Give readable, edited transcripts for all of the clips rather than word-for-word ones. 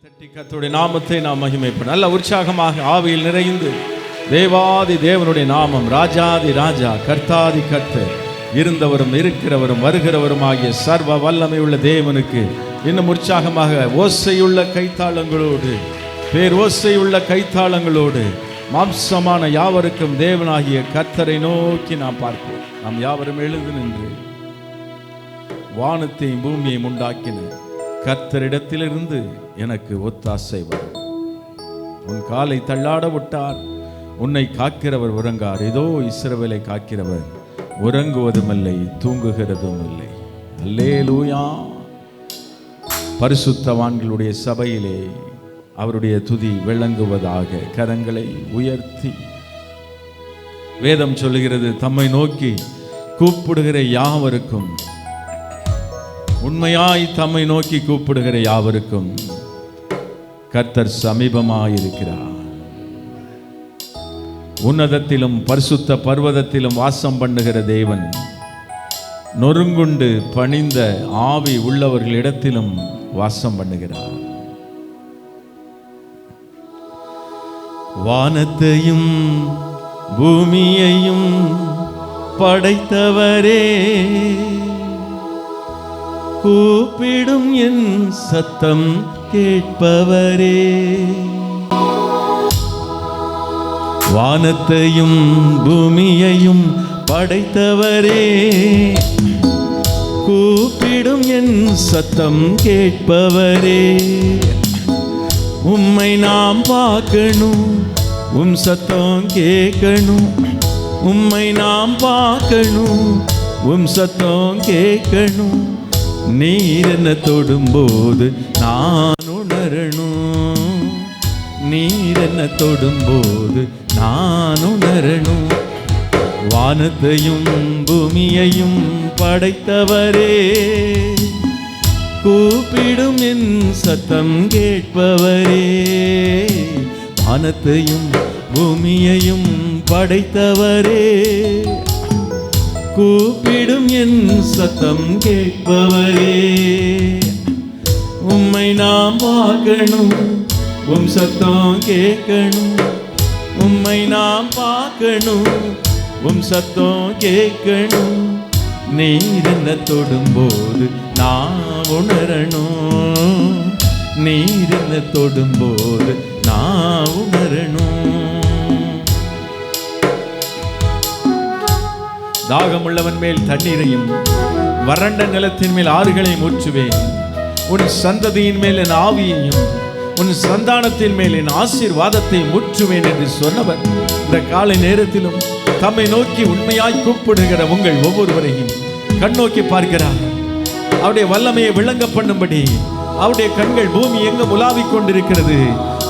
தட்டி கர்த்தருடைய நாமத்தை நாம் மகிமைப்படும். நல்ல உற்சாகமாக ஆவியில் நிறைந்து தேவாதி தேவனுடைய நாமம், ராஜாதி ராஜா, கர்த்தாதி கர்த்தர், இருந்தவரும் இருக்கிறவரும் வருகிறவரும் ஆகிய சர்வ வல்லமை உள்ள தேவனுக்கு இன்னும் உற்சாகமாக ஓசையுள்ள கைத்தாளங்களோடு, பேரோசையுள்ள கைத்தாளங்களோடு மாம்சமான யாவருக்கும் தேவனாகிய கர்த்தரை நோக்கி நாம் பார்ப்போம். நாம் யாவரும் எழுந்து நின்று வானத்தையும் பூமியையும் உண்டாக்கின கர்த்தரிடத்திலிருந்து எனக்கு ஒத்தாசை வரும். உன் காலை தள்ளாட விட்டார், உன்னை காக்கிறவர் உறங்கார். இதோ இஸ்ரவேலை காக்கிறவர் உறங்குவதுமில்லை, தூங்குகிறதும் இல்லை. அல்லேலூயா. பரிசுத்தவான்களுடைய சபையிலே அவருடைய துதி விளங்குவதாக. கரங்களை உயர்த்தி வேதம் சொல்லுகிறது, தம்மை நோக்கி கூப்பிடுகிற யாவருக்கும், உண்மையாய் தம்மை நோக்கி கூப்பிடுகிற யாவருக்கும் கர்த்தர் சமீபமாயிருக்கிறார். உன்னதத்திலும் பரிசுத்த பர்வதத்திலும் வாசம் பண்ணுகிற தேவன் நொறுங்குண்டு பணிந்த ஆவி உள்ளவர்களிடத்திலும் வாசம் பண்ணுகிறார். வானத்தையும் பூமியையும் படைத்தவரே, கூப்பிடும் என் சத்தம் கேட்பவரே. வானத்தையும் பூமியையும் படைத்தவரே, கூப்பிடும் என் சத்தம் கேட்பவரே. உம்மை நாம் பார்க்கணும், உம் சத்தம் கேட்கணும். உம்மை நாம் பார்க்கணும், உம் சத்தம் கேட்கணும். நீர் என்ன தொடும்போது நான் உணரணும். நீர் என்ன தொடும்போது நான் உணரணும். வானத்தையும் பூமியையும் படைத்தவரே, கூப்பிடும் என் சத்தம் கேட்பவரே. வானத்தையும் பூமியையும் படைத்தவரே, கூப்பிடும் என் சத்தம் கேட்பவரே. உம்மை நாம் பார்க்கணும், உம் சத்தம் கேட்கணும். உம்மை நாம் பார்க்கணும், உம் சத்தம் கேட்கணும். நீர் என்ன தொடும்போது நான் உணரணும். நீர் என்ன தொடும்போது நான் உணரணும். தாகமுள்ளவன் மேல் தண்ணீரையும் வறண்ட நிலத்தின் மேல் ஆறுகளையும் ஊற்றுவேன். உன் சந்ததியின் மேல் என் ஆவியையும் உன் சந்தானத்தின் மேல் என் ஆசீர்வாதத்தை ஊற்றுவேன் என்று சொன்னவர் இந்த காலை நேரத்திலும் தம்மை நோக்கி உண்மையாய் கூப்பிடுகிற உங்கள் ஒவ்வொருவரையும் கண்ணோக்கி பார்க்கிறார். அவருடைய வல்லமையை விளங்க பண்ணும்படி அவருடைய கண்கள் பூமி எங்கும் உலாவிக் கொண்டிருக்கிறது.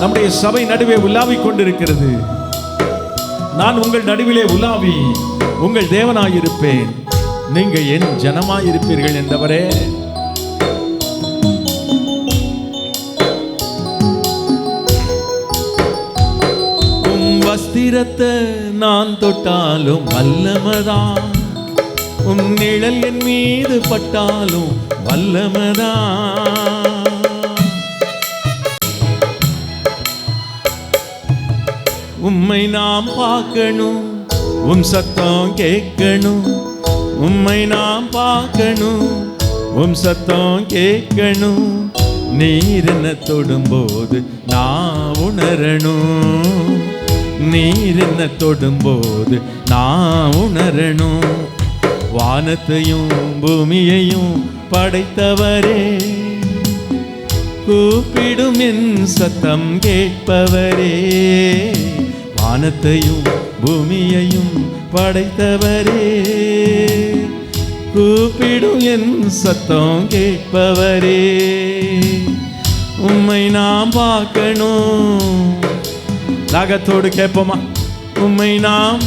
நம்முடைய சபை நடுவே உலாவிக் கொண்டிருக்கிறது. நான் உங்கள் நடுவிலே உலாவி உங்கள் தேவனாயிருப்பேன், நீங்கள் என் ஜனமாயிருப்பீர்கள் என்றவரே. உம் வஸ்திரத்தை நான் தொட்டாலும் வல்லமதான், உம் நிழல் என் மீது பட்டாலும் வல்லமதான். உம்மை நாம் பார்க்கணும், உம் சத்தம் கேட்கணும். உம்மை நாம் பார்க்கணும், உம் சத்தம் கேட்கணும். நீர் என்ன தொடும்போது நான் உணரணும். நீர் என்ன தொடும்போது நான் உணரணும். வானத்தையும் பூமியையும் படைத்தவரே, கூப்பிடும் என் சத்தம் கேட்பவரே. வானத்தையும் பூமியையும் படைத்தவரே, கூப்பிடும் என் சத்தம் கேட்பவரே. உம்மை நாம் பார்க்கணும். ராகத்தோடு கேட்போமா? உம்மை நாம்,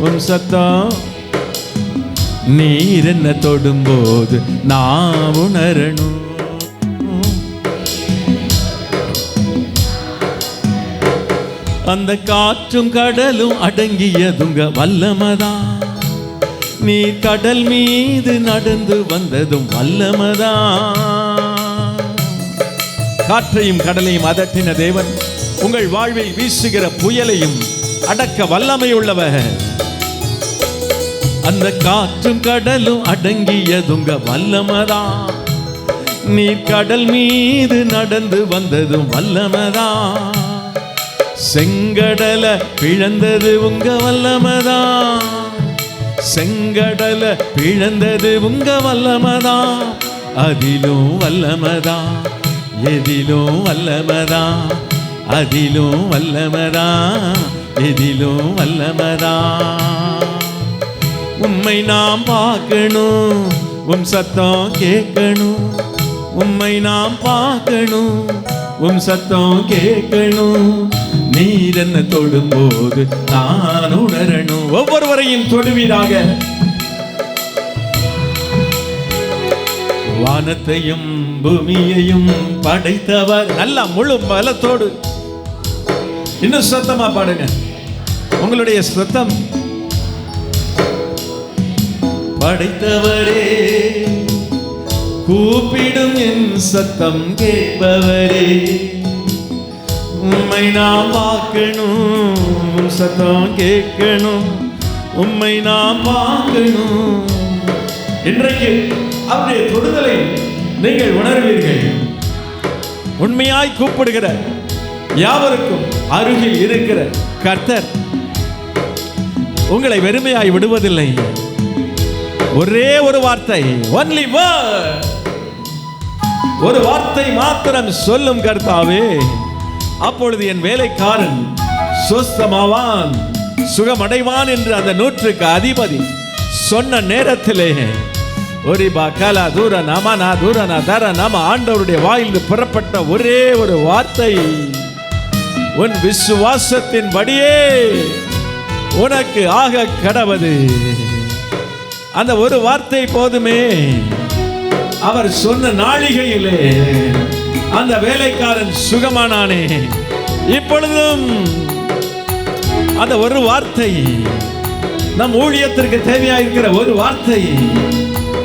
உம் சத்தம். நீர் என்ன தொடும்போது நான் உணரணும். அந்த காற்றும் கடலும் அடங்கியதுங்க வல்லமதான். நீ கடல் மீது நடந்து வந்ததும் வல்லமதான். காற்றையும் கடலையும் அதட்டின தேவன் உங்கள் வாழ்வில் வீசுகிற புயலையும் அடக்க வல்லமையுள்ளவர். அந்த காற்றும் கடலும் அடங்கியதுங்க வல்லமதான். நீர் கடல் மீது நடந்து வந்ததும் வல்லமதான். செங்கடல பிளந்தது உங்க வல்லமதான். செங்கடல பிளந்தது உங்க வல்லமதான். அதிலும் வல்லமதான், எதிலும் வல்லமதான். அதிலும் வல்லமதான், எதிலும் வல்லமதான். உம்மை நாம் பார்க்கணும், உம் சத்தம் கேட்கணும். உம்மை நாம் பார்க்கணும், உம் சத்தம் கேட்கணும். நீர் என்ன தொடும்போது நான் உணரணும். ஒவ்வொருவரையும் தொடுவீராக. வானத்தையும் பூமியையும் படைத்தவர். நல்ல முழு பலத்தோடு இன்னும் சத்தமா பாடுங்க. உங்களுடைய சத்தம். படைத்தவரே, கூப்பிடும் என் சத்தம் கேட்பவரே. உம்மை நாம் பார்க்கணும், சத்தம் கேட்கணும். உம்மை நாம் பார்க்கணும். இன்றைக்கு அவருடைய தொடுதலை நீங்கள் உணர்வீர்கள். உண்மையாய் கூப்பிடுகிற யாவருக்கும் அருகில் இருக்கிற கர்த்தர் உங்களை வெறுமையாய் விடுவதில்லை. ஒரே ஒரு வார்த்தை, only word, ஒரு வார்த்தை மாத்திரம் சொல்லும் கர்த்தாவே, அப்பொழுது என் வேலைக்காரன் சுஸ்தமாவான், சுகமடைவான் என்று அந்த 100க்கு அதிபதி சொன்ன நேரத்திலே ஒரிபா கலா தூர நமனா தூரனா தர நம ஆண்டவருடைய வாயிலிருந்து புறப்பட்ட ஒரே ஒரு வார்த்தை, உன் விசுவாசத்தின் படியே உனக்கு ஆக கடவது. அந்த ஒரு வார்த்தை போதுமே. அவர் சொன்ன நாளிகையிலே அந்த வேலைக்காரன் சுகமானானே. இப்பொழுதும் அந்த ஒரு வார்த்தை, நம் ஊழியத்திற்கு தேவையாயிருக்கிற ஒரு வார்த்தை,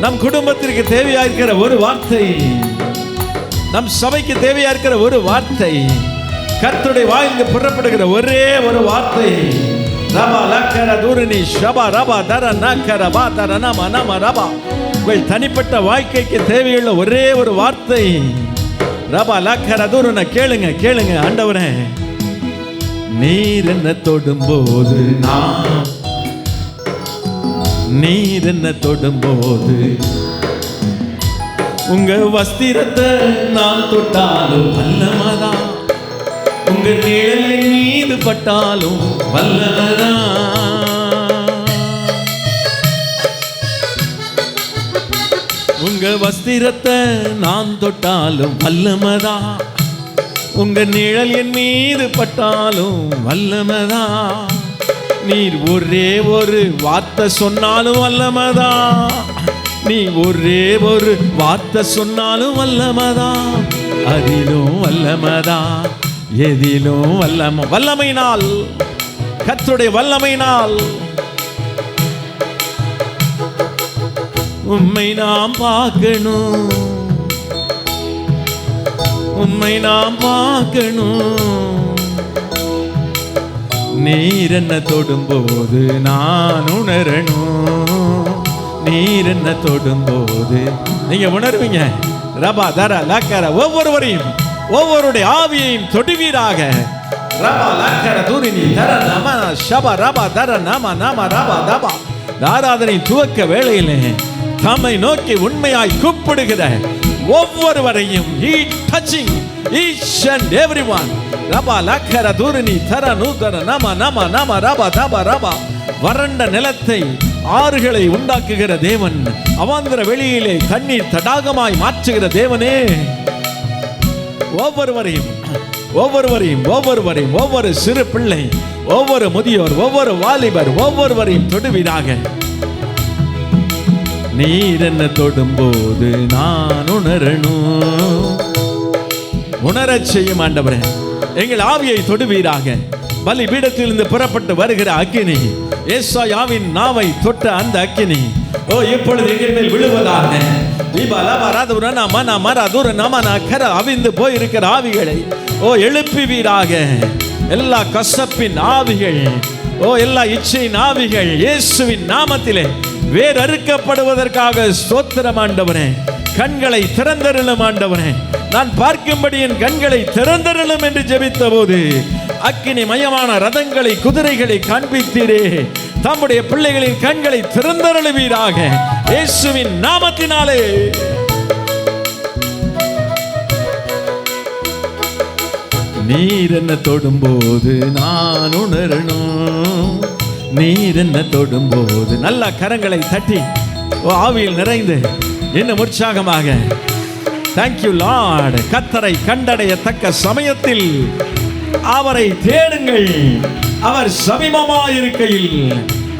நம் குடும்பத்திற்கு தேவையாயிருக்கிற ஒரு வார்த்தை, நம் சபைக்கு தேவையாயிருக்கிற ஒரு வார்த்தை, கர்த்தருடைய வாயிலிருந்து புறப்படுகிற ஒரே ஒரு வார்த்தை. ரபா லக்கர தூரணி ஷபா ரபா தர நக்கர பா தர நம நம ரபா. உங்கள் தனிப்பட்ட வாழ்க்கைக்கு தேவையுள்ள ஒரே ஒரு வார்த்தை. ரபா லக்கர தூரனை கேளுங்க, கேளுங்க. ஆண்டவரே, நீர் என்ன தொடும்போது நான், நீர் என்ன தொடும்போது, உங்க வஸ்திரத்தை நான் தொட்டாலும் வல்லமதான். உங்க நிழலின் மீது பட்டாலும் வல்லமதான். உங்க வஸ்திரத்தை நான் தொட்டாலும் வல்லமதான். உங்க நிழல் என் மீது பட்டாலும் வல்லமதான். நீர் ஒரே ஒரு வார்த்தை சொன்னாலும் வல்லமதான். நீ ஒரே ஒரு வார்த்தை சொன்னாலும் வல்லமதான். அதிலும் வல்லமதான், எதிலும் வல்லமையினால், கர்த்தருடைய வல்லமையினால் உம்மை நாம் பார்க்கணும், உம்மை நாம் பார்க்கணும். நீர் என்ன தொடும்போது நான் உணரணும். நீர் என்ன தொடும்போது நீங்க உணர்வீங்க. ரபா தர லக்கர ஒவ்வொருவரையும், ஒவ்வொருடைய ஆவியையும் தொடுவீராக. ரபா லக்கர தூரினி தர நம ஷபா ரபா தர நம நம ரபா தபா. ஆராதனை துவக்க வேளையிலே தம்மை நோக்கி உண்மையாய் கூப்பிடுகிற ஒவ்வொருவரையும் he touching each and everyone. ரபா லக்கர தூரினி தர நூதர நம நம நம ரபா தபா ரபா. வறண்ட நிலத்தை ஆறுகளை உண்டாக்குகிற தேவன், அவாந்தர வெளியிலே தண்ணீர் தடாகமாய் மாற்றுகிற தேவனே, ஒவ்வொருவரையும் ஒவ்வொருவரையும் ஒவ்வொருவரையும், ஒவ்வொரு சிறு பிள்ளை, ஒவ்வொரு முதியோர், ஒவ்வொரு வாலிபர், ஒவ்வொருவரையும் தொடுவீராக. நீர் என்ன தொடும்போது நான் உணரணும். உணரச் செய்யும் ஆண்டவரே, எங்கள் ஆவியை தொடுவீராக. பலிபீடத்திலிருந்து புறப்பட்டு வருகிற அக்கினி, ஏசாயாவின் நாவை தொட்ட அந்த அக்கினி இப்பொழுது எங்கள் மேல் விழுவதாக. அவிந்து போயிருக்கிற ஆவிகளை எழுப்புவீராக. எல்லா கசப்பின் ஆவிகள், எல்லா இச்சையின் ஆவிகள் இயேசுவின் நாமத்திலே வேறறுக்கப்படுவதற்காக ஸ்தோத்திரம் ஆண்டவரே. கண்களை திறந்தருளும் ஆண்டவரே. நான் பார்க்கும்படி என் கண்களை திறந்தருளும் என்று ஜெபித்த போது அக்கினி மயமான ரதங்களை, குதிரைகளை காண்பித்தீரே. தம்முடைய பிள்ளைகளின் கண்களை திறந்தருளுவீராக இயேசுவின் நாமத்தினாலே. நீர் என்ன தொடும்போது நான் உணரணும். நீர் என்ன தொடும்போது நல்ல கரங்களை தட்டி ஆவியில் நிறைந்து இன்னும் உற்சாகமாக தேங்க்யூ லார்ட். கர்த்தரை கண்டடையத்தக்க சமயத்தில் அவரை தேடுங்கள். அவர் சமீபமாயிருக்கையில்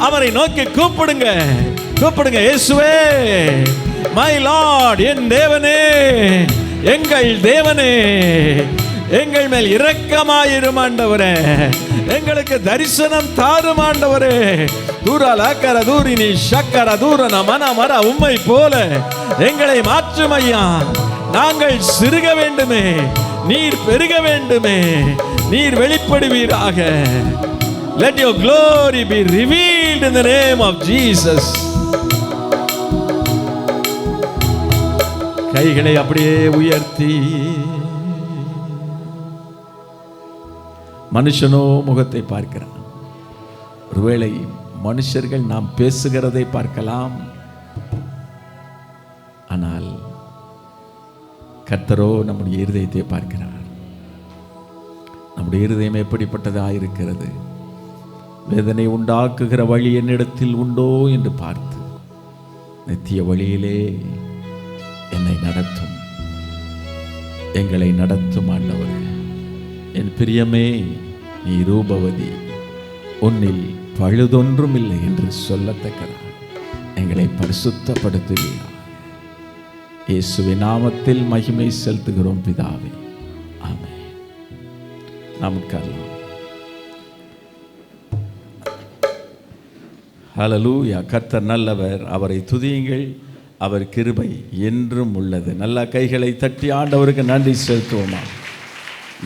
அவரை நோக்கி கூப்பிடுங்க, கூப்பிடுங்க. இயேசுவே, மை லார்ட், என் தேவனே, எங்கள் தேவனே, எங்கள் மேல் இரக்கமாயிரும் ஆண்டவரே. எங்களுக்கு தரிசனம் தாரும் ஆண்டவரே. தூரலக்கர தூரினி சக்கர தூரன மனமர உம்மை போல எங்களை மாற்றும் ஐயா. நாங்கள் சிறுக வேண்டுமே, நீர் பெருக வேண்டுமே. நீர் வெளிப்படுவீராக. Let your glory be revealed in the name of Jesus. கைகளை அப்படியே உயர்த்தி, மனுஷனோ முகத்தை பார்க்கிறான். ஒருவேளை மனுஷர்கள் நாம் பேசுகிறதை பார்க்கலாம், ஆனால் கர்த்தரோ நம்முடைய இருதயத்தை பார்க்கிறார். நம்முடைய இருதயம் எப்படிப்பட்டதாக இருக்கிறது, வேதனை உண்டாக்குகிற வழி என்னிடத்தில் உண்டோ என்று பார்த்து நித்திய வழியிலே என்னை நடத்தும், எங்களை நடத்தும் ஆண்டவரே. என் பிரியமே, நீ ரூபவதி, உன்னில் பழுதொன்றும் இல்லை என்று சொல்லத்தக்கதாக எங்களை பரிசுத்தப்படுத்துவீர். இயேசுவின் நாமத்தில் மகிமை செலுத்துகிறோம் பிதாவே, ஆமென். நமக்கெல்லாம் ஹல்லேலூயா. கர்த்தர் நல்லவர், அவரை துதியுங்கள், அவர் கிருபை என்றும் உள்ளது. நல்ல கைகளை தட்டி ஆண்டவருக்கு நன்றி செலுத்துவோமா.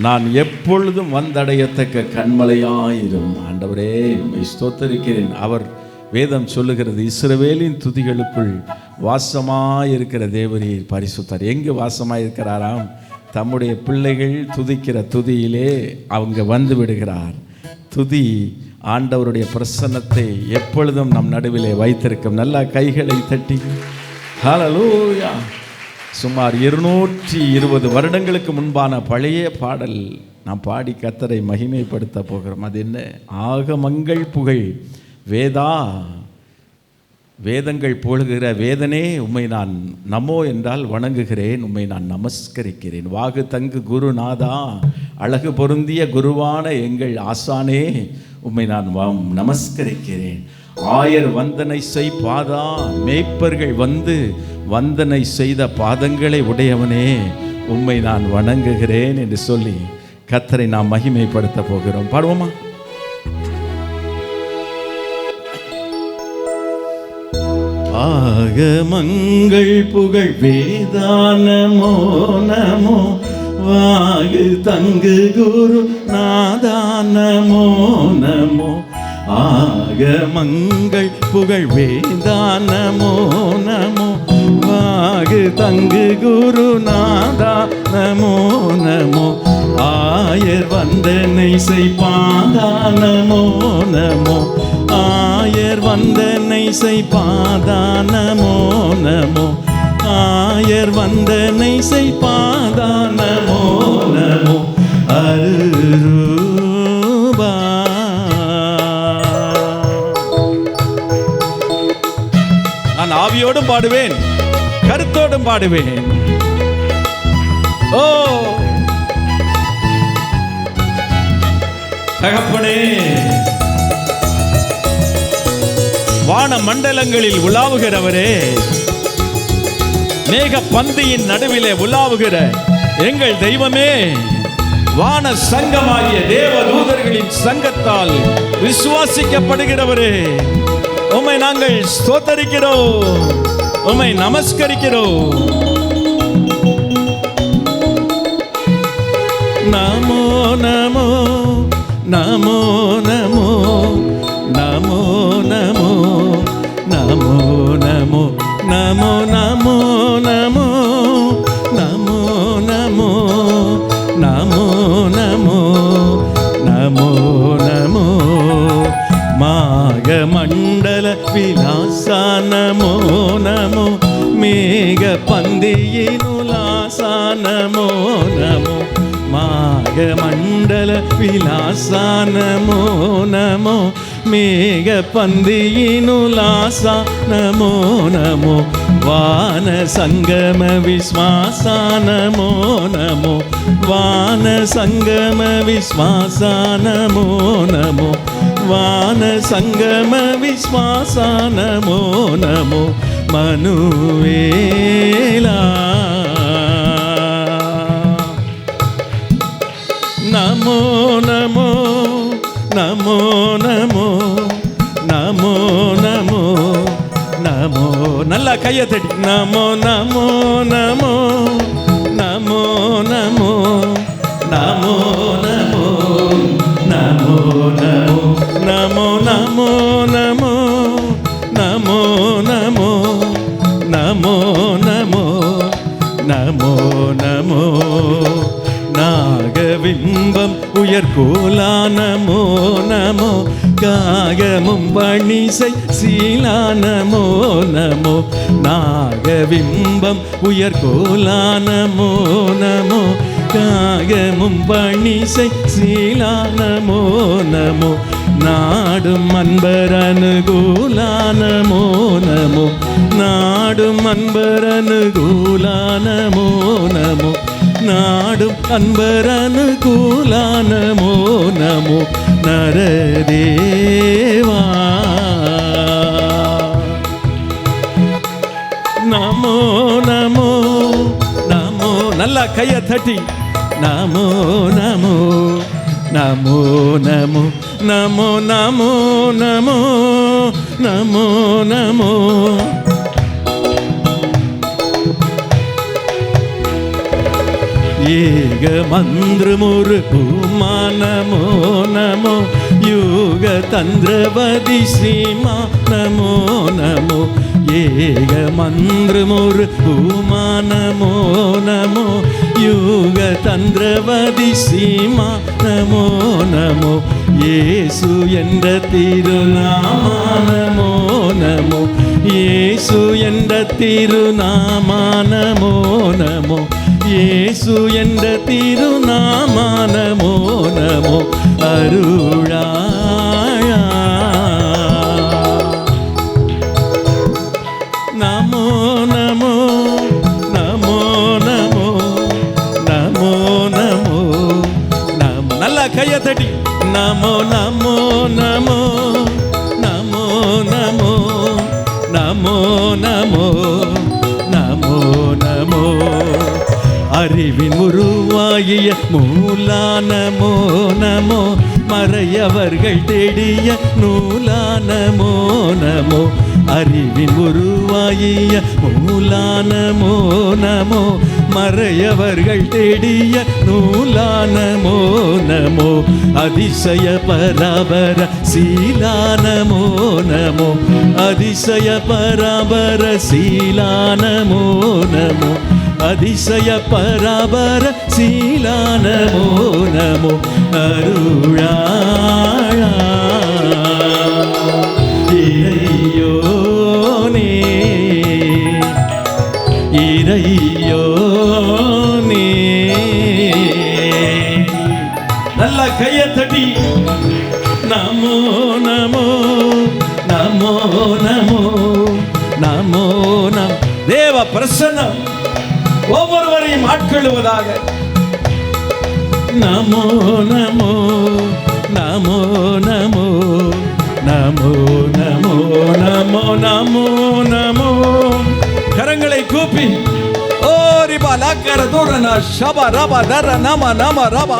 நான் எப்பொழுதும் வந்தடையத்தக்க கண்மலையாயிரும் ஆண்டவரே, உம்மை ஸ்தோத்தரிக்கிறேன். அவர் வேதம் சொல்லுகிறது, இஸ்ரவேலின் துதிகளுக்குள் வாசமாயிருக்கிற தேவரீர் பரிசுத்தர். எங்கு வாசமாயிருக்கிறாராம்? தம்முடைய பிள்ளைகள் துதிக்கிற துதியிலே அவங்க வந்து விடுகிறார். துதி ஆண்டவருடைய பிரசன்னத்தை எப்பொழுதும் நம் நடுவிலே வைத்திருக்கும். நல்ல கைகளை தட்டி ஹல்லேலூயா. சுமார் 220 வருடங்களுக்கு முன்பான பழைய பாடல் நாம் பாடி கர்த்தரை மகிமைப்படுத்த போகிறோம். அது என்ன? ஆகமங்கள் புகழ் வேதா, வேதங்கள் போலுகிற வேதனே, உம்மை நான் நமோ என்றால் வணங்குகிறேன், உம்மை நான் நமஸ்கரிக்கிறேன். வாகு தங்கு குருநாதா, அழகு பொருந்திய குருவான எங்கள் ஆசானே, உம்மை நான் நமஸ்கரிக்கிறேன். ஆயர் வந்தனை செய் பாதா, மேய்ப்பர்கள் வந்து வந்தனை செய்த பாதங்களை உடையவனே, உம்மை நான் வணங்குகிறேன் என்று சொல்லி கர்த்தரை நாம் மகிமைப்படுத்த போகிறோம். பாடுவோமா? ஆகமங்கள் புகழ் வேதானமோ நமோ, வாகு தங்கு குரு நாதானமோ நமோ. ஆகமங்கள் புகழ் வேதானமோ நமோ, வாகு தங்கு குரு நாதா நமோ நமோ. ஆயர் வந்தனை செய் பாதா நமோ நமோ, ஆயர் வந்தனை செய் பாதா நமோ நமோ. ஆயர் வந்தனை செய் பாதா நமோ நமோ. அருரூபா நான் ஆவியோடும் பாடுவேன், கருத்தோடும் பாடுவேன். ஓ தகப்பனே, வான மண்டலங்களில் உலாவுகிறவரே, மேக பந்தியின் நடுவிலே உலாவுகிற எங்கள் தெய்வமே, வான சங்கமாகிய தேவ தூதர்களின் சங்கத்தால் விசுவாசிக்கப்படுகிறவரே, உம்மை நாங்கள் ஸ்தோத்தரிக்கிறோம், உம்மை நமஸ்கரிக்கிறோம். நமோ நமோ நமோ நமோ நமோ நமோ நமோ நமோ நமோ நமோ நமோ நமோ நமோ நமோ நமோ நமோ நமோ மாகமண்டல விலாச நமோ நமோ மேக பந்தியினுலாச நமோ நமோ மாகமண்டல விலாச நமோ நமோ மேக பந்தியினுலாச நமோ நமோ வான சங்கம விஸ்வாச நமோ நமோ வான சங்கம விஸ்வாச நமோ நமோ வான சங்கம விஸ்வாச நமோ நமோ மனுவேலா நமோ நமோ நமோ நமோ நமோ நமோ நமோ நல்லா கையை தட்டி நமோ நமோ நமோ நமோ நமோ நமோ நமோ நமோ நமோ நமோ நமோ நமோ நமோ நமோ நமோ நமோ நமோ நாகவிம்பம் உயர்கோலா நமோ நமோ காகமும் பணிசை சீலா நமோ நமோ நாகவிம்பம் உயர்கோலா நமோ நமோ காகமும் பணிசை சீலா நமோ நமோ நாடும் அன்பர் அனுகூலா நமோ நமோ நாடும் அன்பர் அனுகூலா நமோ நமோ நாடும் அன்பர் அனுகூலா நமோ நமோ நரதேவா நமோ நமோ நமோ நல்லா கையை தட்டி நமோ நமோ நமோ நமோ நமோ நமோ நமோ நமோ நமோ ஏக மந்திரமுரு பூமா நமோ நமோ யுக தந்திரவதி ஸ்ரீமா நமோ நமோ ஏக மந்திரமுரு பூமா நமோ நமோ யுக தந்திரவதி ஸ்ரீமா நமோ நமோ இயேசு என்ற திருநாமா நமோ நமோ இயேசு என்ற திருநாமா நமோ நமோ இயேசு என்ற திருநாமா நமோ நமோ அருளாயா நமோ நமோ நமோ நமோ நமோ நமோ நமோ நல்லா கையை தட்டி நமோ நமோ நமோ நமோ நமோ நமோ நமோ நமோ நமோ அறிவின் உருவாகிய மூலா நமோ நமோ மறையவர்கள் தேடிய நூலா நமோ நமோ அறிவின் உருவாகிய மூலா நமோ நமோ மறையவர்கள் தேடிய நூலா நமோ நமோ அதிசய பராபர சீலா நமோ நமோ அதிசய பராபர சீலா நமோ நமோ அதிசய பராபர சீலா நமோ நமோ அருளாளா இறையோனே இறையோனே நல்லா கையை தட்டி நமோ நமோ நமோ நமோ நமோ நமோ தேவ பிரசன்னம் ஒவ்வொருவரையும் ஆட்கொள்வதாக. நமோ நமோ நமோ நமோ நமோ நமோ நமோ நமோ நமோ கரங்களை கூப்பி ஓ ரிபா லாக்கர தூரனா ஷபா ரபா தர நம நம ரபா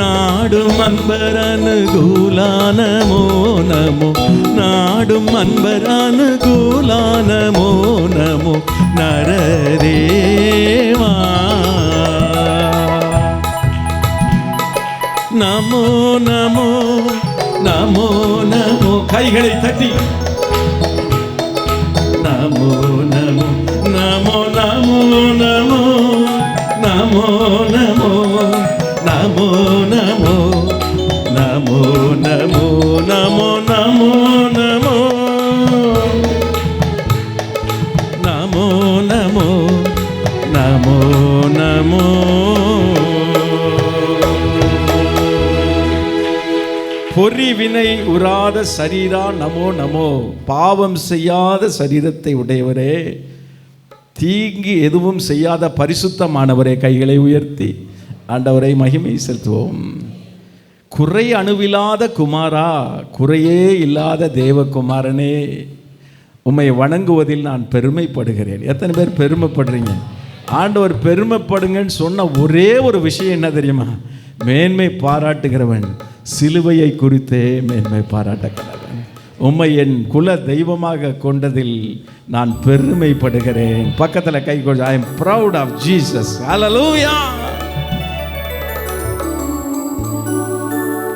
நாடும் அன்பர் அனுகூலானமோ நமோ, நாடும் அன்பர் அனுகூலானமோ நமோ நரதேவா. நமோ நமோ நமோ நமோ, கைகளை தட்டி நமோ நமோ நமோ நமோ நமோ நமோ நமோ நமோ நமோ நமோ நமோ நமோ நமோ நமோ நமோ நமோ நமோ நமோ. பொறிவினை உறாத சரீரா நமோ நமோ, பாவம் செய்யாத சரீரத்தை உடையவரே, தீங்கு எதுவும் செய்யாத பரிசுத்தமானவரே, கைகளை உயர்த்தி ஆண்டவரை மகிமை செலுத்துவோம். குறை அணுவில்லாத குமாரா, குறையே இல்லாத தேவகுமாரனே, உம்மை வணங்குவதில் நான் பெருமைப்படுகிறேன். எத்தனை பேர் பெருமைப்படுறீங்க? ஆண்டவர் பெருமைப்படுங்கன்னு சொன்ன ஒரே ஒரு விஷயம் என்ன தெரியுமா? மேன்மை பாராட்டுகிறவன் சிலுவையை குறித்தே மேன்மை பாராட்டுகிறவன். உம்மை என் குல தெய்வமாக கொண்டதில் நான் பெருமைப்படுகிறேன். பக்கத்தில் கை கொடு. I am proud of Jesus. Hallelujah.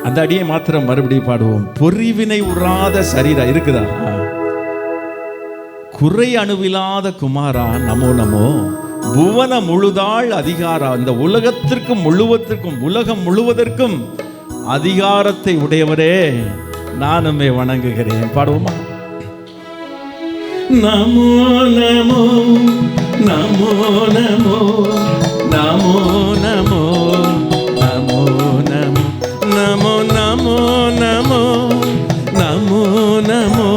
அந்த அடியை மாத்திரம் மறுபடியும் பாடுவோம். பொறிவினை உறாத சரீரம் இருக்குதா? குறை அணுவில்லாத குமாரா நமோ நமோ, புவன முழுதாள் அதிகாரா, இந்த உலகத்திற்கும் முழுவதற்கும் உலகம் முழுவதற்கும் அதிகாரத்தை உடையவரே, நான் உம்மை வணங்குகிறேன். பாடுவோமா? நமோ நமோ நமோ நமோ நமோ நமோ நமோ நமோ நமோ நமோ நமோ நமோ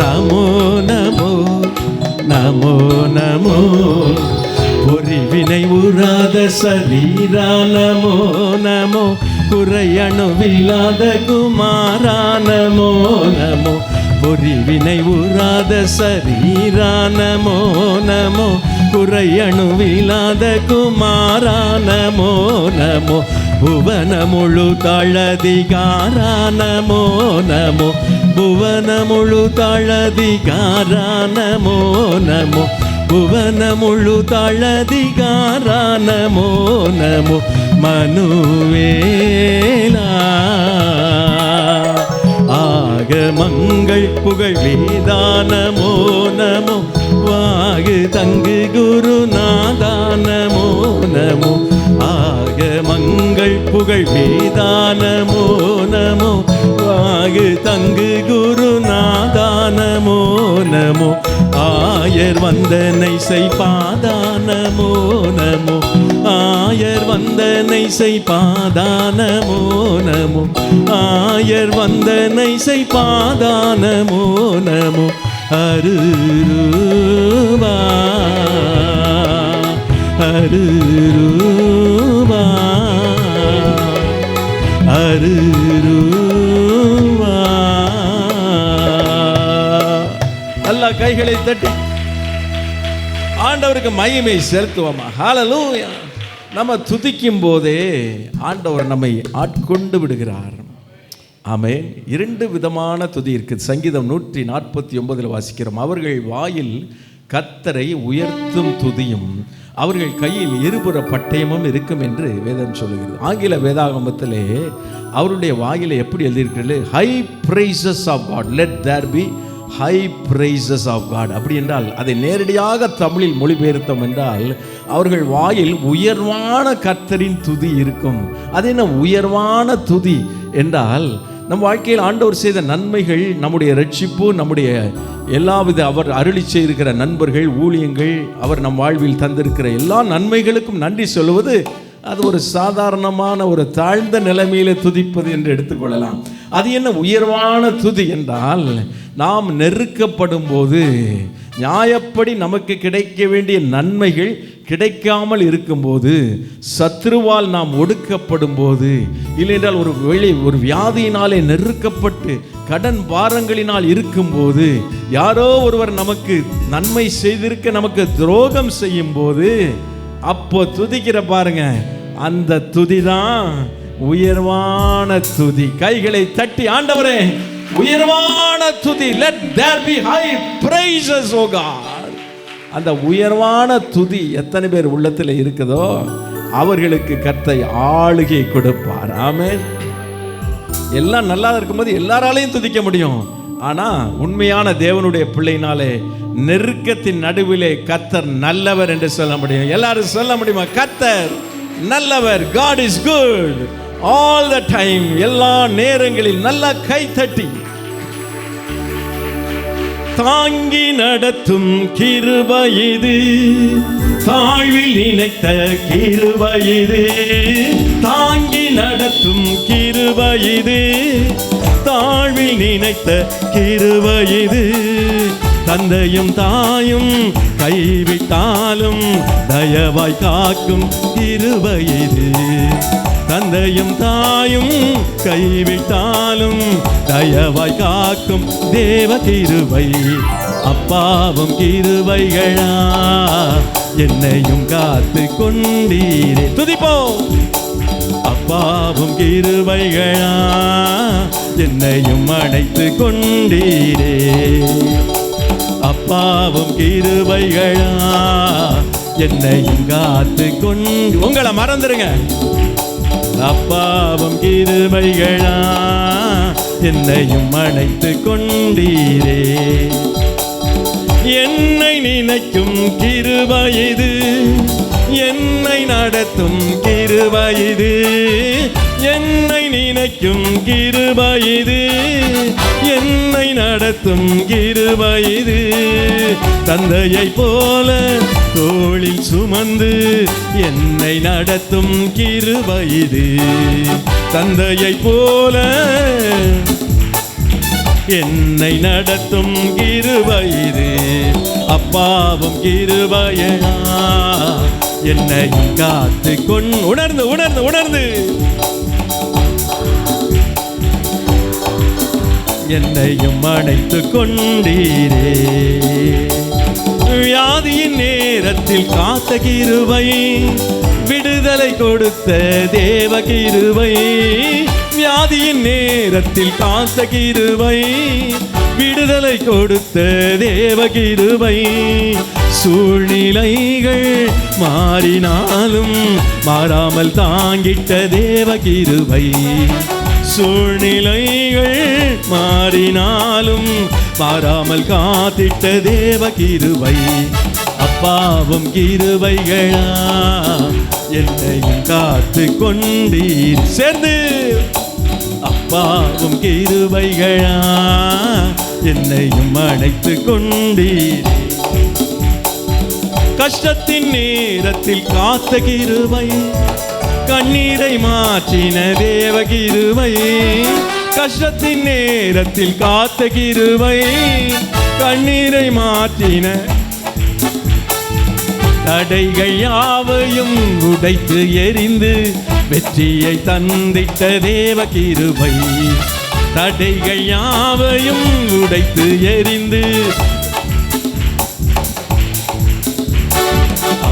நமோ நமோ நமோ நமோ. பொறிவினை உறாத சரீரா நமோ நமோ, குறையணுவில்லாத குமாரா நமோ நமோ, பொறிவினை உறாத சரீரா நமோ நமோ, குறையணுவில்லாத குமாரா நமோ நமோ, புவன முழு தளதிகாரா நமோ நமோ, புவன முழு தளதிகாரா நமோ நமோ, புவன முழு தளதிகாரா நமோ நமோ, மனுவேலா ஆகமங்கள் புகழ் வேதானமோ நமோ, வாகு தங்கு குருநாதானமோ நமோ, ஆகமங்கள் புகழ் வேதானமோ நமோ, வாகு தங்கு குருநாதானமோ நமோ, ஆயர் வந்தனை செய்பாதானமோ நமோ, ஆயர் வந்தனை செய்பாதானமோ நமோ, ஆயர் வந்தனை செய்பாதானமோ நமோ, அருரூபா அருரூபா அருரூபா. எல்லா கைகளை தட்டி ஆண்டவருக்கு மகிமை செலுத்துவோமா? ஹல்லேலூயா. நம்ம துதிக்கும் போதே ஆண்டவர் நம்மை ஆட்கொண்டு விடுகிறார். ஆமென். இரண்டு விதமான துதி இருக்குது. சங்கீதம் 149 வாசிக்கிறோம். அவர்கள் வாயில் கர்த்தரை உயர்த்தும் துதியும் அவர்கள் கையில் இருபுற பட்டயமும் இருக்கும் என்று வேதம் சொல்லுகிறது. ஆங்கில வேதாகமத்திலே அவருடைய வாயில எப்படி எழுதியிருக்கிறது? High praises of God, let there be high praises of God. அப்படி என்றால் அதை நேரடியாக தமிழில் மொழிபெயர்த்தோம் என்றால் அவர்கள் வாயில் உயர்வான கர்த்தரின் துதி இருக்கும். அது என்ன உயர்வான துதி என்றால், நம் வாழ்க்கையில் ஆண்டவர் செய்த நன்மைகள், நம்முடைய ரட்சிப்பு, நம்முடைய எல்லாவித அவர் அருளி செய்திருக்கிற நண்பர்கள், ஊழியங்கள், அவர் நம் வாழ்வில் தந்திருக்கிற எல்லா நன்மைகளுக்கும் நன்றி சொல்லுவது அது ஒரு சாதாரணமான ஒரு தாழ்ந்த நிலைமையில துதிப்பது என்று எடுத்துக்கொள்ளலாம். அது என்ன உயர்வான துதி என்றால், நாம் நெருக்கப்படும் போது நியாயப்படி நமக்கு கிடைக்க வேண்டிய நன்மைகள் கிடைக்காமல் இருக்கும்போது, சத்ருவால் நாம் ஒடுக்கப்படும் போது, இல்லையென்றால் ஒரு வியாதியினாலே நெருக்கப்பட்டு கடன் பாரங்களினால் இருக்கும்போது, யாரோ ஒருவர் நமக்கு நன்மை செய்திருக்க நமக்கு துரோகம் செய்யும் போது, அப்போ துதிக்கிற பாருங்க, அந்த துதிதான் உயர்வான துதி. கைகளை தட்டி ஆண்டவரே உயர்வான துதி. let there be high praises o God. அந்த உயர்வான துதி எத்தனை பேர் உள்ளத்தில் இருக்குதோ அவர்களுக்கு கர்த்தர் ஆளுகை கொடுப்பார். ஆமென். எல்லாம் நல்லா இருக்கும்போது எல்லாராலையும் துதிக்க முடியும். ஆனா உண்மையான தேவனுடைய பிள்ளைனாலே நெருக்கத்தின் நடுவிலே கர்த்தர் நல்லவர் என்று சொல்ல முடியும். எல்லாரும் சொல்ல முடியுமா? கர்த்தர் நல்லவர். God is good all the time. எல்லா நேரங்களில் நல்லா கை தட்டி தாங்கி நடத்தும் கிருபை இது, தாழ்வில் நினைத்த கிருபை இது. தாங்கி நடத்தும் கிருபை இது, தாழ்வில் நினைத்த கிருபை இது. தந்தையும் தாயும் கைவிட்டாலும் தயவாய் காக்கும் கிருபை இது. தந்தையும் தாயும் கைவிட்டாலும் தயவாய் காக்கும் தேவ கிருபை. அப்பாவும் கிருபைகளா என்னையும் காத்து கொண்டீரே. துதிப்போம். அப்பாவும் கிருபைகளா என்னையும் அணைத்து கொண்டீரே. அப்பாவும் கிருபைகளா என்னையும் காத்து கொண்டு. உங்களை மறந்துருங்க. அப்பாவும் கிருபைகளா என்னையும் அணைத்து கொண்டீரே. என்னை நினைக்கும் கிருபை இது, என்னை நடத்தும் கிருபை இது. என்னை நினைக்கும் கிருபை இது, என்னை நடத்தும் கிருபை இது. தந்தையை போல தோளில் சுமந்து என்னை நடத்தும் கிருபை இது. தந்தையை போல என்னை நடத்தும் கிருபை இது. அப்பாவும் கிருபையா என்னையும் காத்து கொண்டு. உணர்ந்து உணர்ந்து உணர்ந்து என்னையும் அணைத்து கொண்டீரே. வியாதியின் நேரத்தில் காத்த கிருபை, விடுதலை கொடுத்த தேவ கிருபை. வியாதியின் நேரத்தில் காத்த கிருபை, விடுதலை கொடுத்த தேவ கிருபை. சூழ்நிலைகள் மாறினாலும் மாறாமல் தாங்கிட்ட தேவ கிருபை. சூழ்நிலைகள் மாறினாலும் மாறாமல் காத்திட்ட தேவ கிருபை. அப்பாவும் கிருபைகளா என்னையும் காத்து கொண்டீர். சேர்ந்து அப்பாவும் கிருபைகளா என்னையும் அணைத்து கொண்டீர். கஷ்டத்தின் நேரத்தில் காத்த கிருபை, கண்ணீரை மாற்றின தேவ கிருபை. கஷ்டத்தின் நேரத்தில் காத்த கிருபை, கண்ணீரை மாற்றின. தடைகள் யாவையும் உடைத்து எரிந்து வெற்றியை தந்திட்ட தேவ கிருபை. தடைகள் யாவையும் உடைத்து எரிந்து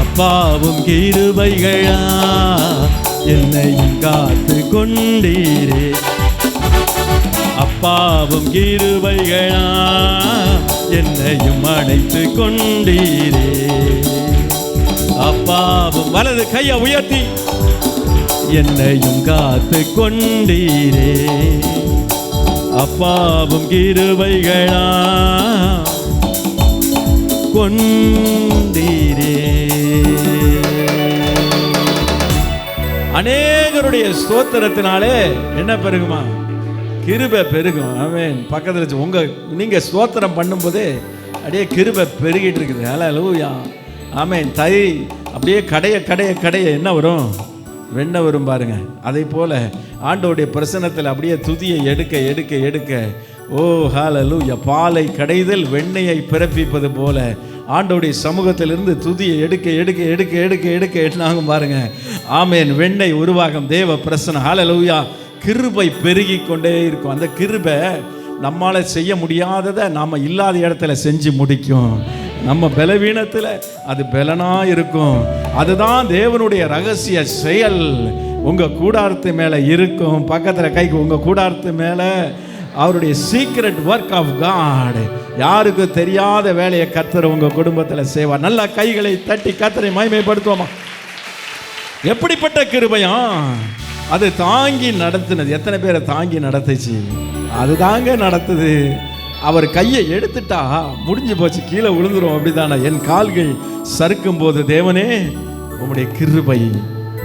அப்பாவும் கிருபைகளா என்னையும் காத்து கொண்டீரே. அப்பாவும் கிருபைகளா என்னையும் அணைத்து கொண்டீரே. அப்பாவும் வலது கையை உயர்த்தி என்னையும் காத்து கொண்டீரே. அப்பாவும் கிருபைகளா கொண்டீரே. அநேகருடைய ஸ்தோத்திரத்தினாலே என்ன பெருகுமா? கிருபை பெருகும். ஆமென். பக்கத்தில் நீங்க ஸ்தோத்திரம் பண்ணும்போதே அப்படியே கிருபை பெருகிட்டு இருக்குது. ஹல்லேலூயா. ஆமென். தை அப்படியே கடைய என்ன வரும்? வெண்ணெய் வரும் பாருங்க. அதே போல ஆண்டவருடைய பிரசன்னத்தில் அப்படியே துதியை எடுக்க ஓ ஹல்லேலூயா. பாலை கடைதல் வெண்ணெயை பிறப்பிப்பது போல ஆண்டவருடைய சமூகத்திலிருந்து துதியை எடுக்க என்னாகும் பாருங்க. ஆமென். வெண்ணெய் உருவாகும் தேவ பிரசன்னம். ஹல்லேலூயா. கிருபை பெருகி கொண்டே இருக்கும். அந்த கிருபை நம்மால செய்ய முடியாததை நாம இல்லாத இடத்துல செஞ்சு முடிக்கும். நம்ம பலவீனத்தில் அது பலனா இருக்கும். அதுதான் தேவனுடைய ரகசிய செயல். உங்க கூடாரத்து மேல இருக்கும். பக்கத்துல கைக்கு உங்க கூடாரத்து மேல அவருடைய சீக்ரெட் ஒர்க் ஆஃப் காட், யாருக்கு தெரியாத வேலையை கர்த்தர் உங்க குடும்பத்தில் செய்வார். நல்ல கைகளை தட்டி கர்த்தரை மகிமைப்படுத்துவோமா? எப்படிப்பட்ட கிருபையா அது தாங்கி நடத்தினது. எத்தனை பேரை தாங்கி நடத்துச்சு? அது தாங்க நடத்துது. அவர் கையை எடுத்துட்டா முடிஞ்சு போச்சு, கீழே விழுந்துரும். அப்படிதானே என் கால்கள் சறுக்கும் போது தேவனே உம்முடைய கிருபை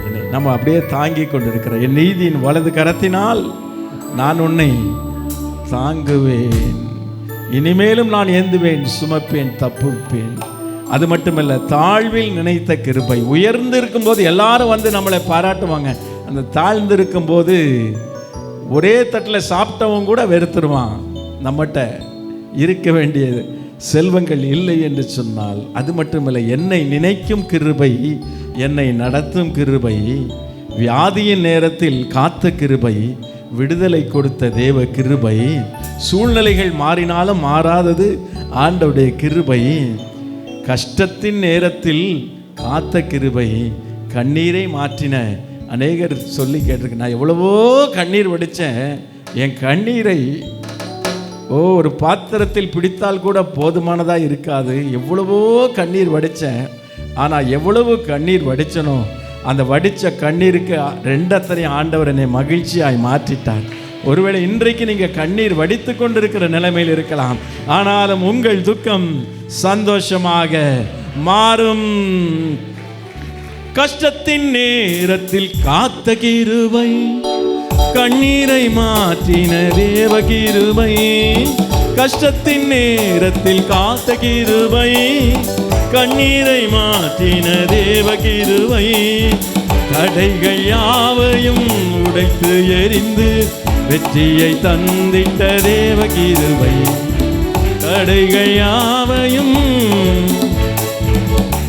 என்னை நம்ம அப்படியே தாங்கி கொண்டிருக்கிற என் நீதியின் வலது கரத்தினால் நான் உன்னை தாங்குவேன். இனிமேலும் நான் ஏந்துவேன், சுமப்பேன், தப்புப்பேன். அது மட்டுமல்ல, தாழ்வில் நினைத்த கிருபை. உயர்ந்து இருக்கும்போது எல்லாரும் வந்து நம்மளை பாராட்டுவாங்க. அந்த தாழ்ந்து இருக்கும்போது ஒரே தட்டில் சாப்பிட்டவங்க கூட வெறுத்துருவான். நம்மகிட்ட இருக்க வேண்டிய செல்வங்கள் இல்லை என்று சொன்னால். அது மட்டுமல்ல, என்னை நினைக்கும் கிருபை, என்னை நடத்தும் கிருபை, வியாதியின் நேரத்தில் காத்த கிருபை, விடுதலை கொடுத்த தேவ கிருபை, சூழ்நிலைகள் மாறினாலும் மாறாதது ஆண்டவருடைய கிருபை, கஷ்டத்தின் நேரத்தில் காத்த கிருபை, கண்ணீரை மாற்றின. அநேகர் சொல்லி கேட்டிருக்கு, நான் எவ்வளவோ கண்ணீர் வடித்தேன், என் கண்ணீரை ஒரு பாத்திரத்தில் பிடித்தால் கூட போதுமானதாக இருக்காது, எவ்வளவோ கண்ணீர் வடித்தேன், ஆனால் எவ்வளவு கண்ணீர் வடித்தனோ அந்த வடித்த கண்ணீருக்கு ரெண்டத்தனையும் ஆண்டவர் என்னை மகிழ்ச்சியாய் மாற்றிட்டார். ஒருவேளை இன்றைக்கு நீங்கள் கண்ணீர் வடித்து கொண்டிருக்கிற நிலைமையில் இருக்கலாம், ஆனாலும் உங்கள் துக்கம் சந்தோஷமாக மாறும். கஷ்டத்தின் நேரத்தில் காத்த கிருபை, கண்ணீரை மாற்றின தேவ கிருபை, கஷ்டத்தின் நேரத்தில் காத்த கிருபை, கண்ணீரை மாற்றின தேவ கிருபை, தடைகள் யாவையும் உடைத்து எரிந்து வெற்றியை தந்திட்ட தேவ கிருபை, தடைகள் யாவையும்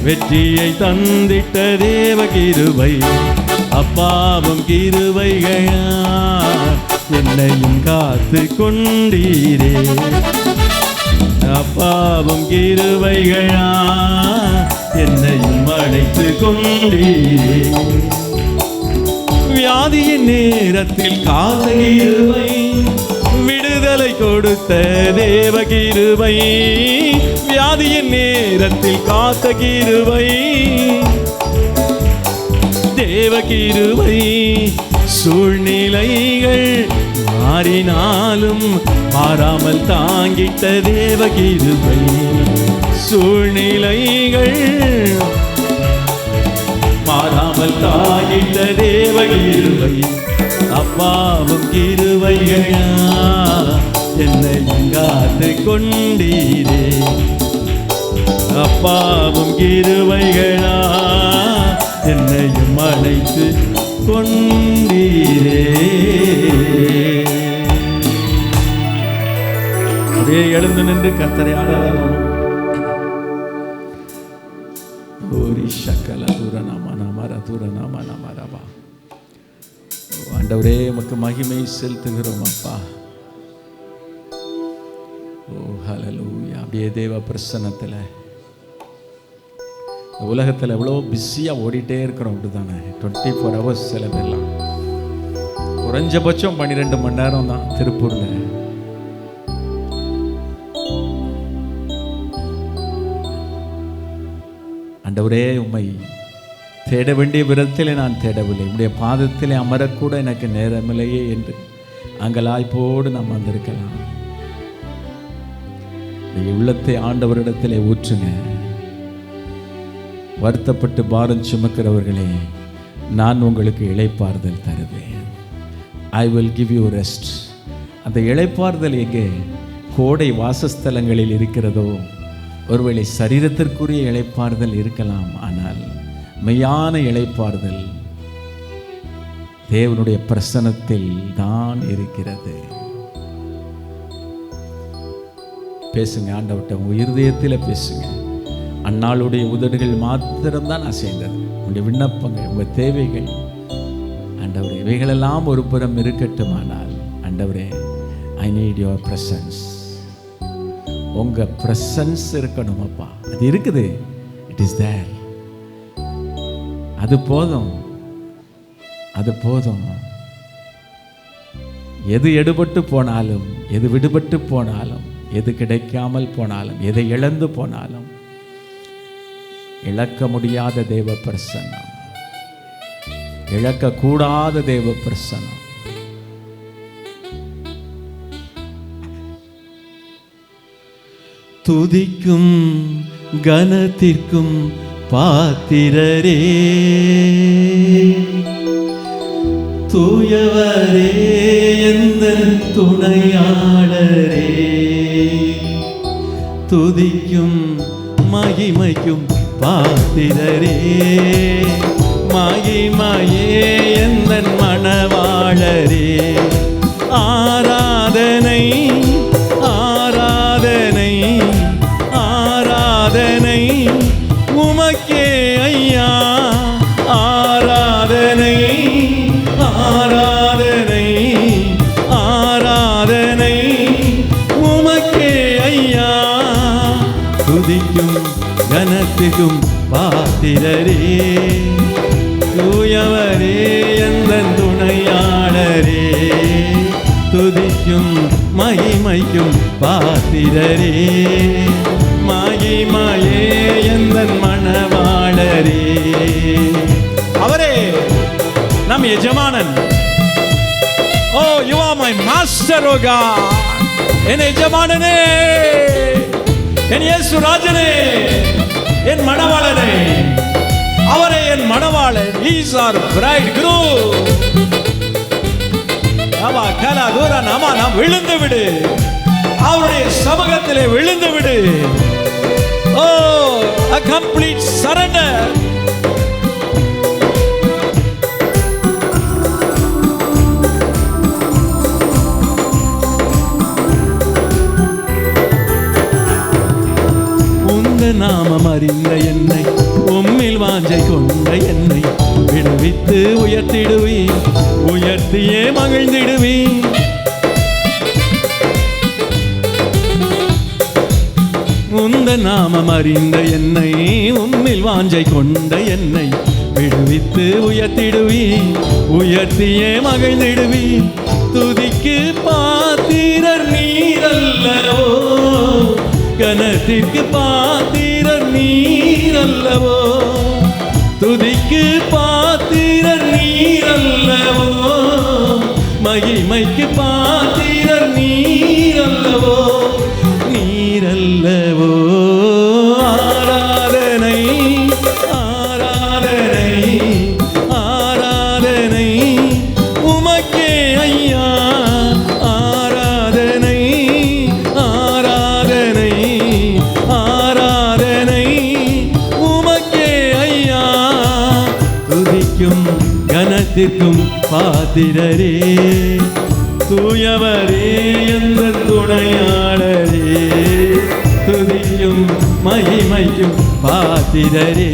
வெற்றியை தந்திட்ட தேவ கிருபை, அப்பாவும் கிருபைகளா என்னையும் காத்து கொண்டீரே, அப்பாவும் கிருபைகளா என்னையும் அழைத்து கொண்டீரே, வியாதியின் நேரத்தில் காத்த கிருபை, விடுதலை கொடுத்த தேவ கிருபை, வியாதியின் நேரத்தில் காத்த கிருபை, தேவ கிருபை, சூழ்நிலைகள் மாறினாலும் மாறாமல் தாங்கிட்ட தேவ கிருபை, சூழ்நிலைகள் மாறாமல் தாங்கிட்ட தேவ கிருபை, அப்பாவும் கிருபைகளா என்னை காத்து கொண்டீரே, அப்பாவும் கிருபைகளா என்னையும் அழைத்து கொண்டீரே. அப்படியே எழுந்து நின்று கர்த்தரை ஆராதிப்போம். ஆண்டவரே உமக்கு மகிமை செலுத்துகிறோம் அப்பா. ஓ ஹல்லேலூயா. அப்படியே தேவ பிரசன்னத்தில் உலகத்தில் எவ்வளோ பிஸியாக ஓடிட்டே இருக்கிறோம். அப்படி தானே 24 hours சில பேர்லாம், குறைஞ்சபட்சம் 12 மணி நேரம் தான் திருப்பூரில். ஆண்டவரே உம்மை தேட வேண்டிய விதத்தில் நான் தேடவில்லை, உம்முடைய பாதத்திலே அமரக்கூட எனக்கு நேரமில்லையே என்று அங்கலாய்ப்போடு நாம் வந்திருக்கலாம். உள்ளத்தை ஆண்டவரிடத்திலே ஊற்றுங்க. வருத்தப்பட்டு பாரம் சுமக்கிறவர்களே, நான் உங்களுக்கு இளைப்பாறுதல் தருவேன். I will give you rest. அந்த இளைப்பாறுதல் எங்கே? கோடை வாசஸ்தலங்களில் இருக்கிறதோ? ஒருவேளை சரீரத்திற்குரிய இளைப்பாறுதல் இருக்கலாம், ஆனால் மெய்யான இளைப்பாறுதல் தேவனுடைய பிரசன்னத்தில் தான் இருக்கிறது. பேசுங்க ஆண்டவர்கிட்ட, உங்கள் இருதயத்தில் பேசுங்க. அன்னாளுடைய உதடுகள் மாத்திரம்தான் அசைந்தது. உங்களுடைய விண்ணப்பங்கள், உங்கள் தேவைகள் ஆண்டவரே இவைகளெல்லாம் ஒரு புறம் இருக்கட்டுமானால், ஆண்டவரே ஐ நீட் யுவர் பிரசன்ஸ். உங்கள் பிரசன்ஸ் இருக்கணும் அப்பா. அது இருக்குது, இட் இஸ் தேர். அது போதும். அது போதும். எது எடுபட்டு போனாலும், எது விடுபட்டு போனாலும், எது கிடைக்காமல் போனாலும், எதை இழந்து போனாலும், இழக்க முடியாத தேவ பிரசன்னம், இழக்கக்கூடாத தேவ பிரசன்னம். துதிக்கும் கனத்திற்கும் பாத்திரரே, தூயவரே எந்தன் துணையாளரே, துதிக்கும் மகிமைக்கும் பாத்திரரே, மகிமையே எந்தன் மணவாளரே, ஆராதனை ஆராதனை ஆராதனை உமக்கே ஐயா, ஆராதனை ஆராதனை ஆராதனை உமக்கே ஐயா, துதிக்கும் கனத்திற்கும் பாத்திரரே, தூயவரே எந்தன் துணையாளரே, துதிக்கும் மகிமைக்கும் பாத்திரரே, மகிமையே எந்தன் மணவாளரே. அவரே நம் எஜமானன். ஓ, you are my master, oh God. என் எஜமானனே, என் இயேசு ராஜனே, என் மணவாளனே, அவரே என் மணவாளன். He is our bridegroom. அவா கலா தூர நாம நாம் விழுந்து விடு, அவருடைய சமூகத்திலே விழுந்து விடு. ஓ, a complete surrender. நாமம் அறிந்த என்னை, உம்மில் வாஞ்சை கொண்ட என்னை விடுவித்து உயர்த்திடுவி, உயர்த்தியே மகிழ்ந்திடுவி. உந்த நாமம் அறிந்த என்னை, உம்மில் வாஞ்சை கொண்ட என்னை விடுவித்து உயர்த்திடுவி, உயர்த்தியே மகிழ்ந்திடுவி. துதிக்கு பாத்திரர் நீரல்லவோ, கனத்திற்கு பாத்திரர் நீரல்லவோ, துதிக்கு பாத்திரர் நீரல்லவோ, மகிமைக்கு பாத்திரர் நீரல்லவோ, நீரல்லவோ. ஆராதனை ஆராதனை ஆராதனை உமக்கே ஐயா, ஆராதனை ஆராதனை ஆராதனை உமக்கே ஐயா, துதிக்கும் கனத்திற்கும் பாத்திரரே, தூயவரே எந்தன் துணையாளரே, துதிக்கும் மகிமைக்கும் பாத்திரரே,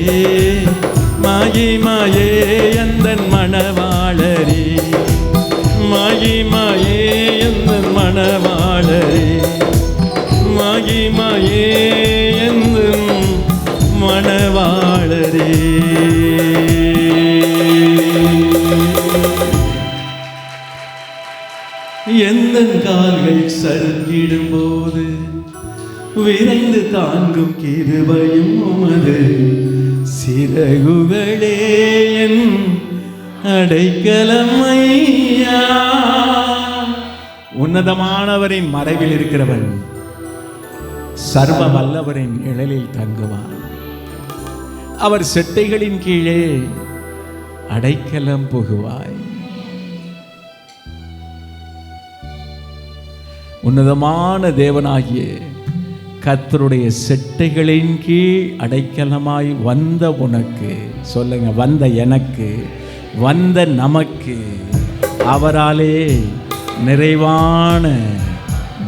மகிமையே எந்தன் மணவாளரே, மகிமையே எந்தன் மணவாளரே, மகிமையே எந்தன் மணவாளரே. எந்தன் கால்கள் சறுக்கிடும் போது விரைந்து தாங்கும் கிருபையும் உமது சிறகுகளே என் அடைக்கலம் ஐயா. உன்னதமானவரின் மறைவில் இருக்கிறவன் சர்வ வல்லவரின் நிழலில் தங்குவான். அவர் செட்டைகளின் கீழே அடைக்கலம் புகுவாய். உன்னதமான தேவனாகிய கர்த்தருடைய செட்டைகளின் கீழ் அடைக்கலமாய் வந்த உனக்கு, சொல்லுங்க, வந்த எனக்கு, வந்த நமக்கு அவராலே நிறைவான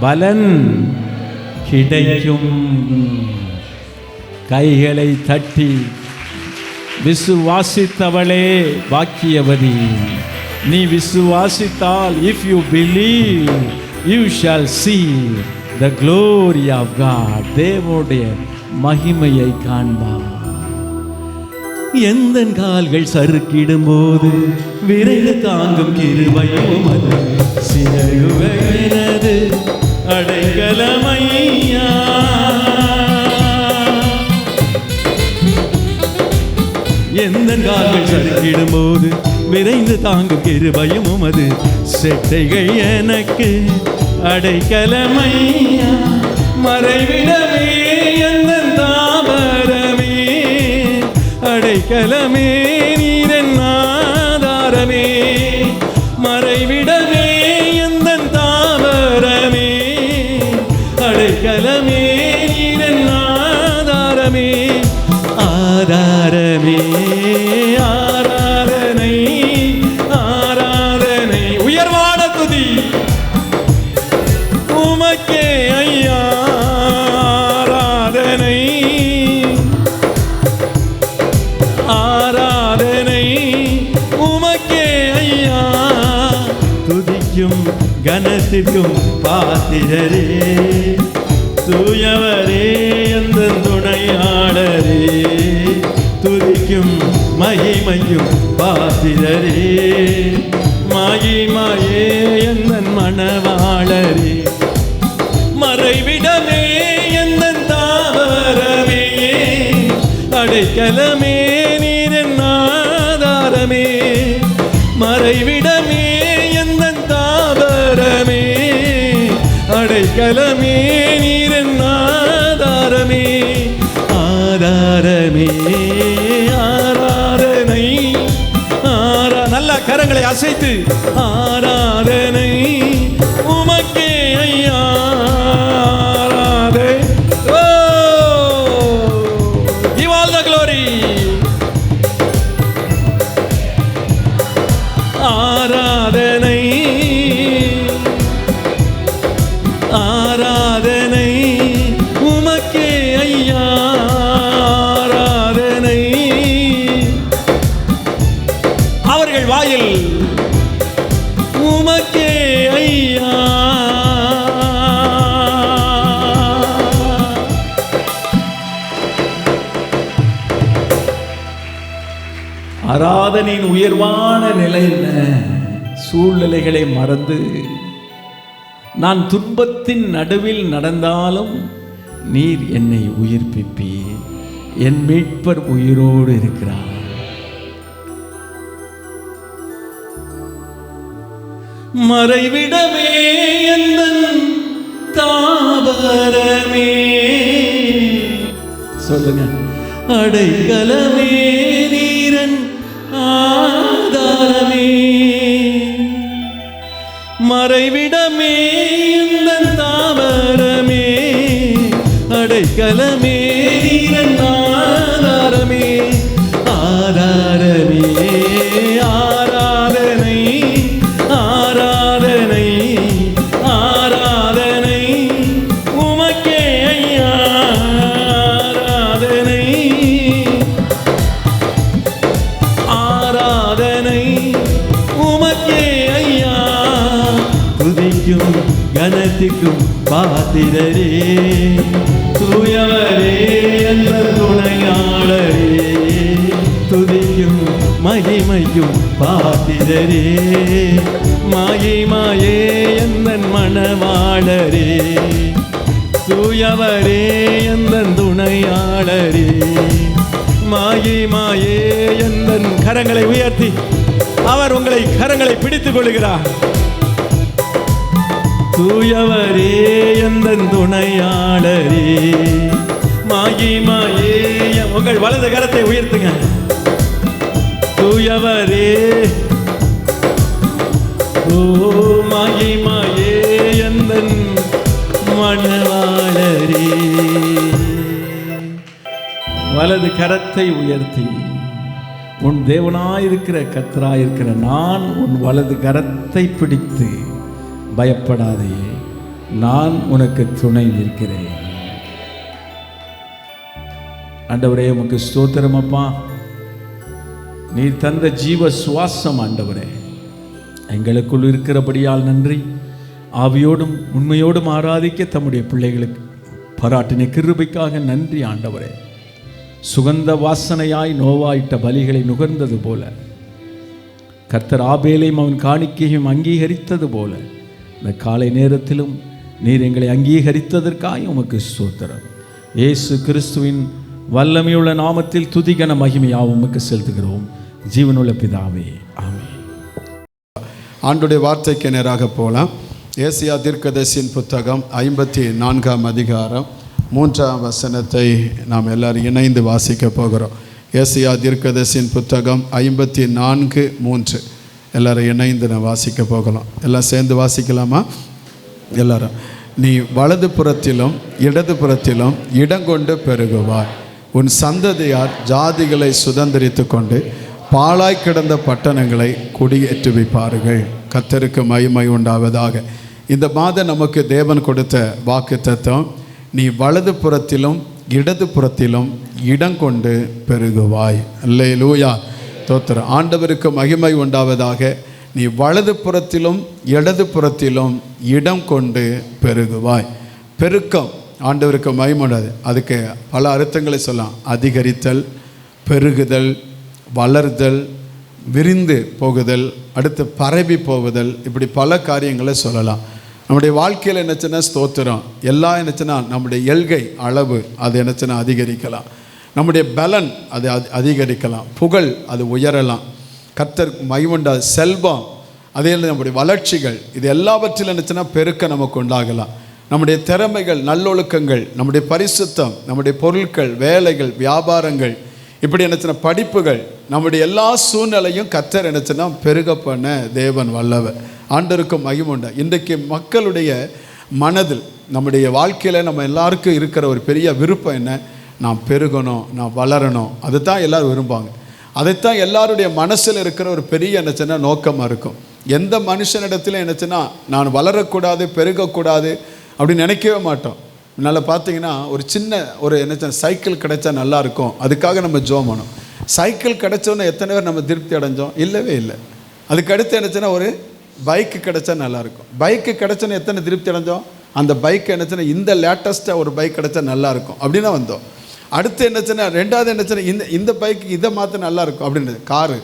பலன் கிடைக்கும். கைகளை தட்டி விசுவாசித்தவளே பாக்கியவதி. நீ விசுவாசித்தால், if you believe you shall see the glory of God. தேவனுடைய மகிமையை காண்பார். எந்தன் கால்கள் சறுக்கிடும் போது விரைந்து தாங்கும் கிருபையும் உமது சிறகுகளது அடைக்கலமையா. எந்தன் கால்கள் சறுக்கிடும் போது விரைந்து தாங்கும் கிருபையும் உமது செட்டைகள் எனக்கு அடைக்கலமையா. மறைவிடமே எந்தன் தாபரமே, அடைக்கலமே நீரென் ஆதாரமே. மறைவிடமே எந்தன் தாபரமே, அடைக்கலமே நீரென் ஆதாரமே. ஆதாரமே ஆராதனை ஆராதனை உயர்வான துதி உமக்கே ஐயா. ஆராதனை ஆராதனை உமக்கே ஐயா. துதிக்கும் கனத்திற்கும் பாத்திரரே, தூயவரே எந்தன் துணையாளரே. துதிக்கும் மகிமையும் பாத்திரரே, மகிமையே எந்தன் மணவாளரே. மறைவிடமே எந்தன் தாவரமே, அடைக்கலமே நீரென் ஆதாரமே. மறைவிடமே எந்தன் தாவரமே, அடைக்கலமே நீரென் ஆதாரமே. ஆதாரமே ஆராதனை நல்ல கரங்களை அசைத்து ஆராதனை உமக்கே ஐயா. Give all the glory. ஆராதனை ஆராதனை உமக்கே ஐயா. ஆராதனை அவர்கள் வாயில் உமக்கே ஐயா. ஆராதனையின் உயர்வான நிலை என்ன? சூழ்நிலைகளை மறந்து நான் துன்பத்தின் நடுவில் நடந்தாலும் நீர் என்னை உயிர்ப்பிப்பீர். என் மீட்பர் உயிரோடு இருக்கிறார். மறைவிடமே எந்தன் தாபரமே, சொல்லுங்க. அடைக்கலமே நீரன் ஆதாரமே. மறைவிடமே எந்தன் தாபரமே, அடைக்கலமே நீரன் ஆதாரமே. ஆதாரமே ஆராதனை ஆராதனை ஆராதனை உமக்கே ஐயா. ஆராதனை ஆராதனை உமக்கே ஐயா. துதிக்கும் கனத்திற்கும் பாத்திரரே, தூயவரே என்ற துணையாளரே. துதிக்கும் மகிமைக்கும் பாத்திரரே, மகிமையே எந்தன் மணவாளரே. தூயவரே எந்தன் துணையாளரே, மகிமையே எந்தன். கரங்களை உயர்த்தி அவர் உங்களை கரங்களை பிடித்துக் கொள்கிறார். தூயவரே எந்தன் துணையாளரே, மகிமையே. உங்கள் வலது கரத்தை உயர்த்துங்க. தூயவரே ஓ மகிமையே எந்தன் மணவாளரே. வலது கரத்தை உயர்த்தி உன் தேவனாயிருக்கிற கர்த்தராயிருக்கிற நான் உன் வலது கரத்தை பிடித்து பயப்படாதே, நான் உனக்கு துணை நிற்கிறேன். ஆண்டவரே உமக்கு ஸ்தோத்திரம் அப்பா. நீர் தந்த ஜீவ சுவாசம் ஆண்டவரே எங்களுக்குள் இருக்கிறபடியால் நன்றி. ஆவியோடும் உண்மையோடும் ஆராதிக்க தம்முடைய பிள்ளைகளுக்கு பாராட்டின கிருபைக்காக நன்றி ஆண்டவரே. சுகந்த வாசனையாய் நோவாயிட்ட பலிகளை நுகர்ந்தது போல, கர்த்தர் ஆபேலையும் அவன் காணிக்கையும் அங்கீகரித்தது போல, இந்த காலை நேரத்திலும் நீர் எங்களை அங்கீகரித்ததற்காக உமக்கு ஸ்தோத்திரம். இயேசு கிறிஸ்துவின் வல்லமையுள்ள நாமத்தில் துதிகன மகிமையாக உமக்கு செலுத்துகிறோம் ஜீவனுள்ள பிதாவே, ஆமென். ஆண்டுடைய வார்த்தைக்கு நேராக போகலாம். ஏசாயா தீர்க்கதரிசியின் புத்தகம் 54ஆம் அதிகாரம் 3ஆம் வசனத்தை நாம் எல்லாரும் இணைந்து வாசிக்க போகிறோம். ஏசாயா தீர்க்கதரிசியின் புத்தகம் 54:3 எல்லாரும் இணைந்து நான் வாசிக்க போகலாம். எல்லாம் சேர்ந்து வாசிக்கலாமா? எல்லாரும். நீ வலது புறத்திலும் இடது புறத்திலும் இடங்கொண்டு பெருகுவாய். உன் சந்ததியார் ஜாதிகளை சுதந்திரித்து கொண்டு பாழாய் கிடந்த பட்டணங்களை குடியேற்றுவிப்பார்கள். கர்த்தருக்கு மகிமை உண்டாவதாக. இந்த மாதம் நமக்கு தேவன் கொடுத்த வாக்கு தத்துவம், நீ வலது புறத்திலும் இடது புறத்திலும் இடங்கொண்டு பெருகுவாய். அல்லேலூயா, தோத்திரம். ஆண்டவருக்கு மகிமை உண்டாவதாக. நீ வலது புறத்திலும் இடது புறத்திலும் இடம் கொண்டு பெருகுவாய். பெருக்கம் ஆண்டவருக்கு மகிமை உண்டாது. அதுக்கு பல அர்த்தங்களை சொல்லலாம். அதிகரித்தல், பெருகுதல், வளர்தல், விரிந்து போகுதல், அடுத்து பரவி போகுதல், இப்படி பல காரியங்களை சொல்லலாம். நம்முடைய வாழ்க்கையில் என்னச்சுன்னா ஸ்தோத்திரம் எல்லாம் என்னச்சுன்னா நம்முடைய எல்கை அளவு அது என்னச்சுன்னா அதிகரிக்கலாம். நம்முடைய பலன் அது அதிகரிக்கலாம். புகழ் அது உயரலாம். கர்த்தர் மகிமுண்டா செல்வம், அதே நம்முடைய வளர்ச்சிகள், இது எல்லாவற்றிலும் என்னச்சுன்னா பெருக்க நமக்கு உண்டாகலாம். நம்முடைய திறமைகள், நல்லொழுக்கங்கள், நம்முடைய பரிசுத்தம், நம்முடைய பொருட்கள், வேலைகள், வியாபாரங்கள், இப்படி என்னச்சுன்னா படிப்புகள், நம்முடைய எல்லா சூழ்நிலையும் கர்த்தர் என்னச்சுன்னா பெருக பண்ண தேவன் வல்லவர். ஆண்டவருக்கு மகிமுண்டா. இன்றைக்கு மக்களுடைய மனதில், நம்முடைய வாழ்க்கையில் நம்ம எல்லாருக்கும் இருக்கிற ஒரு பெரிய விருப்பம் என்ன? நான் பெருகணும், நான் வளரணும். அதுதான் எல்லோரும் விரும்பாங்க. அதைத்தான் எல்லாருடைய மனசில் இருக்கிற ஒரு பெரிய என்னச்சுன்னா நோக்கமாக இருக்கும். எந்த மனுஷனிடத்தில் என்னச்சுன்னா நான் வளரக்கூடாது, பெருகக்கூடாது அப்படின்னு நினைக்கவே மாட்டோம். முன்னால் பார்த்தீங்கன்னா ஒரு சின்ன ஒரு என்னச்சா சைக்கிள் கிடைச்சா நல்லாயிருக்கும், அதுக்காக நம்ம ஜோம் பண்ணோம். சைக்கிள் கிடைச்சோன்னே எத்தனை பேர் நம்ம திருப்தி அடைஞ்சோம்? இல்லவே இல்லை. அதுக்கு அடுத்து என்னச்சுன்னா ஒரு பைக்கு கிடைச்சா நல்லாயிருக்கும். பைக்கு கிடைச்சோன்னு எத்தனை திருப்தி அடைஞ்சோம்? அந்த பைக் என்னச்சுன்னா இந்த லேட்டஸ்ட்டாக ஒரு பைக் கிடைச்சா நல்லாயிருக்கும் அப்படின்னு வந்தோம். அடுத்து என்னச்சுன்னா ரெண்டாவது என்னச்சுன்னா இந்த பைக்கு இதை மாற்ற நல்லாயிருக்கும் அப்படின்றது. காரு,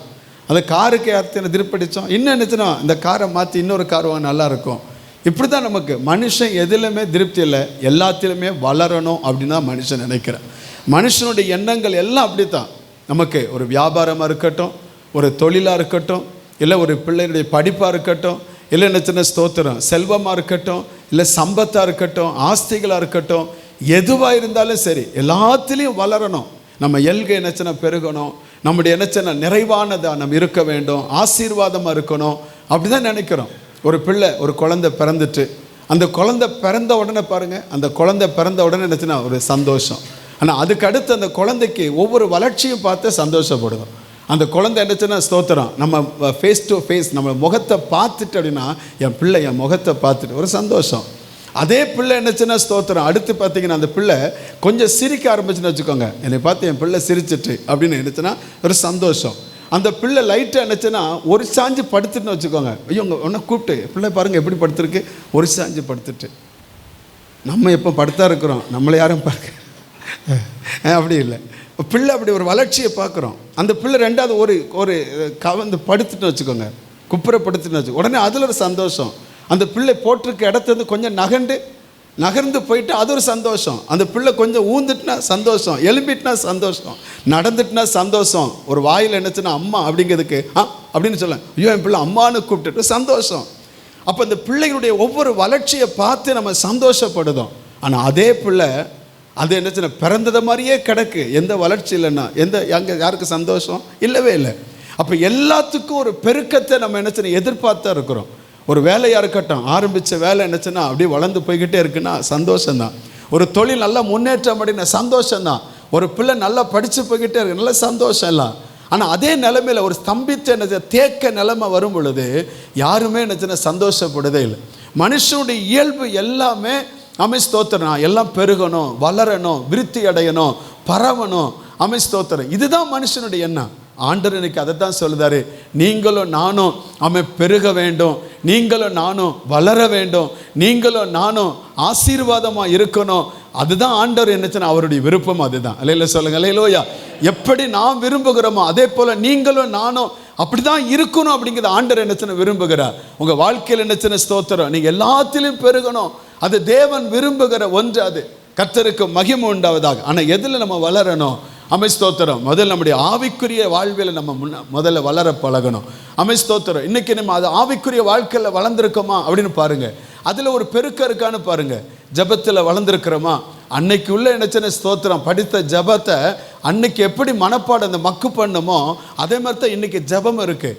அந்த காருக்கு அடுத்து திருப்படித்தோம். இன்னும் என்னச்சுன்னா இந்த காரை மாற்றி இன்னொரு கார் வாங்க நல்லாயிருக்கும். இப்படி தான் நமக்கு மனுஷன் எதுலையுமே திருப்தி இல்லை, எல்லாத்திலுமே வளரணும் அப்படின்னு தான் மனுஷன் நினைக்கிறேன். மனுஷனுடைய எண்ணங்கள் எல்லாம் அப்படி தான். நமக்கு ஒரு வியாபாரமாக இருக்கட்டும், ஒரு தொழிலாக இருக்கட்டும், இல்லை ஒரு பிள்ளைகளுடைய படிப்பாக இருக்கட்டும், இல்லை என்னச்சுன்னா ஸ்தோத்திரம் செல்வமாக இருக்கட்டும், இல்லை சம்பத்தாக இருக்கட்டும், ஆஸ்திகளாக இருக்கட்டும், எதுவாக இருந்தாலும் சரி எல்லாத்துலேயும் வளரணும். நம்ம எல்கை என்னச்சுன்னா பெருகணும். நம்முடைய என்னச்சுன்னா நிறைவானதாக நம்ம இருக்க வேண்டும், ஆசீர்வாதமாக இருக்கணும். அப்படி தான் நினைக்கிறோம். ஒரு பிள்ளை, ஒரு குழந்தை பிறந்துட்டு, அந்த குழந்தை பிறந்த உடனே பாருங்கள், அந்த குழந்தை பிறந்த உடனே என்னச்சுன்னா ஒரு சந்தோஷம். ஆனால் அதுக்கு அடுத்து அந்த குழந்தைக்கு ஒவ்வொரு வளர்ச்சியும் பார்த்து சந்தோஷப்படுவோம். அந்த குழந்தை என்னச்சுன்னா ஸ்தோத்திரம் நம்ம ஃபேஸ் டு ஃபேஸ் நம்ம முகத்தை பார்த்துட்டு அப்படின்னா என் பிள்ளை என் முகத்தை பார்த்துட்டு ஒரு சந்தோஷம். அதே பிள்ளை என்னச்சுன்னா ஸ்தோத்திரம் அடுத்து பார்த்தீங்கன்னா அந்த பிள்ளை கொஞ்சம் சிரிக்க ஆரம்பிச்சுன்னு வச்சுக்கோங்க, என்னை பார்த்து என் பிள்ளை சிரிச்சிட்டு அப்படின்னு என்னச்சுன்னா ஒரு சந்தோஷம். அந்த பிள்ளை லைட்டாக என்னச்சுன்னா ஒரு சாஞ்சு படுத்துட்டுன்னு வச்சுக்கோங்க, ஐயோ ஒன்றை கூப்பிட்டு பிள்ளை பாருங்கள் எப்படி படுத்துருக்கு, ஒரு சாஞ்சு படுத்துட்டு. நம்ம எப்போ படுத்தா இருக்கிறோம், நம்மளை யாரும் பார்க்க அப்படி இல்லை. பிள்ளை அப்படி ஒரு வளர்ச்சியை பார்க்குறோம். அந்த பிள்ளை ரெண்டாவது ஒரு ஒரு கவர்ந்து படுத்துட்டு வச்சுக்கோங்க, குப்புறப்படுத்துன்னு வச்சுக்கோ, உடனே அதில் ஒரு சந்தோஷம். அந்த பிள்ளை போட்டிருக்க இடத்துலேருந்து கொஞ்சம் நகர்ந்து போயிட்டு அது ஒரு சந்தோஷம். அந்த பிள்ளை கொஞ்சம் ஊந்துட்டுனா சந்தோஷம், எலும்பிட்டுனா சந்தோஷம், நடந்துட்டுனா சந்தோஷம். ஒரு வாயில் என்னச்சுன்னா அம்மா அப்படிங்கிறதுக்கு அப்படின்னு சொல்ல, ஐயோ என் பிள்ளை அம்மானு கூப்பிட்டுட்டு சந்தோஷம். அப்போ இந்த பிள்ளைகளுடைய ஒவ்வொரு வளர்ச்சியை பார்த்து நம்ம சந்தோஷப்படுதோம். ஆனால் அதே பிள்ளை அது என்னச்சுன்னா பிறந்தது மாதிரியே கிடக்கு, எந்த வளர்ச்சி இல்லைன்னா அங்கே யாருக்கு சந்தோஷம் இல்லவே இல்லை. அப்போ எல்லாத்துக்கும் ஒரு பெருக்கத்தை நம்ம என்னச்சுன்னா எதிர்பார்த்தா இருக்கிறோம். ஒரு வேலையாக இருக்கட்டும், ஆரம்பித்த வேலை என்னச்சுன்னா அப்படியே வளர்ந்து போய்கிட்டே இருக்குன்னா சந்தோஷம்தான். ஒரு தொழில் நல்லா முன்னேற்றம் அப்படின்னா சந்தோஷம்தான். ஒரு பிள்ளை நல்லா படித்து போய்கிட்டே இருக்கு, நல்ல சந்தோஷம் எல்லாம். ஆனால் அதே நிலைமையில் ஒரு ஸ்தம்பித்த என்ன தேக்க நிலைமை வரும் பொழுது யாருமே என்னச்சுன்னா சந்தோஷப்படுதே இல்லை. மனுஷனுடைய இயல்பு எல்லாமே ஸ்தோத்திரம் எல்லாம் பெருகணும், வளரணும், விருத்தி அடையணும், பரவணும், ஸ்தோத்திரம். இதுதான் மனுஷனுடைய எண்ணம். ஆண்டவர் இன்னைக்கு அதை தான் சொல்லுதாரு, நீங்களும் நானும் பெருக வேண்டும், நீங்களும் நானும் வளர வேண்டும், நீங்களும் நானும் ஆசீர்வாதமாக இருக்கணும். அதுதான் ஆண்டவர் என்னச்சுன்னா அவருடைய விருப்பம் அதுதான். அல்லேலூயா சொல்லுங்க. அல்லேலூயா. எப்படி நாம் விரும்புகிறோமோ அதே போல நீங்களும் நானும் அப்படிதான் இருக்கணும் அப்படிங்கிறது ஆண்டவர் என்னச்சுன்னு விரும்புகிறார். உங்க வாழ்க்கையில் என்னச்சுன்னு ஸ்தோத்திரம், நீங்க எல்லாத்திலும் பெருகணும். அது தேவன் விரும்புகிற ஒன்று. அது கர்த்தருக்கு மகிமை உண்டாவதாக. ஆனால் எதில் நம்ம வளரணும்? ஸ்தோத்திரம். முதல்ல நம்முடைய ஆவிக்குரிய வாழ்வில் நம்ம முதல்ல வளர பழகணும். ஸ்தோத்திரம். இன்னைக்கு நம்ம அது ஆவிக்குரிய வாழ்க்கையில் வளர்ந்துருக்கோமா அப்படின்னு பாருங்க. அதில் ஒரு பெருக்கம் இருக்கான்னு பாருங்க. ஜபத்தில் வளர்ந்துருக்கிறோமா? அன்னைக்கு உள்ள என்னச்சுன்னு ஸ்தோத்திரம் படித்த ஜபத்தை அன்னைக்கு எப்படி மனப்பாடம் அந்த மக்கு பண்ணுமோ அதே மாதிரி தான் இன்னைக்கு ஜபம் இருக்கு.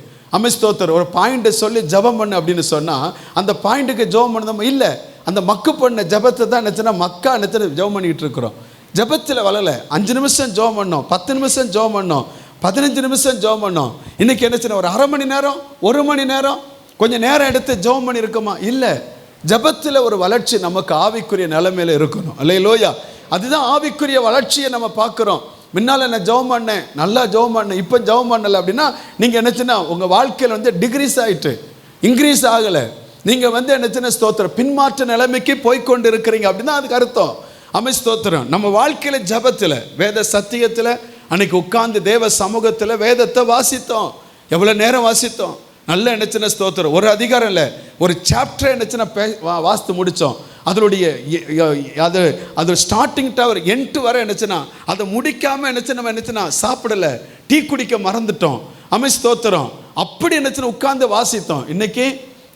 ஸ்தோத்திரம். ஒரு பாயிண்ட்டை சொல்லி ஜபம் பண்ணு அப்படின்னு சொன்னால் அந்த பாயிண்ட்டுக்கு ஜபம் பண்ணணுமோ இல்லை, அந்த மக்கு பண்ண ஜபத்தை தான் நினச்சுன்னா மக்கா நினச்சு ஜபம் பண்ணிக்கிட்டு இருக்கிறோம். ஜபத்தில் வளரலை. 5 நிமிஷம் ஜபம் பண்ணோம், 10 நிமிஷம் ஜபம் பண்ணோம், 15 நிமிஷம் ஜபம் பண்ணோம். இன்னைக்கு என்னச்சுன்னா ஒரு 1/2 மணி நேரம் 1 மணி நேரம் கொஞ்சம் நேரம் எடுத்து ஜபம் பண்ணி இருக்குமா? இல்லை. ஜபத்தில் ஒரு வளர்ச்சி நமக்கு ஆவிக்குரிய நிலைமையில இருக்கணும். அல்லேலூயா. அதுதான் ஆவிக்குரிய வளர்ச்சியை நம்ம பார்க்குறோம். முன்னால் நான் ஜெபம் பண்ணேன், நல்லா ஜெபம் பண்ணேன், இப்போ ஜெபம் பண்ணலை அப்படின்னா நீங்கள் என்னச்சுன்னா உங்கள் வாழ்க்கையில் டிக்ரீஸ் ஆகிட்டு இன்க்ரீஸ் ஆகலை. நீங்கள் என்னச்சுன்னா ஸ்தோத்திரம் பின்மாற்ற நிலைமைக்கு போய்கொண்டு இருக்கிறீங்க அப்படின்னா அதுக்கு அர்த்தம். ஸ்தோத்திரம். நம்ம வாழ்க்கையில் ஜபத்தில் வேத சத்தியத்தில் அன்னைக்கு உட்கார்ந்து தேவ சமூகத்தில் வேதத்தை வாசித்தோம். எவ்வளோ நேரம் வாசித்தோம்? நல்ல என்னச்சுன்னா ஸ்தோத்திரம். ஒரு அதிகாரம் இல்லை, ஒரு சாப்டர் என்னச்சுன்னா வாசித்து முடித்தோம். அதனுடைய அது ஸ்டார்டிங் டவர் எண்டு வர என்னச்சுன்னா அதை முடிக்காமல் நம்ம என்னச்சுன்னா சாப்பிடலை, டீ குடிக்க மறந்துட்டோம். ஸ்தோத்திரம். அப்படி என்னச்சுன்னா உட்கார்ந்து வாசித்தோம். இன்னைக்கு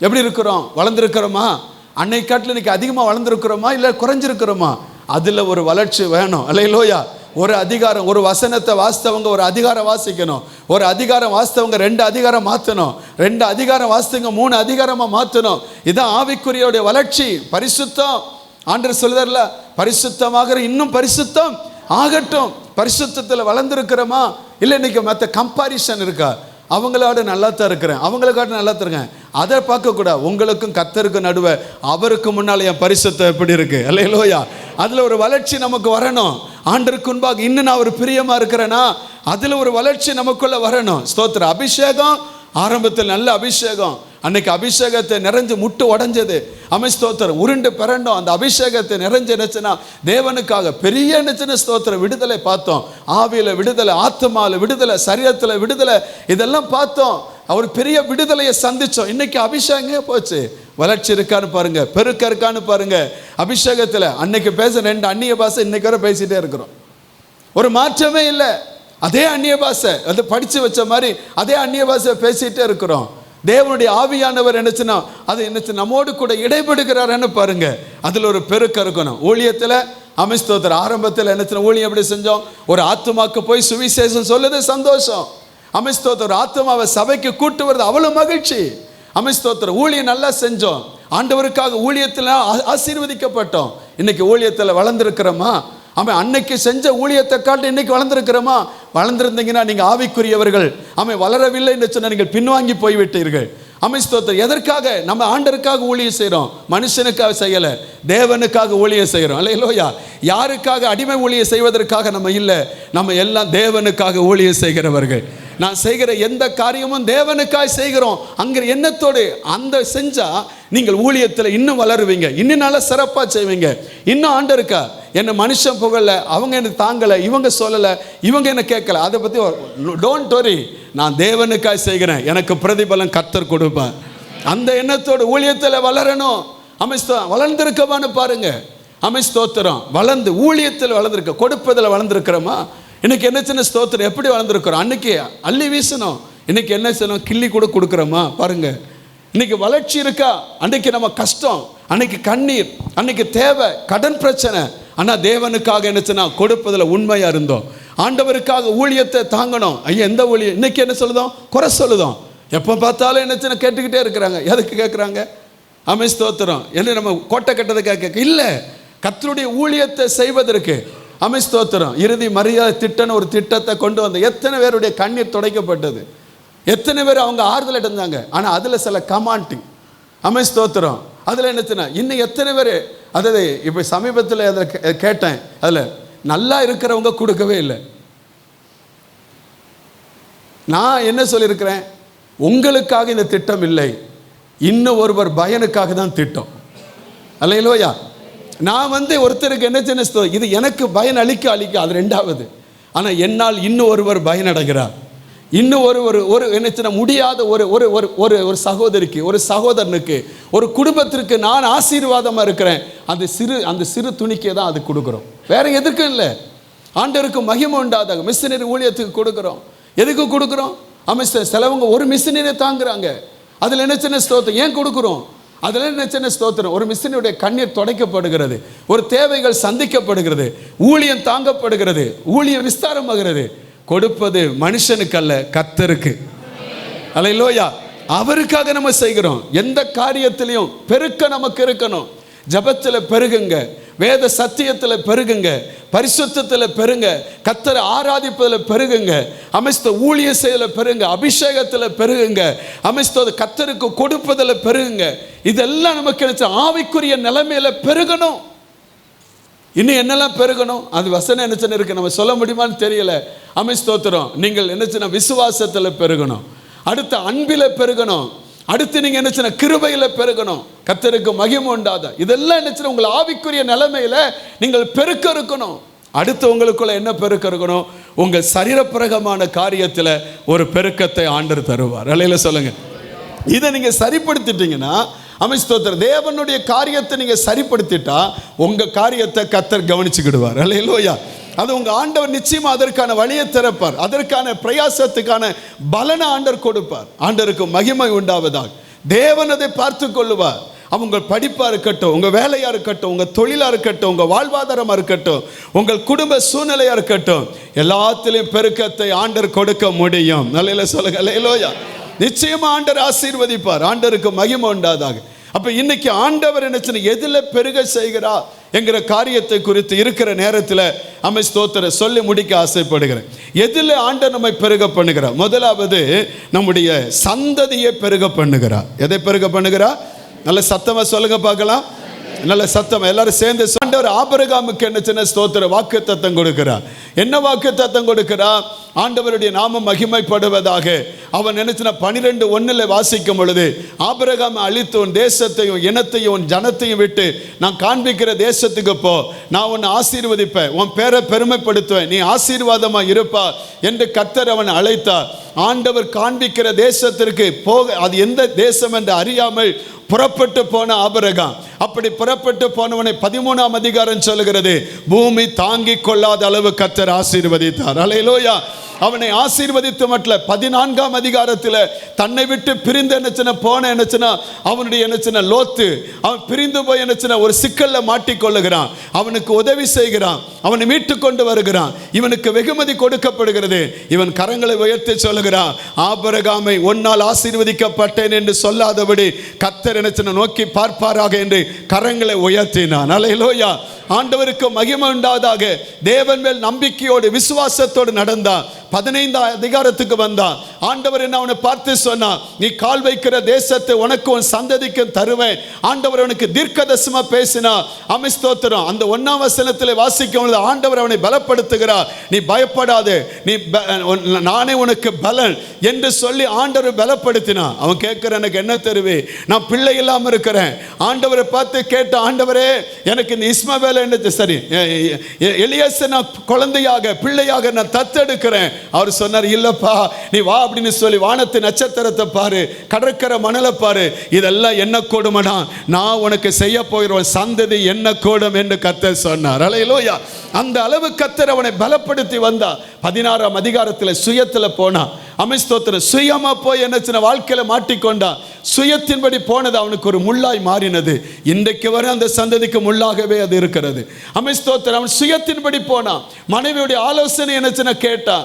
எப்படி இருக்கிறோம்? வளர்ந்துருக்கிறோமா? அன்னைக்கு காட்டில் இன்னைக்கு அதிகமாக வளர்ந்துருக்கிறோமா இல்லை குறைஞ்சிருக்கிறோமா? அதில் ஒரு வளர்ச்சி வேணும். அல்லேலூயா. ஒரு அதிகாரம், ஒரு வசனத்தை வாசித்தவங்க ஒரு அதிகாரம் வாசிக்கணும், ஒரு அதிகாரம் வாசித்தவங்க 2 அதிகாரம் மாற்றணும், 2 அதிகாரம் வாசித்தவங்க 3 அதிகாரமாக மாற்றணும். இதுதான் ஆவிக்குரியோடைய வளர்ச்சி. பரிசுத்தம். ஆண்டவர் சொல்லுதார்ல, பரிசுத்தமாகிற இன்னும் பரிசுத்தம் ஆகட்டும். பரிசுத்தத்தில் வளர்ந்துருக்கிறோமா? இல்லை இன்னைக்கு மற்ற கம்பாரிசன் இருக்கா? அவங்களோட நல்லா தான் இருக்கிறேன், அவங்களுக்காட்ட நல்லா தான் இருக்கேன், அதை பார்க்கக்கூடாது. உங்களுக்கும் கர்த்தருக்கும் நடுவே அவருக்கு முன்னால் என் பரிசுத்தம் எப்படி இருக்கு? அல்லேலூயா. அதில் ஒரு வளர்ச்சி நமக்கு வரணும். ஆண்டருக்கு முன்பாக இன்னும் நான் ஒரு பிரியமாக இருக்கிறேன்னா அதில் ஒரு வளர்ச்சி நமக்குள்ள வரணும். ஸ்தோத்திரம். அபிஷேகம் ஆரம்பத்தில் நல்ல அபிஷேகம். அன்னைக்கு அபிஷேகத்தை நிறைஞ்சு முட்டு உடஞ்சது. ஸ்தோத்திரம். உருண்டு பிறண்டோம். அந்த அபிஷேகத்தை நிறைஞ்சு நினைச்சுன்னா தேவனுக்காக பெரிய நினைச்சுன்னு ஸ்தோத்திரம் விடுதலை பார்த்தோம். ஆவியில் விடுதலை, ஆத்மாவில் விடுதலை, சரீரத்தில் விடுதலை, இதெல்லாம் பார்த்தோம். அவர் பெரிய விடுதலையை சந்திச்சோம். இன்னைக்கு அபிஷேகம் போச்சு. வளர்ச்சி இருக்கான்னு பாருங்க, பெருக்க இருக்கான்னு பாருங்க. அபிஷேகத்தில் அன்னைக்கு பேச 2 அந்நிய பாஷை இன்னைக்கு வரை பேசிட்டே இருக்கிறோம். ஒரு மாற்றமே இல்லை. அதே அந்நிய பாஷை, அது படித்து வச்ச மாதிரி அதே அந்நிய பாஷை பேசிகிட்டே இருக்கிறோம். தேவனுடைய ஆவியானவர் என்னச்சுன்னா அது என்னச்சு நம்மோடு கூட இடைபடுகிறாருன்னு பாருங்க. அதில் ஒரு பெருக்கம் இருக்கணும். ஊழியத்தில் ஸ்தோத்திரம். ஆரம்பத்தில் என்னச்சுன்னா ஊழியம் எப்படி செஞ்சோம்? ஒரு ஆத்துமாக்கு போய் சுவிசேஷம் சொல்லுது சந்தோஷம். ஸ்தோத்திரம். ஒரு ஆத்துமாவை சபைக்கு கூட்டு வருது அவ்வளோ மகிழ்ச்சி. ஸ்தோத்திரம். ஊழியம் நல்லா செஞ்சோம். ஆண்டவருக்காக ஊழியத்தில் ஆசீர்வதிக்கப்பட்டோம். இன்னைக்கு ஊழியத்தில் வளர்ந்துருக்கிறோமா? அன்னைக்கு செஞ்ச ஊழியத்தை காட்டு இன்னைக்கு வளர்ந்துருக்கிறோமா? வளர்ந்துருந்தீங்கன்னா நீங்கள் ஆவிக்குரியவர்கள். வளரவில்லை சொன்ன நீங்கள் பின்வாங்கி போய்விட்டீர்கள். ஸ்தோத்திரம். எதற்காக? நம்ம ஆண்டருக்காக ஊழியம் செய்கிறோம், மனுஷனுக்காக செய்யலை, தேவனுக்காக ஊழியம் செய்கிறோம். அல்லேலூயா. யாருக்காக? அடிமை ஊழியம் செய்வதற்காக நம்ம இல்லை, நம்ம எல்லாம் தேவனுக்காக ஊழியம் செய்கிறவர்கள். நான் செய்கிற எந்த காரியமும் தேவனுக்காக செய்கிறோம் அங்கிற எண்ணத்தோடு அந்த செஞ்சா நீங்கள் ஊழியத்தில் இன்னும் வளருவீங்க, இன்னும் நல்லா சிறப்பாக செய்வீங்க. இன்னும் ஆண்டருக்கா என்னை மனுஷன் புகழல, அவங்க என்னை தாங்கலை, இவங்க சொல்லலை, இவங்க என்ன கேட்கல, அதை பற்றி டோன்ட் வரி. நான் தேவனுக்காக செய்கிறேன், எனக்கு பிரதிபலன் கர்த்தர் கொடுப்பேன். அந்த எண்ணத்தோடு ஊழியத்தில் வளரணும். வளர்ந்துருக்கமான்னு பாருங்க. ஸ்தோத்திரம். வளர்ந்து ஊழியத்தில் வளர்ந்துருக்க, கொடுப்பதில் வளர்ந்துருக்கிறோமா? இன்னைக்கு என்ன சின்ன ஸ்தோத்திரம் எப்படி வளர்ந்துருக்கிறோம்? அன்னைக்கு அள்ளி வீசணும், இன்னைக்கு என்ன செய்யணும்? கிள்ளி கூட கொடுக்குறோமா? பாருங்க. இன்னைக்கு வளர்ச்சி இருக்கா? அன்னைக்கு நம்ம கஷ்டம், அன்னைக்கு கண்ணீர், அன்னைக்கு தேவை, கடன் பிரச்சனை. ஆனால் தேவனுக்காக என்னச்சுன்னா கொடுப்பதில் உண்மையாக இருந்தோம். ஆண்டவருக்காக ஊழியத்தை தாங்கணும். ஐயா எந்த ஊழியம்? இன்னைக்கு என்ன சொல்லுதோம்? குறை சொல்லுதோம். எப்போ பார்த்தாலும் என்னச்சுன்னா கேட்டுக்கிட்டே இருக்கிறாங்க. எதுக்கு கேட்குறாங்க? ஸ்தோத்திரம். என்ன நம்ம கோட்டை கட்டதை கேட்க இல்லை, கர்த்தருடைய ஊழியத்தை செய்வதற்கு. ஸ்தோத்திரம். இறுதி மரியாதை திட்டம்னு ஒரு திட்டத்தை கொண்டு வந்த எத்தனை பேருடைய கண்ணீர் துடைக்கப்பட்டது, எத்தனை பேர் அவங்க ஆறுதல் அடைந்தாங்க. ஆனால் அதில் சில கமாண்டிங். ஸ்தோத்திரம். அதில் என்னச்சுன்னா இன்னும் எத்தனை பேர், அதாவது இப்போ சமீபத்தில் அதில் கேட்டேன், அதில் நல்லா இருக்கிறவங்க கொடுக்கவே இல்லை. நான் என்ன சொல்லியிருக்கிறேன்? உங்களுக்காக இந்த திட்டம் இல்லை, இன்னும் ஒருவர் பயனுக்காக தான் திட்டம். அல்லேலூயா. நான் ஒருத்தருக்கு என்ன சின்ன இது எனக்கு பயன் அளிக்க அது ரெண்டாவது. ஆனால் என்னால் இன்னும் ஒருவர் பயனடைகிறார். இன்னும் ஒரு என்ன சின்ன முடியாத ஒரு சகோதரிக்கு, ஒரு சகோதரனுக்கு, ஒரு குடும்பத்திற்கு நான் ஆசீர்வாதமாக இருக்கிறேன். அந்த சிறு துணிக்கே தான் அது கொடுக்குறோம், வேற எதுக்கும் இல்லை. ஆண்டவருக்கு மகிமை உண்டாதாக மிஷினரி ஊழியத்துக்கு கொடுக்குறோம். எதுக்கு கொடுக்குறோம்? சிலவங்க ஒரு மிஷினரியை தாங்குறாங்க. அதில் என்ன சின்ன ஸ்தோத்திரம் ஏன் கொடுக்குறோம்? அதில் என்ன சின்ன ஸ்தோத்திரம்? ஒரு மிஷினுடைய கண்ணீர் துடைக்கப்படுகிறது, ஒரு தேவைகள் சந்திக்கப்படுகிறது, ஊழியம் தாங்கப்படுகிறது, ஊழியம் விஸ்தாரமாகிறது. கொடுப்பது மனுஷனுக்கு அல்ல, கர்த்தருக்கு. அல்லேலூயா. அவருக்காக நம்ம செய்கிறோம். எந்த காரியத்திலையும் பெருக்க நமக்கு இருக்கணும். ஜபத்தில் பெருகுங்க, வேத சத்தியத்தில் பெருகுங்க, பரிசுத்தத்தில் பெருங்க, கர்த்தரை ஆராதிப்பதில் பெருகுங்க, ஊழிய செயலில் பெருங்க, அபிஷேகத்தில் பெருகுங்க, கர்த்தருக்கு கொடுப்பதில் பெருகுங்க. இதெல்லாம் நமக்கு ஆவிக்குரிய நிலைமையில பெருகணும். இன்னும் என்னெல்லாம் பெருகணும்? அது வசனம் என்ன இருக்கு, நம்ம சொல்ல முடியுமான்னு தெரியல. ஸ்தோத்திரம். நீங்கள் என்ன விசுவாசத்தில் பெருகணும், அடுத்து அன்பில் பெருகணும், அடுத்து நீங்க என்ன கிருபையில் பெருகணும், கர்த்தருக்கு மகிமை உண்டாத. இதெல்லாம் என்ன உங்கள் ஆவிக்குரிய நிலைமையில நீங்கள் பெருக்க இருக்கணும். அடுத்து உங்களுக்குள்ள என்ன பெருக்க இருக்கணும்? உங்கள் சரீரப்பிரகமான காரியத்தில் ஒரு பெருக்கத்தை ஆண்டவர் தருவார். அல்லேலூயா சொல்லுங்க. இதை நீங்க சரிப்படுத்திட்டீங்கன்னா, ஸ்தோத்திரம், தேவனுடைய காரியத்தை நீங்க சரிப்படுத்திட்டா உங்க காரியத்தை கர்த்தர் கவனிச்சுக்கிடுவார். அல்லேலூயா. அது உங்க ஆண்டவர் நிச்சயமா அதற்கான வழியை திறப்பார், அதற்கான பிரயாசத்துக்கான பலனை ஆண்டவர் கொடுப்பார். ஆண்டவருக்கு மகிமை உண்டாவதாக. தேவன் அதை பார்த்து கொள்ளுவார். அவங்க படிப்பா இருக்கட்டும், உங்க வேலையா இருக்கட்டும், உங்க தொழிலா இருக்கட்டும், உங்க வாழ்வாதாரமா இருக்கட்டும், உங்கள் குடும்ப சூழ்நிலையா இருக்கட்டும், எல்லாத்திலையும் பெருக்கத்தை ஆண்டவர் கொடுக்க முடியும். நல்ல சொல்லுங்க. அல்லேலூயா. நிச்சயமா ஆண்டவர் ஆசீர்வதிப்பார். ஆண்டவருக்கு மகிமை உண்டாதாக. அப்ப இன்னைக்கு ஆண்டவர் என்ன எதுல பெருக செய்கிறா என்கிற காரியத்தை குறித்து இருக்கிற நேரத்தில் ஸ்தோத்திரம் சொல்லி முடிக்க ஆசைப்படுகிறேன். எதில் ஆண்டவர் நம்மை பெருக பண்ணுகிறார்? முதலாவது நம்முடைய சந்ததியை பெருக பண்ணுகிறார். எதை பெருக பண்ணுகிறார்? நல்ல சத்தமா சொல்லுங்க பார்க்கலாம். நல்ல சத்தம் எல்லாரும் சேர்ந்து. ஆண்டவர் ஆபிரகாமுக்கு என்ன சின்ன ஸ்தோத்திர வாக்குத்தத்தம் கொடுக்கிறார். என்ன வாக்குத்தத்தம் கொடுக்கிறார்? ஆண்டவருடைய நாமம் மகிமைப்படுவதாக. அவன் நினைச்சின 12:1 வாசிக்கும் பொழுது, ஆபிரகாம் அழித்து உன் தேசத்தையும் இனத்தையும் உன் ஜனத்தையும் விட்டு நான் காண்பிக்கிற தேசத்துக்கு போ, நான் உன்னை ஆசீர்வதிப்பேன், உன் பேரை பெருமைப்படுத்துவேன், நீ ஆசீர்வாதமா இருப்பா என்று கர்த்தர் அவன் அழைத்தார். ஆண்டவர் காண்பிக்கிற தேசத்திற்கு போக, அது எந்த தேசம் என்று அறியாமல் புறப்பட்டு போன ஆபிரகாம். அப்படி புறப்பட்டு போனவனை 13ஆம் அதிகாரம் சொல்லுகிறது, பூமி தாங்கிக் கொள்ளாத அளவு கர்த்தர் ஆசீர்வதித்தார். அல்லேலூயா. அவனை ஆசீர்வதித்து மட்டும் 14ஆம் அதிகாரத்தில் தன்னை விட்டு பிரிந்து அவனுடைய லோத்து அவன் பிரிந்து போய் ஒரு சிக்கல்ல மாட்டிக்கொள்ளுகிறான். அவனுக்கு உதவி செய்கிறான், அவனை மீட்டு கொண்டு வருகிறான். இவனுக்கு வெகுமதி கொடுக்கப்படுகிறது. இவன் கரங்களை உயர்த்தி சொல்லுகிறான், ஆபிரகாமை உன்னால் ஆசீர்வதிக்கப்பட்டேன் என்று சொல்லாதபடி கர்த்தர் நோக்கி பார்ப்பாராக என்று கரங்களை உயர்த்தினான். அல்லேலூயா. ஆண்டவருக்கு மகிமை உண்டாதாக. தேவன் மேல் நம்பிக்கையோடு விசுவாசத்தோடு நடந்தான். 15ஆம் அதிகாரத்துக்கு வந்தான். ஆண்டவர் என்ன அவனை பார்த்து சொன்னான், நீ கால் வைக்கிற தேசத்தை உனக்கு உன் சந்ததிக்கு தருவேன். ஆண்டவர் அவனுக்கு தீர்க்கதரிசனமா பேசினார். ஸ்தோத்திரம். அந்த 1ஆம் வசனத்தில் வாசிக்கும் பொழுது ஆண்டவர் அவனை பலப்படுத்துகிறார். நீ பயப்படாதே, நீ நானே உனக்கு பலன் என்று சொல்லி ஆண்டவர் பலப்படுத்தினான். அவன் கேட்கிற, எனக்கு என்ன தருவே, நான் பிள்ளை இல்லாம இருக்கிறேன். ஆண்டவரை பார்த்து கேட்ட, ஆண்டவரே எனக்கு இந்த இஸ்மவேல் என்ன சரி எலியாசை நான் குழந்தையாக பிள்ளையாக நான் தத்தெடுக்கிறேன். அவர் சொன்னார், இல்லப்பா நீ வா அப்படின்னு சொல்லி வானத்து நட்சத்திரத்தை பாரு, கடற்கரை மணலை பாரு, இதெல்லாம் என்ன கொடுமைனா நான் உனக்கு செய்ய போகிறோம் சந்ததி என்ன கூடும் என்று கர்த்தர் சொன்னார். அல்லேலூயா. அந்த அளவு கர்த்தர் அவனை பலப்படுத்தி வந்தா. 16ஆம் அதிகாரத்தில் சுயத்தில் போனா. ஸ்தோத்திரம். சுயமா போய் என்ன வாழ்க்கையில மாட்டிக்கொண்டா. சுயத்தின்படி போனது அவனுக்கு ஒரு முள்ளாய் மாறினது. இன்றைக்கு வரை அந்த சந்ததிக்கு முள்ளாகவே அது இருக்கிறது. ஸ்தோத்திரம். அவன் சுயத்தின்படி போனான். மனைவியுடைய ஆலோசனை என்ன கேட்டான்.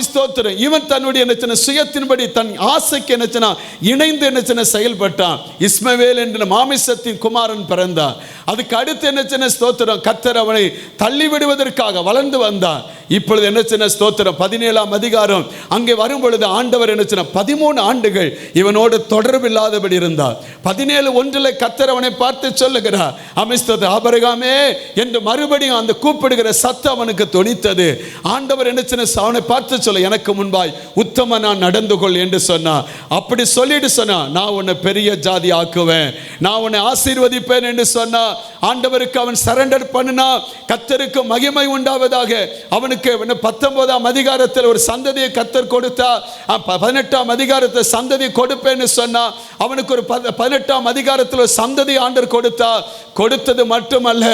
ஸ்தோத்திரம். இவன் தன்னுடைய சுயத்தின்படி தன் ஆசைக்கு என்ன இணைந்து என்ன செயல்பட்டான். இஸ்மவேல் என்ற மாமிசத்தின் குமாரன் பிறந்தான். அதுக்கு அடுத்து என்ன ஸ்தோத்திரம், கர்த்தர் அவனை தள்ளி விடுவதற்காக வளர்ந்து வந்தான். இப்பொழுது என்ன சொன்ன ஸ்தோத்திரம் 17ஆம் அதிகாரம் அங்கே வரும் பொழுது ஆண்டவர் என்ன சொன்ன 13 ஆண்டுகள் இவனோடு தொடர்பு இல்லாதபடி இருந்தார். 17:1 கர்த்தர் அவனை பார்த்து சொல்லுகிறார், அமிஸ்தோத்திர ஆபிரகாமே என்று மறுபடியும் அந்த கூப்பிடுகிற சத்தம் அவனுக்கு தொனித்தது. ஆண்டவர் என்ன சொன்ன அவனை பார்த்து சொல்ல, எனக்கு முன்பாய் உத்தம நான் நடந்து கொள் என்று சொன்னார். அப்படி சொல்லிட்டு சொன்னா, நான் உன்னை பெரிய ஜாதி ஆக்குவேன், நான் உன்னை ஆசீர்வதிப்பேன் என்று சொன்னா. ஆண்டவருக்கு அவன் சரண்டர் பண்ணினா, கர்த்தருக்கு மகிமை உண்டாவதாக. அவனுக்கு 19ஆம் அதிகாரத்தில் ஒரு சந்ததியை கர்த்தர் கொடுத்தா, 18ஆம் அதிகாரத்தில் சந்ததி கொடுப்பேன்னு சொன்னா. அவனுக்கு ஒரு 18ஆம் அதிகாரத்தில் ஒரு சந்ததி ஆண்டவர் கொடுத்தா. கொடுத்தது மட்டுமல்ல,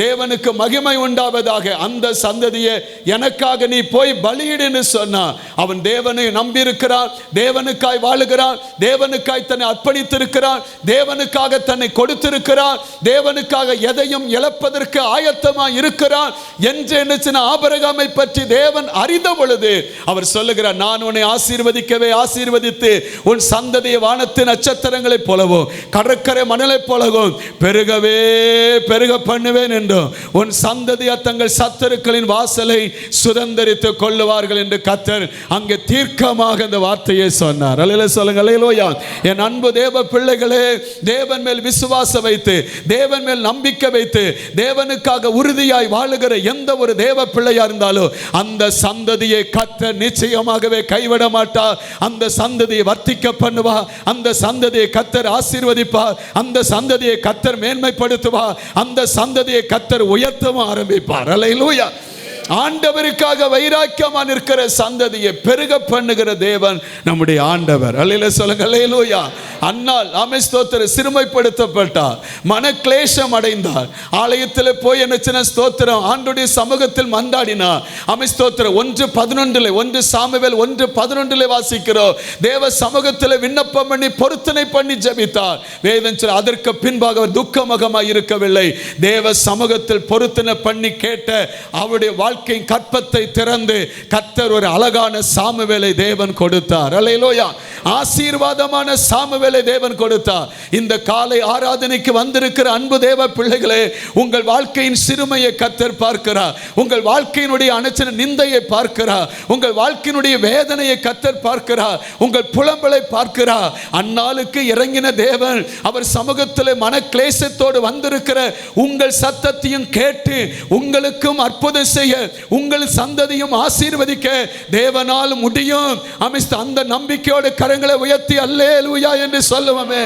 தேவனுக்கு மகிமை உண்டாவதாக, அந்த சந்ததியை எனக்காக நீ போய் பலியிடுன்னு சொன்னா. அவன் தேவனை நம்பி இருக்கிறான், தேவனுக்காய் வாழுகிறான், தேவனுக்காய் தன்னை அர்ப்பணித்திருக்கிறான், தேவனுக்காக தன்னை கொடுத்திருக்கிறான், தேவனுக்காக எதையும் இழப்பதற்கு ஆயத்தமாய் இருக்கிறான் என்று என்ன ஆபிரகாமை பற்றி தேவன் அறிந்த பொழுது அவர் சொல்லுகிறார், நான் உன்னை ஆசீர்வதிக்கவே ஆசீர்வதித்து உன் சந்ததியை வானத்தின் நட்சத்திரங்களைப் போலவும் கடற்கரை மணலைப் போலவும் பெருகவே பெருக பண்ணுவேன் என்றும் உன் சந்ததியை தங்கள் சத்துருக்களின் வாசலை சுதந்தரித்துக் கொள்ளுவார்கள் என்று கர்த்தர் அங்கே தீர்க்கமாக இந்த வார்த்தையை சொன்னார். அல்லேலூயா சொல்லுங்க, அல்லேலூயா. என் அன்பு தேவ பிள்ளைகளே, தேவன் மேல் விசுவாசம் வைத்து, தேவன் மேல் நம்பிக்கை வைத்து, தேவனுக்காக உறுதியாய் வாழுகிற எந்த ஒரு தேவ பிள்ளையா இருந்தாலும் அந்த சந்ததியை கர்த்தர் நிச்சயமாகவே கைவிட மாட்டார். அந்த சந்ததியை வர்த்திக்க பண்ணுவார், அந்த சந்ததியை கர்த்தர் ஆசீர்வதிப்பார், அந்த சந்ததியை கர்த்தர் மேன்மைப்படுத்துவார், அந்த சந்ததியை கர்த்தர் உயர்த்தவும் ஆரம்பிப்பார். அல்லேலூயா. ஆண்டவருக்காக வைராக்கியமா நிற்கிற சந்ததியை பெருக பண்ணுகிற தேவன் நம்முடைய ஆண்டவர். அல்லேலூயா சொல்லுங்க, அல்லேலூயா. அன்னாள் ஆமென் சிறுமைப்படுத்தப்பட்டார், மனக்லேசம் அடைந்தார். ஆலயத்தில் போய் என்ன ஸ்தோத்திரம் ஆண்டுடைய சமூகத்தில் மன்றாடினார். ஆமென் ஸ்தோத்திரம் 1:11 சாமுவேல் 1:11 வாசிக்கிறோம். தேவ சமூகத்தில் விண்ணப்பம் பண்ணி பொருத்தனை பண்ணி ஜெபித்தார். வேதம் சொல்ல, அதற்கு பின்பாக அவர் துக்கமுகமாய் இருக்கவில்லை. தேவ சமூகத்தில் பொருத்தனை பண்ணி கேட்ட அவருடைய வாழ்க்கை கற்பத்தை திறந்து கர்த்தர் ஒரு அழகான சாமுவேலை தேவன் கொடுத்தார். அல்லேலூயா. ஆசீர்வாதமான சாமுவேலை தேவன் கொடுத்தார். இந்த காலை ஆராதனைக்கு வந்திருக்கிற அன்பு தேவ பிள்ளைகளே, உங்கள் வாழ்க்கையின் சிறுமையை கர்த்தர் பார்க்கிறார், உங்கள் வாழ்க்கையினுடைய அனைத்து நிந்தையை பார்க்கிறார், உங்கள் வாழ்க்கையினுடைய வேதனையை கர்த்தர் பார்க்கிறார், உங்கள் புலம்பலை பார்க்கிறார். அந்நாளுக்கு இறங்கின தேவன் அவர் சமூகத்தில் மனக்லேசத்தோடு வந்திருக்கிற உங்கள் சத்தத்தையும் கேட்டு உங்களுக்கும் அற்புதம் செய்ய, உங்கள் சந்ததியும் ஆசீர்வதிக்க தேவனால் முடியும். அந்த நம்பிக்கையோடு கரங்களை உயர்த்தி அல்லேலூயா என்று சொல்லுவோமே.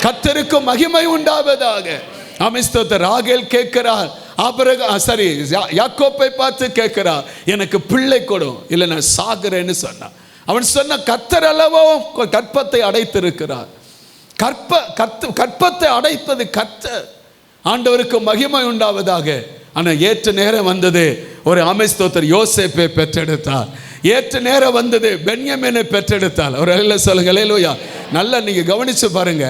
கர்த்தருக்கு மகிமை உண்டாவதாக. ஆமென். ராகேல் கேட்கிறார், யாக்கோப்பை பார்த்து கேட்கிறார், எனக்கு பிள்ளை கொடு இல்லை நான் சாகுறேன்னு சொன்னான். அவன் சொன்ன, கர்த்தர் அல்லவோ கற்பத்தை அடைத்திருக்கிறார். கற்பத்தை அடைப்பது கர்த்தர். ஆண்டவருக்கு மகிமை உண்டாவதாக. ஆனால் ஏற்ற நேரம் வந்தது, ஒரு ஆமென் யோசேப்பை பெற்றெடுத்தார். ஏற்ற நேரம் வந்தது, பென்யமீனை பெற்றெடுத்தார். ஒரு அல்லேலூயா சொல்லுங்க, அல்லேலூயா. நல்லா நீங்க கவனிச்சு பாருங்க.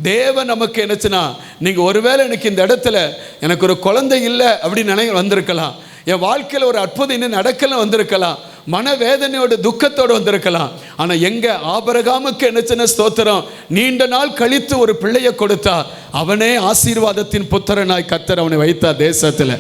தேவன் நமக்கு என்னச்சுன்னா, நீங்க ஒருவேளை எனக்கு இந்த இடத்துல எனக்கு ஒரு குழந்தை இல்லை அப்படின்னு வந்திருக்கலாம், என் வாழ்க்கையில் ஒரு அற்புதம் இன்னும் நடக்கல வந்திருக்கலாம், மனவேதனையோடு துக்கத்தோடு வந்திருக்கலாம். ஆனால் எங்க ஆபிரகாமுக்கு என்ன ஸ்தோத்திரம், நீண்ட நாள் கழித்து ஒரு பிள்ளையை கொடுத்தா, அவனே ஆசீர்வாதத்தின் புத்திரனாய் கர்த்தர் அவனை வைத்தார் தேசத்தில்.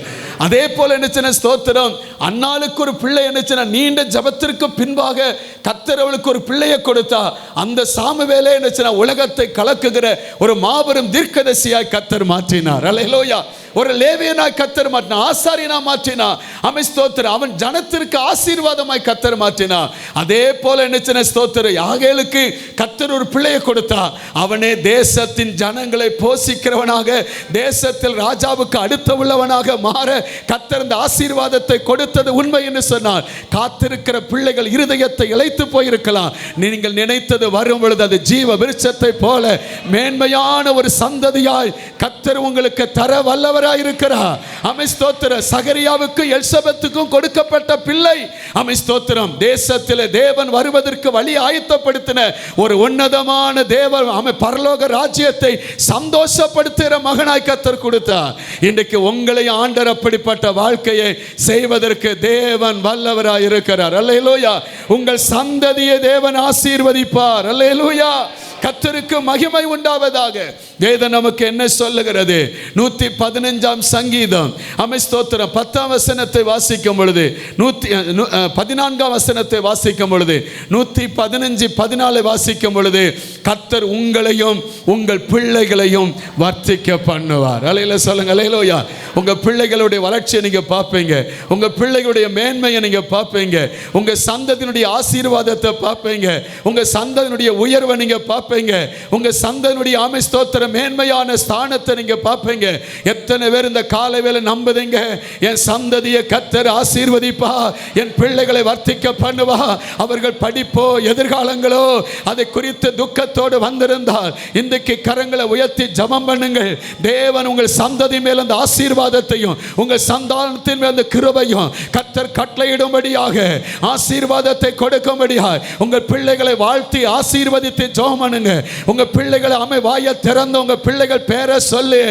அதே போல என்ன ஸ்தோத்திரம், அன்னாளுக்கு ஒரு பிள்ளை என்ன நீண்ட ஜபத்திற்கு பின்பாக கர்த்தர் அவளுக்கு ஒரு பிள்ளையை கொடுத்தா. அந்த சாமுவேலே என்ன உலகத்தை கலக்குகிற ஒரு மாபெரும் தீர்க்கதரிசியாய் கர்த்தர் மாற்றினார். அல்லேலூயா. ஒரு லேவியனாய் கர்த்தர் மாற்றினார், ஆசாரியனா மாற்றினார். ஆமென் ஸ்தோத்திரம். அவன் ஜனத்திற்கு ஆசீர்வாதமாய் கர்த்தர் மாற்றினார். அதே போல என்ன ஸ்தோத்திரம், யாகேலுக்கு கர்த்தர் ஒரு பிள்ளையை கொடுத்தா, அவனே தேசத்தின் ஜனங்களை போஷிக்கிறவனாக, தேசத்தில் ராஜாவுக்கு அடுத்த உள்ளவனாக மாற கர்த்தர் இந்த ஆசீர்வாதத்தை கொடுத்தது உண்மை என்று சொன்னார். காத்திருக்கிற பிள்ளைகள் இருதயத்தை இளைத்து போயிருக்கலாம், நீங்கள் நினைத்தது வரும் பொழுது அது ஜீவ விருட்சத்தை போல மேன்மையான ஒரு சந்ததியாய் கர்த்தர் உங்களுக்கு தர வல்லவர் இருக்கிறார். ஆமென் ஸ்தோத்திரம். சகரியாவுக்கு எலிசபெத்துக்கும் கொடுக்கப்பட்ட பிள்ளை, ஆமென் ஸ்தோத்திரம், தேசத்தில் தேவன் வருவதற்கு வழி ஆயத்தப்படுத்தின ஒரு உன்னதமான தேவன் ஆமென் பரலோக ராஜ்யத்தை சந்தோஷப்படுத்துகிற மகனாய் கர்த்தர் கொடுத்தார். இன்றைக்கு உங்களை ஆண்டவர் அப்படிப்பட்ட வாழ்க்கையை செய்வதற்கு தேவன் வல்லவராய் இருக்கிறார். அல்லேலூயா. உங்கள் சந்ததியை தேவன் ஆசீர்வதிப்பார். அல்லேலூயா. கர்த்தருக்கு மகிமை உண்டாவதாக. வேதம் நமக்கு என்ன சொல்லுகிறது? 115 சங்கீதம் ஸ்தோத்திரம் 10 வசனத்தை வாசிக்கும் பொழுது 14 வசனத்தை வாசிக்கும் பொழுது 115 14 வாசிக்கும் பொழுது கர்த்தர் உங்களையும் உங்கள் பிள்ளைகளையும் வர்த்திக்க பண்ணுவார். அல்லேலூயா சொல்லுங்க. அல்லேலூயா. உங்க பிள்ளைகளுடைய வளர்ச்சியை நீங்க பார்ப்பீங்க, உங்க பிள்ளைகளுடைய மேன்மையை நீங்க பார்ப்பீங்க, உங்க சந்ததியினுடைய ஆசீர்வாதத்தை பார்ப்பீங்க, உங்க சந்ததியினுடைய உயர்வை நீங்க பார்ப்பீங்க, உங்க சந்ததியினுடைய ஸ்தோத்திர மேன்மையான ஸ்தானத்தை நீங்க பார்ப்பீங்க. எத்தனை பேர் இந்த காலை வேளை நம்புதீங்க? என் சந்ததியை கர்த்தர் ஆசீர்வதிப்பா, என் பிள்ளைகளை வர்த்திக்க பண்ணுவா, அவர்கள் படிப்போ எதிர்காலங்களோ அதை குறித்து துக்கத்தோடு வந்திருந்தால் இன்றைக்கு கரங்களை உயர்த்தி ஜெபம் பண்ணுங்கள். தேவன் உங்கள் சந்ததி மேல் அந்த ஆசீர்வாதத்தையும் உங்கள் சந்தானத்தின் மேல் அந்த கிருபையும் கர்த்தர் கட்டளையிடும்படியாக ஆசீர்வாதத்தை கொடுக்கும்படியாக உங்கள் பிள்ளைகளை வாழ்த்தி ஆசீர்வதித்து ஜெபம் பண்ணுங்க. உங்க பிள்ளைகளை வாயை திறந்து உங்க பிள்ளைகள் பேரை சொல்லி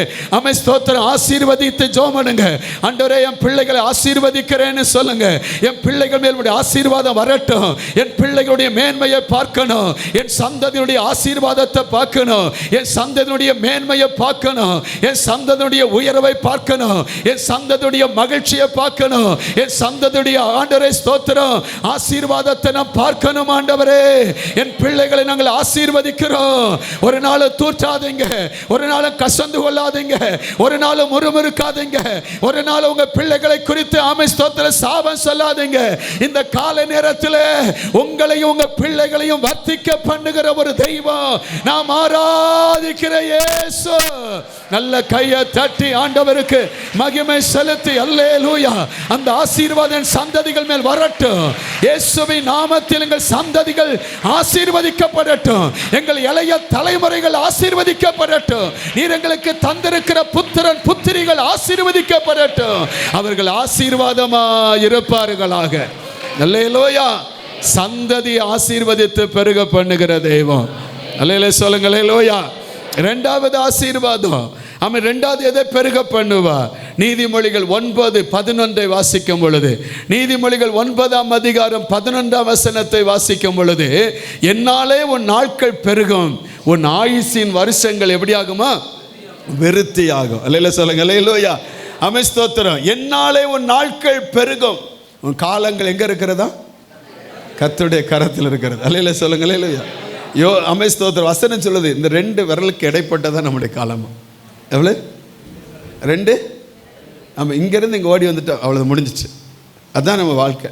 ஸ்தோத்திரம் ஆசீர்வதித்து ஜெபம் பண்ணுங்க. ஆண்டவரே, என் பிள்ளைகளை ஆசீர்வதிக்கிறேன்னு சொல்லுங்க. என் பிள்ளைகள் மேல் ஆசீர்வாதம் வரட்டும். என் பிள்ளைகளுடைய மேன்மையை பார்க்கணும், என் சந்ததியுடைய ஆசீர்வாதத்தை பார்க்கணும், என் சந்ததியுடைய மேன்மையை பார்க்கணும், என் சந்ததியுடைய உயர்வை பார்க்கணும், என் சந்ததியுடைய மகிழ்ச்சியை பார்க்கணும், என் சந்ததியுடைய ஆண்டவரே ஸ்தோத்திரம் ஆசீர்வாதத்தை நாம் பார்க்கணும். ஆண்டவரே, என் பிள்ளைகளை நாங்கள் ஆசீர்வதிக்கிறோம். ஒரு நாள் தூற்றாதீங்க, ஒரு நாள் கசந்து கொள்ளாதீங்க, ஒரு நாள் முறுமுறுக்காதீங்க, ஒரு நாள் உங்க பிள்ளைகளை குறித்து ஸ்தோத்திரம் சாபம் சொல்லாதீங்க. இந்த கால நேரத்தில் உங்களையும் உங்க பிள்ளைகளையும் வர்த்திக்க பண்ணுகிற ஒரு தெய்வம் நாம் ஆராதிக்கிற இயேசு. நல்ல கையை தட்டி ஆண்டவருக்கு மகிமை செலுத்தி அல்லேலூயா. அந்த ஆசீர்வாதம் சந்ததிகள் மேல் வரட்டும். இயேசுவின் நாமத்தில் எங்கள் சந்ததிகள் ஆசீர்வதிக்கப்படட்டும். எங்கள் இளைய தலைமுறைகள் ஆசீர்வதிக்கப்படட்டும். நீர் எங்களுக்கு தந்திருக்கிற புத்திரன் புத்திரிகள் ஆசீர்வதிக்கப்படட்டும். அவர்கள் ஆசீர்வாதமாய் இருப்பார்களாக. அல்லேலூயா. சந்ததி ஆசீர்வதித்து பெருக பண்ணுகிற தெய்வம். அல்லேலூயா சொல்லுங்க. அல்லேலூயா. இரண்டாவது ஆசீர்வாதம், அவன் இரண்டாவது எதை பெருக பண்ணுவார்? நீதிமொழிகள் 9:11 வாசிக்கும் பொழுது, நீதிமொழிகள் 9 வசனத்தை வாசிக்கும் பொழுது, என்னாலே உன் நாட்கள் பெருகும், உன் ஆயுசின் வருஷங்கள் எப்படி ஆகுமா? விருத்தியாகும். அல்லேலூயா சொல்லுங்க. அல்லேலூயா. ஸ்தோத்திரம். என்னாலே உன் நாட்கள் பெருகும். உன் காலங்கள் எங்க இருக்கிறதா? கர்த்தருடைய கரத்தில் இருக்கிறது. அல்லேலூயா சொல்லுங்க. அல்லேலூயா. ஸ்தோத்திரம். வசனம் சொல்லுது, இந்த 2 விரலுக்கு இடைப்பட்டதான் நம்முடைய காலம். எவ்வளவு? 2. நம்ம இங்கேருந்து இங்கே ஓடி வந்துட்டோம், அவ்வளோ முடிஞ்சிச்சு. அதுதான் நம்ம வாழ்க்கை.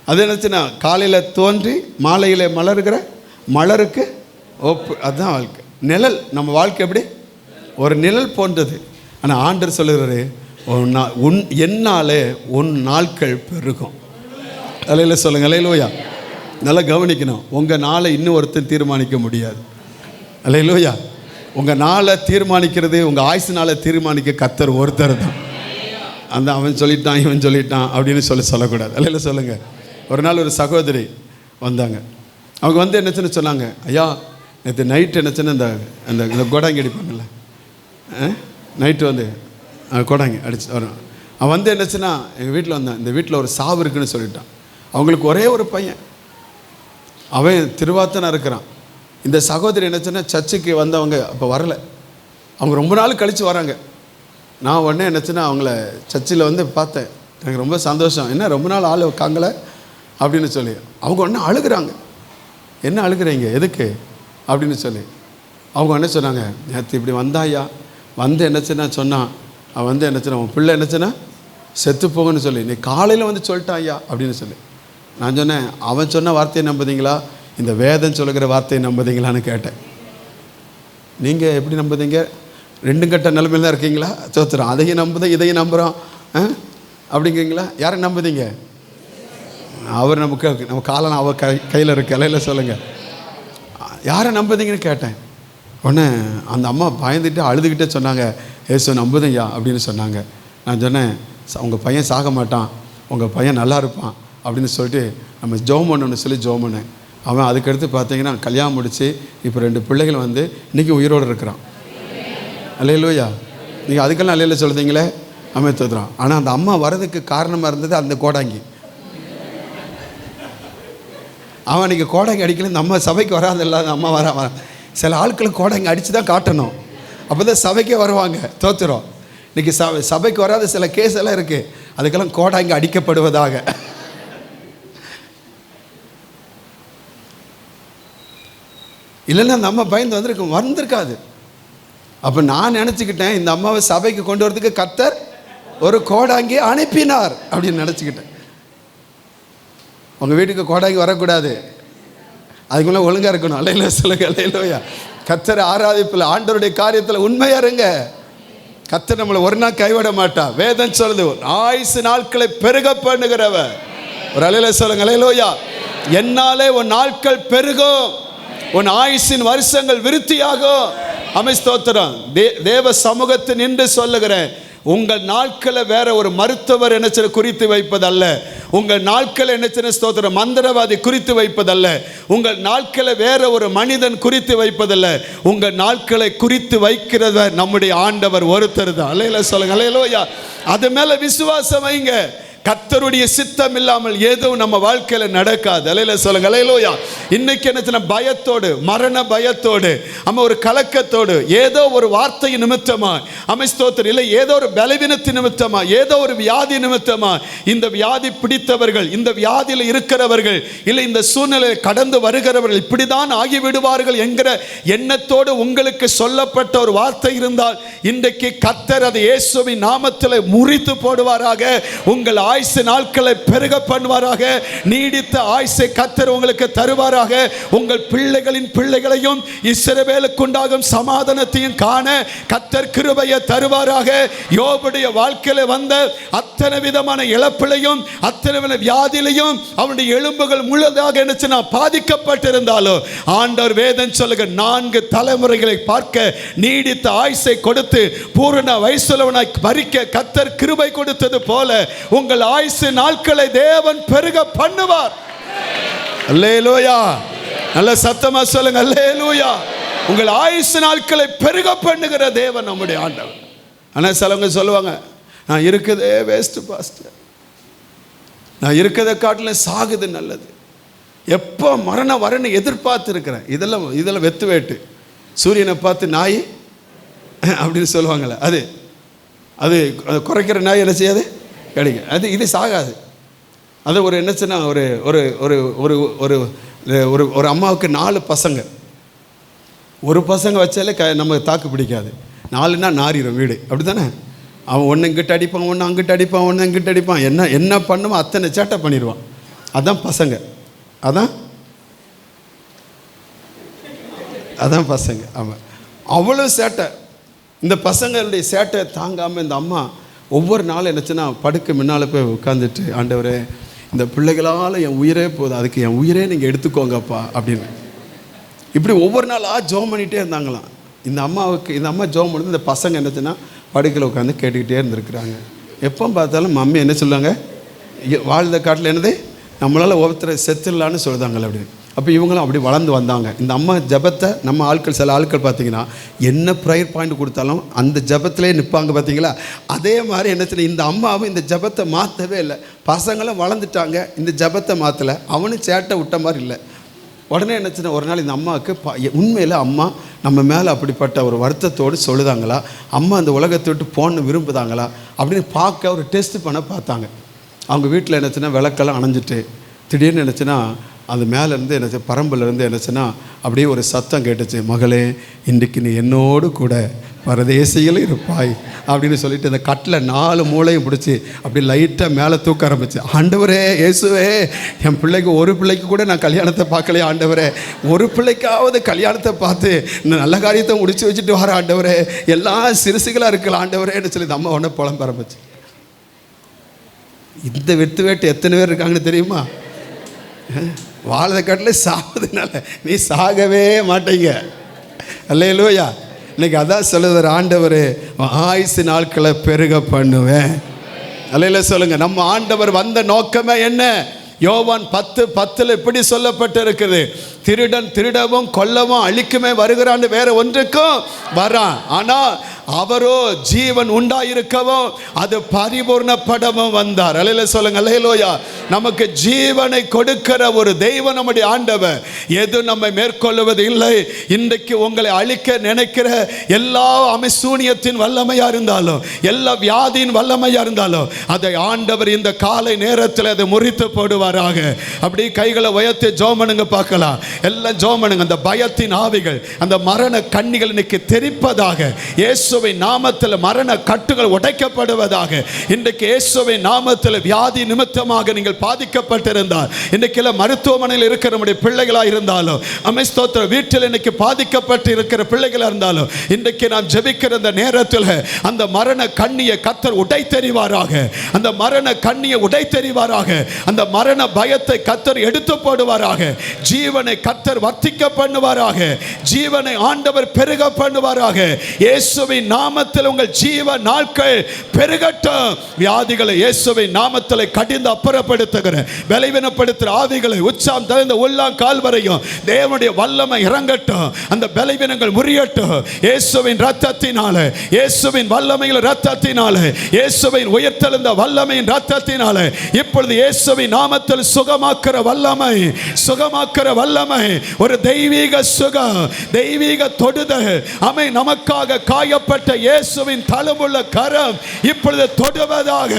அது என்னச்சுன்னா, காலையில் தோன்றி மாலையில் மலருகிற மலருக்கு ஒப்பு, அதுதான் வாழ்க்கை. நிழல். நம்ம வாழ்க்கை எப்படி? ஒரு நிழல் போன்றது. ஆனால் ஆண்டவர் சொல்லுகிறாரு, என்னாலே உன் நாட்கள் பெருகும். அல்லேலூயா சொல்லுங்க. அல்லேலூயா. நல்லா கவனிக்கணும். உங்கள் நாளை இன்னும் ஒருத்தன் தீர்மானிக்க முடியாது. அல்லேலூயா. உங்கள் நாளை தீர்மானிக்கிறது, உங்கள் ஆயுசு நாளை தீர்மானிக்க கர்த்தர் ஒருத்தர் தான். அந்த அவன் சொல்லிட்டான் இவன் சொல்லிட்டான் அப்படின்னு சொல்லக்கூடாது. அல்லேலூயா சொல்லுங்க. ஒரு நாள் ஒரு சகோதரி வந்தாங்க. அவங்க வந்து என்னச்சுன்னு சொன்னாங்க, ஐயா நேற்று நைட்டு என்னச்சுன்னு இந்த கோடாங்கி அடிப்பாங்கல்ல, நைட்டு வந்து கோடாங்கி அடிச்சு வரும். அவன் வந்து என்னச்சுன்னா எங்கள் வீட்டில் வந்தான், இந்த வீட்டில் ஒரு சாவு இருக்குன்னு சொல்லிட்டான். அவங்களுக்கு ஒரே ஒரு பையன், அவன் திருவாத்தனா இருக்கிறான். இந்த சகோதரி என்னச்சுன்னா சர்ச்சுக்கு வந்தவங்க அப்போ வரலை, அவங்க ரொம்ப நாள் கழித்து வராங்க. நான் உடனே என்னச்சுன்னா அவங்கள சர்ச்சில் வந்து பார்த்தேன், எனக்கு ரொம்ப சந்தோஷம். என்ன ரொம்ப நாள் ஆள் வைக்காங்கள அப்படின்னு சொல்லி. அவங்க உடனே அழுகிறாங்க. என்ன அழுகிறீங்க, எதுக்கு அப்படின்னு சொல்லி. அவங்க என்ன சொன்னாங்க, நேற்று இப்படி வந்தாயா, வந்து என்னச்சுன்னா சொன்னான், அவன் வந்து என்னச்சுன்னா உன் பிள்ளை என்னச்சுன்னா செத்து போகணும்னு சொல்லி நீ காலையில் வந்து சொல்லிட்டான் ஐயா அப்படின்னு சொல்லி. நான் சொன்னேன், அவன் சொன்ன வார்த்தையை நம்புதீங்களா, இந்த வேதம் சொல்லுகிற வார்த்தையை நம்புதீங்களான்னு கேட்டேன். நீங்கள் எப்படி நம்புதீங்க? 2 கட்ட நிலைமையில் தான் இருக்கீங்களா? சோத்துறோம், அதையும் நம்புதேன் இதையும் நம்புகிறோம் அப்படிங்கிறீங்களா? யாரை நம்புதீங்க? அவர் நம்ம காலம் அவர் கையில் இருக்க. அலையில் சொல்லுங்கள், யாரை நம்புதீங்கன்னு கேட்டேன். உடனே அந்த அம்மா பயந்துட்டு அழுதுகிட்டே சொன்னாங்க, ஏசு நம்புதையா அப்படின்னு சொன்னாங்க. நான் சொன்னேன், உங்கள் பையன் சாக மாட்டான், உங்கள் பையன் நல்லா இருப்பான் அப்படின்னு சொல்லிட்டு நம்ம ஜெபம் பண்ணணும்னு சொல்லி ஜெபம் பண்ணேன். அவன் அதுக்கடுத்து பார்த்தீங்கன்னா கல்யாணம் முடித்து இப்போ 2 பிள்ளைகள் வந்து இன்றைக்கி உயிரோடு இருக்கிறான். அல்லேலூயா. நீங்கள் அதுக்கெல்லாம் அல்லையில சொல்லுதீங்களே, அவன் தோத்துறான். ஆனால் அந்த அம்மா வர்றதுக்கு காரணமாக இருந்தது அந்த கோடாங்கி. அவன் இன்றைக்கி கோடாங்கி அடிக்கல, இந்த அம்மா சபைக்கு வராதில்ல, அந்த அம்மா வர சில ஆட்களை கோடாங்கி அடித்து தான் காட்டணும், அப்போ தான் சபைக்கே வருவாங்க. தோத்துறோம். இன்றைக்கி சபைக்கு வராத சில கேஸ் எல்லாம் இருக்குது, அதுக்கெல்லாம் கோடாங்கி அடிக்கப்படுவதாக. இல்லைன்னா நம்ம பயந்து வந்திருக்காது. அப்போ நான் நினச்சிக்கிட்டேன், இந்த அம்மாவை சபைக்கு கொண்டு வரதுக்கு கர்த்தர் ஒரு கோடாங்கி அனுப்பினார் அப்படின்னு நினச்சிக்கிட்டேன். உங்கள் வீட்டுக்கு கோடாங்கி வரக்கூடாது, அதுக்குள்ளே ஒழுங்காக இருக்கணும். அல்லையில சொல்லுங்க, அல்லையிலோயா. கர்த்தரை ஆராதிப்பில் ஆண்டவருடைய காரியத்தில் உண்மையாக இருங்க. கர்த்தர் நம்மளை ஒரு நாள் கைவிட மாட்டா. வேதம் சொல்லுது, ஆயுசு நாட்களை பெருக பண்ணுகிறவர். ஒரு அல்லையில சொல்லுங்க, அல்லையிலோயா. என்னாலே உன் நாட்கள் பெருகும், உன் ஆயுசின் வருஷங்கள் விருத்தியாகும். ஸ்தோத்திரம். தேவ சமூகத்தை நின்று சொல்லுகிறேன், உங்கள் நாட்களை வேற ஒரு மருத்துவர் என்ன குறித்து வைப்பதல்ல, உங்கள் நாட்களை என்ன ஸ்தோத்திரம் மந்திரவாதி குறித்து வைப்பதல்ல, உங்கள் நாட்களை வேற ஒரு மனிதன் குறித்து வைப்பதல்ல, உங்கள் நாட்களை குறித்து வைக்கிறவர் நம்முடைய ஆண்டவர் ஒருத்தர் தான். அல்லேலூயா சொல்லுங்க, அல்லேலூயா. அது மேல விசுவாசம் வைங்க. கர்த்தருடைய சித்தம் இல்லாமல் எதுவும் நம்ம வாழ்க்கையில நடக்காது. அல்லேலூயா சொல்லுங்க, அல்லேலூயா. இன்னைக்கு என்ன பயத்தோடு, மரண பயத்தோடு, ஒரு கலக்கத்தோடு, ஏதோ ஒரு வார்த்தை நிமித்தமா, ஸ்தோத்திரம், இல்லை ஏதோ ஒரு பலவீனத்தின் நிமித்தமா, ஏதோ ஒரு வியாதி நிமித்தமா, இந்த வியாதி பிடித்தவர்கள், இந்த வியாதியில் இருக்கிறவர்கள், இல்லை இந்த சூழ்நிலையை கடந்து வருகிறவர்கள் இப்படிதான் ஆகிவிடுவார்கள் என்கிற எண்ணத்தோடு உங்களுக்கு சொல்லப்பட்ட ஒரு வார்த்தை இருந்தால், இன்றைக்கு கர்த்தர் அதை இயேசுவின் நாமத்தில் முறித்து போடுவாராக. உங்கள் ஆயுசு நாட்களை பெருக பண்ணுவாராக. நீடித்த ஆயுசை கர்த்தர் உங்களுக்கு தருவாராக. உங்கள் பிள்ளைகளின் பிள்ளைகளையும் இஸ்ரவேலுக்கு உண்டாகும் சமாதானத்தையும் காண கர்த்தர் கிருபையை தருவாராக. யோபுடைய வாழ்க்கையில வந்த அத்தனை விதமான இழப்பிலையும் அத்தனை வியாதியிலையும் அவனுடைய எலும்புகள் முழுதாக என்ன பாதிக்கப்பட்டிருந்தாலும் ஆண்டவர் வேதம் சொல்லுங்க, 4 தலைமுறைகளை பார்க்க நீடித்த ஆயுசை கொடுத்து பூரண வயசுள்ளவனாய் மரிக்க கர்த்தர் கிருபை கொடுத்தது போல உங்கள் ஆயுசு நாட்களை தேவன் பெருக பண்ணுவார். அல்லேலூயா. நல்ல சத்தமா சொல்லுங்க, அல்லேலூயா. உங்கள் ஆயுசு நாட்களை பெருக பண்ணுகிற தேவன் நம்முடைய ஆண்டவர். ஆனால் சிலவங்க சொல்லுவாங்க, நான் இருக்கதே வேஸ்ட் பாஸ்டர், நான் இருக்கதை காட்டிலும் சாகுது நல்லது, எப்போ மரணம் வரன்னு எதிர்பார்த்து இருக்கிறேன். இதெல்லாம் வெத்து வேட்டு. சூரியனை பார்த்து நாய் அப்படின்னு சொல்லுவாங்களே, அது குறைக்கிற நாய் என்ன செய்யாது கிடைக்கும். இது சாகாது. அது ஒரு என்னச்சுன்னா, ஒரு ஒரு ஒரு ஒரு ஒரு ஒரு ஒரு அம்மாவுக்கு 4 பசங்க, ஒரு பசங்க வச்சாலே நமக்கு தாக்கு பிடிக்காது. 4னா நாரிடும் வீடு, அப்படி தானே? அவன் ஒன்று இங்கிட்ட அடிப்பான், ஒன்று அங்கிட்ட அடிப்பான், ஒன்று இங்கிட்ட அடிப்பான், என்ன பண்ணுமோ அத்தனை சேட்டை பண்ணிடுவான். அதான் பசங்க, அதான் பசங்க. ஆமாம், அவ்வளோ சேட்டை. இந்த பசங்களுடைய சேட்டை தாங்காமல் இந்த அம்மா ஒவ்வொரு நாளும் என்னச்சுன்னா படுக்க முன்னால் போய் உட்காந்துட்டு, ஆண்டவரே இந்த பிள்ளைகளால் என் உயிரே போதும், அதுக்கு என் உயிரே நீங்கள் எடுத்துக்கோங்கப்பா அப்படின்னு இப்படி ஒவ்வொரு நாளாக ஜோம் பண்ணிகிட்டே இருந்தாங்களாம். இந்த அம்மா ஜோம் பண்ணி இந்த பசங்க என்னச்சுன்னா படுக்கையில் உட்காந்து கேட்டுக்கிட்டே இருந்திருக்கிறாங்க. எப்போ பார்த்தாலும் மம்மி என்ன சொல்லுவாங்க, வாழ்ந்த காட்டில் என்னது நம்மளால் ஒருத்தரை செத்துடலான்னு சொல்லுதாங்களே அப்படின்னு. அப்போ இவங்களும் அப்படி வளர்ந்து வந்தாங்க. இந்த அம்மா ஜபத்தை நம்ம ஆட்கள், சில ஆட்கள் பார்த்தீங்கன்னா என்ன ப்ரேயர் பாயிண்ட் கொடுத்தாலும் அந்த ஜபத்திலே நிற்பாங்க பார்த்தீங்களா. அதே மாதிரி என்ன, இந்த அம்மாவும் இந்த ஜபத்தை மாற்றவே இல்லை. பசங்களும் வளர்ந்துட்டாங்க, இந்த ஜபத்தை மாற்றலை. அவனும் சேட்டை விட்ட மாதிரி இல்லை. உடனே என்னச்சுன்னா ஒரு நாள் இந்த அம்மாவுக்கு உண்மையில் அம்மா நம்ம மேலே அப்படிப்பட்ட ஒரு வருத்தத்தோடு சொல்லுதாங்களா, அம்மா அந்த உலகத்தை விட்டு போன்னு விரும்புதாங்களா அப்படின்னு பார்க்க ஒரு டெஸ்ட் பண்ண பார்த்தாங்க. அவங்க வீட்டில் என்னச்சுன்னா விளக்கெல்லாம் அணைஞ்சிட்டு திடீர்னு என்னச்சுன்னா அது மேலேருந்து என்ன, பரம்புலேருந்து என்னச்சுன்னா அப்படியே ஒரு சத்தம் கேட்டுச்சு, மகளே இன்றைக்கு நீ என்னோடு கூட பரதேசியில் இருப்பாய் அப்படின்னு சொல்லிட்டு அந்த கட்டில் 4 மூளையும் பிடிச்சி அப்படி லைட்டாக மேலே தூக்க ஆரம்பிச்சு. ஆண்டவரே இயேசுவே, என் பிள்ளைக்கு ஒரு பிள்ளைக்கு கூட நான் கல்யாணத்தை பார்க்கலையே ஆண்டவரே, ஒரு பிள்ளைக்காவது கல்யாணத்தை பார்த்து நல்ல காரியத்தை முடிச்சு வச்சுட்டு வர ஆண்டவரே, எல்லாம் சிறுசுகளாக இருக்கலாம் ஆண்டவரேன்னு சொல்லி அம்மா உடனே புலம்ப ஆரம்பிச்சு. இந்த வெத்து வேட்டு எத்தனை பேர் இருக்காங்கன்னு தெரியுமா? வாழத காட்டில் சாகுதுனால நீ சாகவே மாட்டீங்க. அல்லேலூயா. இன்னைக்கு அதான் சொல்லுவார் ஆண்டவர், ஆயுசு நாட்களை பெருக பண்ணுவேன். அல்லேலூயா சொல்லுங்க. நம்ம ஆண்டவர் வந்த நோக்கமே என்ன? யோவான் 10:10 இப்படி சொல்லப்பட்டு இருக்குது, திருடன் திருடவும் கொல்லவும் அழிக்குமே வருகிறான்னு வேற ஒன்றுக்கும் வரான், ஆனால் அவரோ ஜீவன் உண்டாயிருக்கவும் அது பரிபூர்ணப்படவும் வந்தார். அல்லேலூயா சொல்லுங்க. அல்லேலூயா. நமக்கு ஜீவனை கொடுக்கிற ஒரு தெய்வம் நம்முடைய ஆண்டவர். எது நம்மை மேற்கொள்வது இல்லை. இன்றைக்கு உங்களை அழிக்க நினைக்கிற எல்லா அமிசூனியத்தின் வல்லமையா இருந்தாலும், எல்லா வியாதியின் வல்லமையா இருந்தாலும், அதை ஆண்டவர் இந்த காலை நேரத்தில் அதை முறித்து போடுவாராக. அப்படி கைகளை உயர்த்தி ஜெபம் பண்ணுங்க பார்க்கலாம். எல்லாம் ஜெபம் பண்ணுங்க. அந்த பயத்தின் ஆவிகள், அந்த மரண கண்ணிகள் இன்னைக்கு தெரிப்பதாக. இயேசுவின் நாமத்தில் மரண கட்டுகள் உடைக்கப்படுவதாக. இன்றைக்கு இயேசுவின் நாமத்தில் வியாதி நிமித்தமாக நீங்கள் பாதிக்கப்பட்டிருந்தால், இன்றைக்கு மருத்துவமனையில் இருக்கிற நம்முடைய பிள்ளைகளாக இருந்தாலும், ஸ்தோத்திரம், வீட்டில் இன்னைக்கு பாதிக்கப்பட்டு இருக்கிற பிள்ளைகளாக இருந்தாலும், இன்றைக்கு நாம் ஜெபிக்கிற இந்த நேரத்தில் அந்த மரண கண்ணியை கர்த்தர் உடைத்தெறிவாராக. அந்த மரண கண்ணியை உடைத்தெறிவாராக. அந்த மரண பயத்தை கர்த்தர் எடுத்து போடுவாராக. ஜீவனை கர்த்தர் வர்த்திக்க பண்ணுவாராக. ஜீவனை ஆண்டவர் பெருக பண்ணுவாராக. இயேசுவின் நாமத்தில் உங்கள் ஜீவ நாட்கள் பெருகட்டும். வியாதிகளை இயேசுவின் நாமத்தில் கடிந்து அப்புறப்படுத்துகிற பலவீனப்படுத்துகிற ஆவிகளை உச்சாம் தலைந்த உள்ளாம் கால் வரையும் தேவனுடைய வல்லமை இறங்கட்டும். அந்த பலவீனங்கள் முறியட்டும். இயேசுவின் இரத்தத்தினால, இயேசுவின் வல்லமையில் இரத்தத்தினால, இயேசுவின் உயிர்த்தெழுந்த வல்லமையின் இரத்தத்தினால இப்பொழுது இயேசுவின் நாமத்தில் சுகமாக்குற வல்லமை, சுகமாக்குற வல்லமை, ஒரு தெய்வீக சுகம், தெய்வீக தொடுதல். அமை நமக்காக காயப்பட்ட இயேசுவின் தழும்புள்ள கரம் இப்பொழுது தொடுவதாக.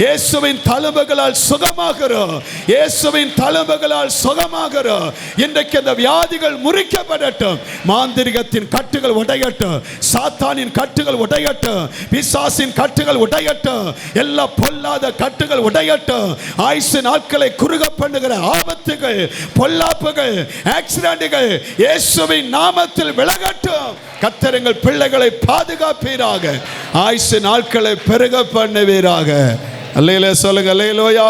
இயேசுவின் தழும்புகளால் சுகமாகிறோம். இயேசுவின் தழும்புகளால் சுகமாகிறோம். இன்றைக்கு அந்த வியாதிகள் முறிக்கப்படட்டும். மாந்திரிகத்தின் கட்டுகள் உடையட்டும். சாத்தானின் கட்டுகள் உடையட்டும். பிசாசின் கட்டுகள் உடையட்டும். எல்லா பொல்லாத கட்டுகள் உடையட்டும். ஆயுசு நாட்களை குறுக பண்ணுகிற ஆபத்துகள், பொல்லாப்புகள், ஆக்சிடென்ட்கள் இயேசுவின் நாமத்தில் விலகட்டும். கர்த்தர் எங்கள் பிள்ளைகளை பாதுகாப்பீராக. ஆயுசு நாட்களை பெருக பண்ணுவீராக. அல்லேலூயா சொல்லுங்க. அல்லேலூயா.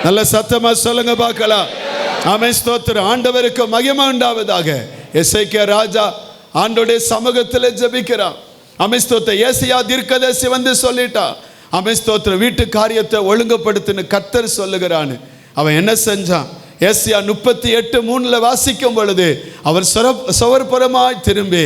நல்ல சத்தமா சொல்லுங்க பார்க்கலாம். ஆமென். ஸ்தோத்திரம். ஆண்டவருக்கு மகிமை உண்டாவதாக. எசேக்கியா ராஜா ஆண்டவருடைய சமூகத்தில் ஜெபிக்கிறான். ஆமென். ஸ்தோத்திரம். ஏசாயா தீர்க்கதரிசி வந்து சொல்லிட்டா. ஆமென். ஸ்தோத்திரம். வீட்டு காரியத்தை ஒழுங்குபடுத்தின கர்த்தர் சொல்லுகிறான். அவன் என்ன செஞ்சான்? ஏசாயா 38:3 வாசிக்கும் பொழுது அவர் சவர்புறமாய் திரும்பி,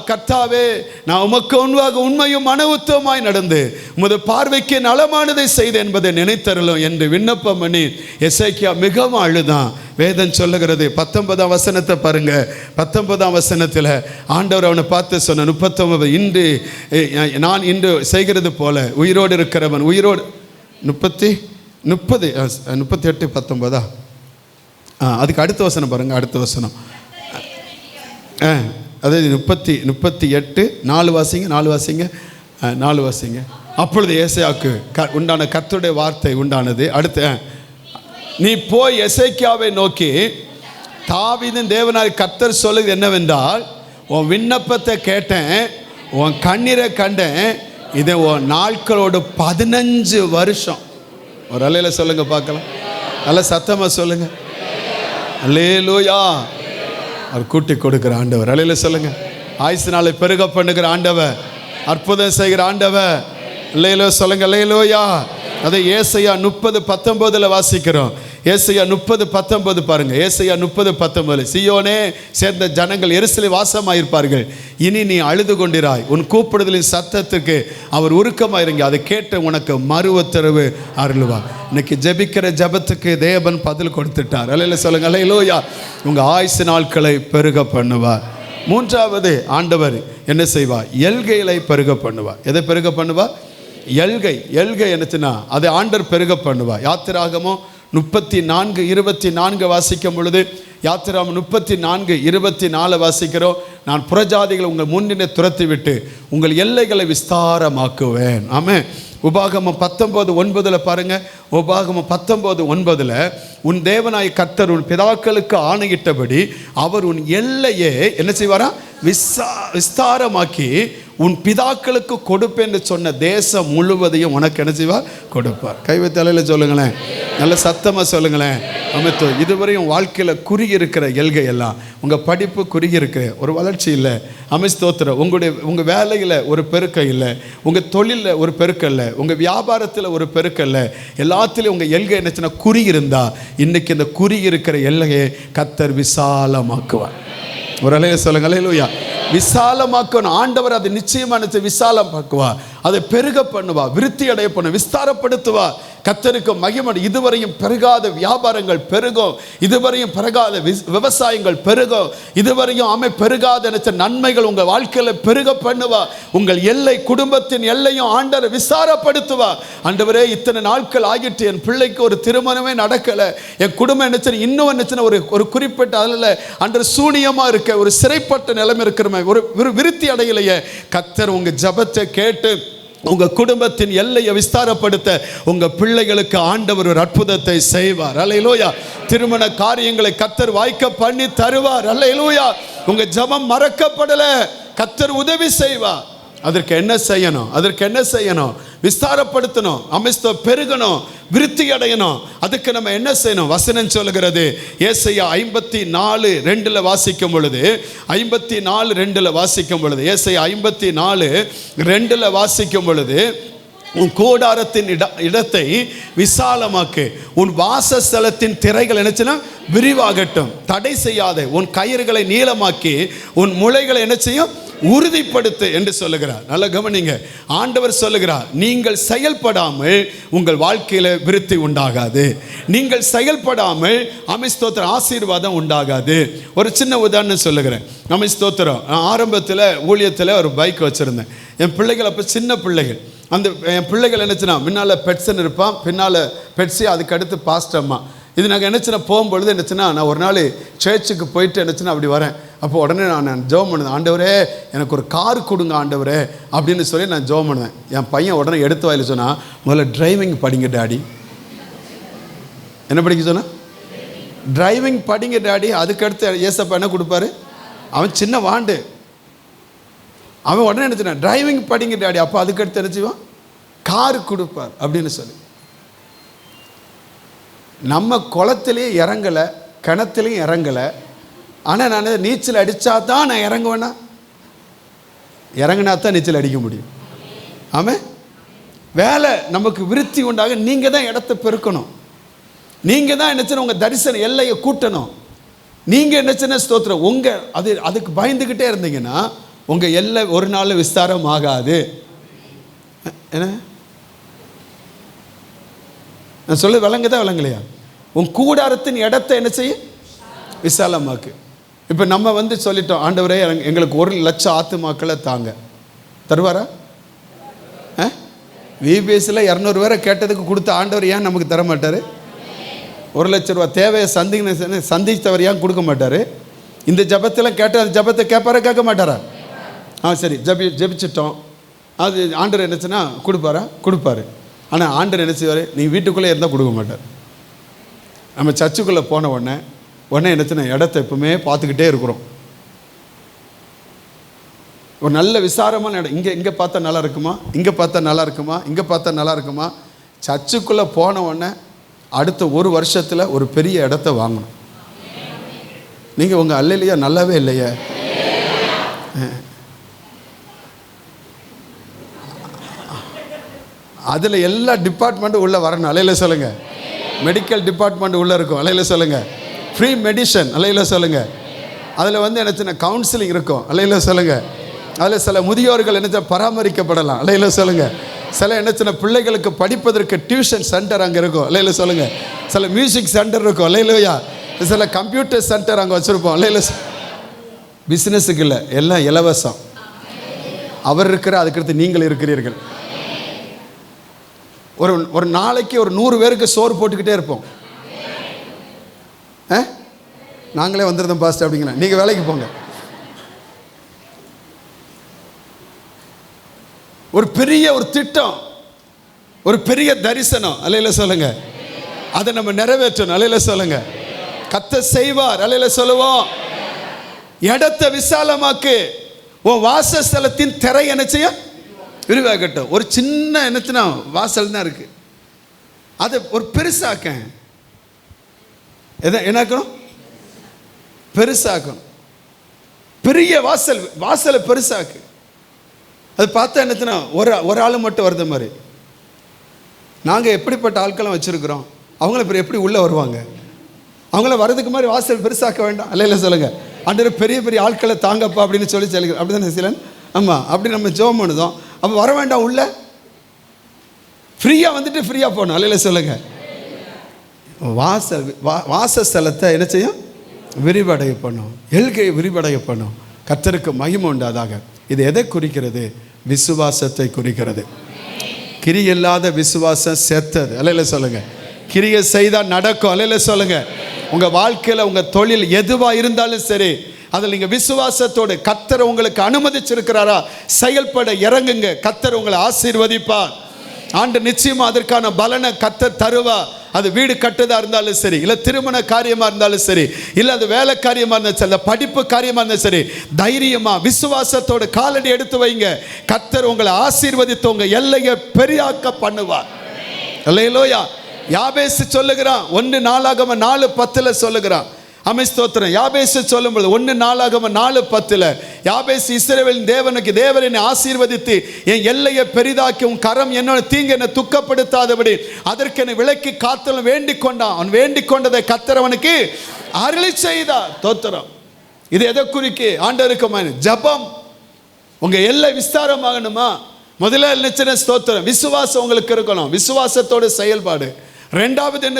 கர்த்தாவே, நான் உமக்கு முன்பாக உண்மையும் மனவுத்தமாய் நடந்து உமது பார்வைக்கு நலமானதை செய்து என்பதை நினைத்தருளும் என்று விண்ணப்பம் பண்ணி எசேக்கியா மிகவும் அழுதான். வேதம் சொல்லுகிறது. 19ஆம் வசனத்தை பாருங்க. 19ஆம் வசனத்தில் ஆண்டவர் அவனை பார்த்து சொன்ன 39, இன்று நான் இன்று செய்கிறது போல உயிரோடு இருக்கிறவன் உயிரோடு 38:19 அதுக்கு அடுத்த வசனம் பாருங்க. அடுத்த வசனம் அதாவது 38:4 வாசிங்க. 4 வாசிங்க. அப்பொழுது ஏசாயாவுக்கு உண்டான கர்த்தருடைய வார்த்தை உண்டானது. அடுத்து, நீ போய் எசேக்கியாவை நோக்கி, தாவீதின் தேவனாய் கர்த்தர் சொல்லுது என்னவென்றால், உன் விண்ணப்பத்தை கேட்டேன், உன் கண்ணீரை கண்டேன், இதை உன் நாட்களோடு 15 வருஷம். ஒரு அலையில சொல்லுங்க பார்க்கலாம். நல்ல சத்தமா சொல்லுங்க. அல்லேலூயா. அவர் கூட்டி கொடுக்கிற ஆண்டவர். அல்லேலூயா சொல்லுங்க. ஆயுசு நாளை பெருக பண்ணுகிற ஆண்டவர், அற்புதம் செய்கிற ஆண்டவர். அல்லேலூயா சொல்லுங்க. அல்லேலூயா. அதை ஏசாயா 30:19 வாசிக்கிறோம். ஏசாயா 30:19 பாருங்க. ஏசாயா 30:19, சீயோனே சேர்ந்த ஜனங்கள் எருசலேமில் வாசமாயிருப்பார்கள். இனி நீ அழுது கொண்டிராய். உன் கூப்பிடுதலின் சத்தத்துக்கு அவர் உருக்கமாயிருங்க. அதை கேட்டு உனக்கு மறு உத்தரவு அருள்வார். இன்னைக்கு ஜெபிக்கிற ஜபத்துக்கு தேவன் பதில் கொடுத்துட்டார். அல்லேலூயா சொல்லுங்க. அல்லேலூயா. உங்க ஆயுசு நாட்களை பெருக பண்ணுவார். மூன்றாவது, ஆண்டவர் என்ன செய்வார்? எல்கைகளை பெருக பண்ணுவார். எதை பெருக பண்ணுவார்? எல்கை என்னச்சுன்னா அதை ஆண்டவர் பெருக பண்ணுவார். யாத்திராகமோ 34:24 வாசிக்கும் பொழுது, யாத்திராகமம் 34:24 வாசிக்கிறோம். நான் புறஜாதிகளை உங்கள் முன்னினை துரத்தி விட்டு உங்கள் எல்லைகளை விஸ்தாரமாக்குவேன். ஆமென். உபாகமம் 19:9 பாருங்க. உபாகமம் 19:9, உன் தேவனாய் கர்த்தர் உன் பிதாக்களுக்கு ஆணையிட்டபடி அவர் உன் எல்லையை என்ன செய்வாரா? விஸ்தாரமாக்கி உன் பிதாக்களுக்கு கொடுப்பேன் என்று சொன்ன தேசம் முழுவதையும் உனக்கு என்ன செய்வார்? கொடுப்பார். கைவைத்த தலையில் சொல்லுங்களேன். நல்ல சத்தமாக சொல்லுங்களேன். அமைத்து இதுவரையும் வாழ்க்கையில் குறுகி இருக்கிற எல்கை எல்லாம், உங்கள் படிப்பு குறுகி இருக்கிற ஒரு வளர்ச்சி இல்லை, ஸ்தோத்திரம், உங்கள் வேலையில் ஒரு பெருக்கம் இல்லை, உங்கள் தொழிலில் ஒரு பெருக்கம் இல்லை, உங்கள் வியாபாரத்தில் ஒரு பெருக்கம் இல்லை, எல்லாத்துலேயும் உங்கள் எல்கை என்னச்சுன்னா குறி இருந்தால், இன்றைக்கி இந்த குறி இருக்கிற எல்லையை கர்த்தர் விசாலமாக்குவார். ஒரு அலையில சொல்லுங்க, அல்லேலூயா. விசாலமாக்கணும் ஆண்டவர். அதை நிச்சயமா விசாலமாக்குவா, அதை பெருக பண்ணுவா, விருத்தி அடைய பண்ண, விஸ்தாரப்படுத்துவா. கர்த்தருக்கு மகிமை. இதுவரையும் பெருகாத வியாபாரங்கள் பெருகும், இதுவரையும் பெருகாத விவசாயங்கள் பெருகும், இதுவரையும் பெருகாத நன்மைகள் உங்கள் வாழ்க்கையில் பெருக பண்ணுவா. உங்கள் எல்லை, குடும்பத்தின் எல்லையும் ஆண்டவர் விசாரப்படுத்துவா. ஆண்டவரே, இத்தனை நாட்கள் ஆகிட்டு என் பிள்ளைக்கு ஒரு திருமணமே நடக்கலை, என் குடும்பம் இன்னும் ஒரு குறிப்பிட்ட அதில் ஆண்டவர் சூனியமாக இருக்க, ஒரு சிறைப்பட்ட நிலைமை இருக்கிற ஒரு விருத்தி அடையலையே. கர்த்தர் உங்கள் ஜெபத்தை கேட்டு உங்க குடும்பத்தின் எல்லையை விஸ்தாரப்படுத்த உங்க பிள்ளைகளுக்கு ஆண்டவர் ஒரு அற்புதத்தை செய்வார். அல்லேலூயா. திருமண காரியங்களை கர்த்தர் வாய்க்க பண்ணி தருவார். அல்லேலூயா. உங்க ஜெபம் மறக்கப்படல, கர்த்தர் உதவி செய்வார். அதற்கு என்ன செய்யணும்? விஸ்தாரப்படுத்தணும், பெருகணும், விருத்தி அடையணும். அதுக்கு நம்ம என்ன செய்யணும்? வசனம் சொல்லுகிறது. ஏசாயா 54:2 வாசிக்கும் பொழுது, 54:2 வாசிக்கும் பொழுது, ஏசாயா 54:2 வாசிக்கும் பொழுது, உன் கூடாரத்தின் இடத்தை விசாலமாக்கு, உன் வாசஸ்தலத்தின் திரைகள் என்னச்சுன்னா விரிவாகட்டும், தடை செய்யாத உன் கயிறுகளை நீளமாக்கி, உன் முளைகளை என்ன செய்யும்? உறுதிப்படுத்து என்று சொல்லுகிறார். நல்ல கவனிங்க. ஆண்டவர் சொல்லுகிறார், நீங்கள் செயல்படாமல் உங்கள் வாழ்க்கையில விருத்தி உண்டாகாது. நீங்கள் செயல்படாமல் ஸ்தோத்திரம் ஆசீர்வாதம் உண்டாகாது. ஒரு சின்ன உதாரணம் சொல்லுகிறேன். ஸ்தோத்திரம், ஆரம்பத்தில் ஊழியத்தில் ஒரு பைக் வச்சிருந்தேன். என் பிள்ளைகள் அப்போ சின்ன பிள்ளைகள். அந்த என் பிள்ளைகள் என்னச்சுன்னா முன்னால் பெட்ஸன் இருப்பான், பின்னால் பெட்ஸி, அதுக்கு அடுத்து பாஸ்ட் அம்மா. இது நாங்கள் என்னச்சுன்னா போகும்பொழுது என்னச்சுன்னா, நான் ஒரு நாள் சர்ச்சுக்கு போயிட்டு என்னச்சுன்னா அப்படி வரேன். அப்போ உடனே நான் ஜெபம் பண்ணுவேன், ஆண்டவரே எனக்கு ஒரு கார் கொடுங்க ஆண்டவரே அப்படின்னு சொல்லி நான் ஜெபம் பண்ணுவேன். என் பையன் உடனே எடுத்து வாயில சொன்னால், முதல்ல டிரைவிங் படிங்க டாடி. என்ன படிக்க சொன்னா? டிரைவிங் படிங்க டாடி. அதுக்கடுத்து ஏசப்பா என்ன கொடுப்பாரு? அவன் சின்ன வாண்டு, அவன் உடனே என்ன சொன்னான்? டிரைவிங் படிங்க டாடி. அப்போ அதுக்கடுத்து என்ன செய்வான்? கார் கொடுப்பார் அப்படின்னு சொல்லி. நம்ம குளத்திலேயே இறங்கலை, கிணத்துலையும் இறங்கலை. ஆனால் நான் நீச்சல் அடித்தா தான் நான் இறங்குவேன்னா, இறங்கினா தான் நீச்சல் அடிக்க முடியும். ஆமாம். வேலை நமக்கு விருத்தி உண்டாக நீங்கள் தான் இடத்த பெருக்கணும். நீங்கள் தான் என்னச்சுன்னா உங்கள் தரிசன எல்லையை கூட்டணும். நீங்கள் என்னச்சுன்னா ஸ்தோத்திரம் அதுக்கு பயந்துக்கிட்டே இருந்தீங்கன்னா உங்கள் எல்லை ஒரு நாள் விஸ்தாரம் ஆகாது. என்ன நான் சொல்ல விளங்கலையா? உன் கூடாரத்தின் இடத்தை என்ன செய்ய? விசாலமாக்கு. இப்போ நம்ம சொல்லிட்டோம், ஆண்டவரே எங்களுக்கு 1,00,000 ஆத்துமாக்களை தாங்க. தருவாரா? விபிஎஸ்ல 200 பேரை கேட்டதுக்கு கொடுத்த ஆண்டவர் ஏன் நமக்கு தர மாட்டார்? 1,00,000 ரூபா தேவையை சந்தித்தவர் ஏன் கொடுக்க மாட்டார்? இந்த ஜபத்தில் கேட்ட அந்த ஜபத்தை கேட்பாரா கேட்க மாட்டாரா? சரி, ஜபிச்சிட்டோம். அது ஆண்டவர் என்னச்சுன்னா கொடுப்பாரு. ஆனால் ஆண்டவர் என்ன செய்வார்? நீ வீட்டுக்குள்ளே இருந்தால் கொடுக்க மாட்டார். நம்ம சர்ச்சுக்குள்ளே போன உடனே என்னச்சுன்னா இடத்த எப்பவுமே பார்த்துக்கிட்டே இருக்கிறோம். ஒரு நல்ல விசாரமான இடம், இங்கே பார்த்தா நல்லா இருக்குமா, இங்கே பார்த்தா நல்லா இருக்குமா, இங்கே பார்த்தா நல்லா இருக்குமா. சர்ச்சுக்குள்ளே போன உடனே அடுத்த 1 வருஷத்தில் ஒரு பெரிய இடத்த வாங்கணும். நீங்கள் உங்கள் அல்லையா நல்லாவே இல்லையே. அதில் எல்லா டிபார்ட்மெண்ட்டும் உள்ளே வரணும். அலையில சொல்லுங்கள். மெடிக்கல் டிபார்ட்மெண்ட் உள்ளே இருக்கும். அலையில சொல்லுங்கள். Free medicine. அலையில சொல்லுங்கள். அதில் என்னச்சுன்னா கவுன்சிலிங் இருக்கும். அலையில சொல்லுங்கள். அதில் சில முதியோர்கள் என்னச்சா பராமரிக்கப்படலாம். அலையில சொல்லுங்கள். சில என்னச்சுன்னா பிள்ளைகளுக்கு படிப்பதற்கு டியூஷன் சென்டர் அங்கே இருக்கும். அலையில சொல்லுங்கள். சில மியூசிக் சென்டர் இருக்கும். அலையிலையா. சில கம்ப்யூட்டர் சென்டர் அங்கே வச்சுருப்போம். அலையில பிஸ்னஸுக்கு இல்லை, எல்லாம் இலவசம். அவர் இருக்கிற, அதுக்கடுத்து நீங்கள் இருக்கிறீர்கள். ஒரு நாளைக்கு ஒரு 100 பேருக்கு சோறு போட்டுக்கிட்டே இருப்போம். நாங்களே வந்துருந்தோம் பாஸ்டர் அப்படிங்களா? நீங்கள் வேலைக்கு போங்க. ஒரு பெரிய ஒரு திட்டம், ஒரு பெரிய தரிசனம். அலையில சொல்லுங்க. அதை நம்ம நிறைவேற்றணும். அலையில சொல்லுங்க. கர்த்தர் செய்வார். அலையில சொல்லுவோம். இடத்தை விசாலமாக்கு, உன் வாசஸ்தலத்தின் திரை என்ன செய்ய விரிவாகட்டும். ஒரு சின்ன என்னச்சுன்னா வாசல் தான் இருக்கு, அதை ஒரு பெருசாக்க. என்னாக்கணும்? பெருசாக்கணும். பெரிய வாசலை பெருசாக்கு. அது பார்த்தா என்னச்சுன்னா ஒரு ஆள் மட்டும் வருது மாதிரி. நாங்கள் எப்படிப்பட்ட ஆட்களும் வச்சுருக்கிறோம், அவங்கள எப்படி உள்ளே வருவாங்க? அவங்கள வர்றதுக்கு மாதிரி வாசல் பெருசாக்க வேண்டாம். அல்லையில சொல்லுங்க. ஆண்டவரே பெரிய பெரிய ஆட்களை தாங்கப்பா அப்படின்னு சொல்லி சொல்லுகிறோம். அப்படி தானே சீலன்? ஆமாம், அப்படி நம்ம ஜெபம் பண்ணுதோம். அப்போ வர வேண்டாம், உள்ள ஃப்ரீயாக வந்துட்டு ஃப்ரீயாக போகணும். அல்லையில சொல்லுங்கள். வாசஸ்தலத்தை என்ன செய்யும்? விரிவடைய பண்ணும், எல்கையை விரிவடைய பண்ணும். கர்த்தருக்கு மகிமை உண்டாதாக. இது எதை குறிக்கிறது? விசுவாசத்தை குறிக்கிறது. கிரியை இல்லாத விசுவாசம் செத்தது. அல்லையில சொல்லுங்க. கிரியை செய்தால் நடக்கும். அல்லையில சொல்லுங்க. உங்க வாழ்க்கையில் உங்க தொழில் எதுவாக இருந்தாலும் சரி, அதில் நீங்கள் விசுவாசத்தோடு கர்த்தர் உங்களுக்கு அனுமதிச்சிருக்கிறாரா செயல்பட இறங்குங்க. கர்த்தர் உங்களை ஆசீர்வதிப்பார். ஆண்டு நிச்சயமா அதற்கான பலனை கர்த்தர் தருவா. அது வீடு கட்டுதா இருந்தாலும் சரி, இல்லை திருமண காரியமாக இருந்தாலும் சரி, இல்லை அது வேலை காரியமாக இருந்தாலும் சரி, படிப்பு காரியமாக இருந்தாலும் சரி, தைரியமாக விசுவாசத்தோடு காலடி எடுத்து வைங்க. கர்த்தர் உங்களை ஆசீர்வதித்து உங்கள் எல்லையை பெரியாக்க பண்ணுவார். அல்லேலூயா. யாபேசு சொல்லுகிறான், 1 நாளாகமம் 4:10 சொல்லுகிறான். ஸ்தோத்திரம். யாபேசு சொல்லும்போது 1 நாளாகமம் 4:10 யாபேசு இஸ்ரவேலின் தேவனுக்கு, தேவன் என்னை ஆசீர்வதித்து என் எல்லையை பெரிதாக்கி உன் கரம் என்னோட தீங்கு என்னை துக்கப்படுத்தாதபடி அதற்கு என்னை விலக்கி காத்தலும் வேண்டிக் கொண்டான். அவன் வேண்டிக் கொண்டதை கர்த்தர் அவனுக்கு அருளி செய்தார். தோத்திரம். இது எதை குறிக்கு? ஆண்டவருக்கு ஜபம். உங்க எல்லை விஸ்தாரமாகணுமா? முதல்ல என்ன? ஸ்தோத்திரம். விசுவாசம் உங்களுக்கு இருக்கணும். விசுவாசத்தோட செயல்பாடு. 2வது என்ன?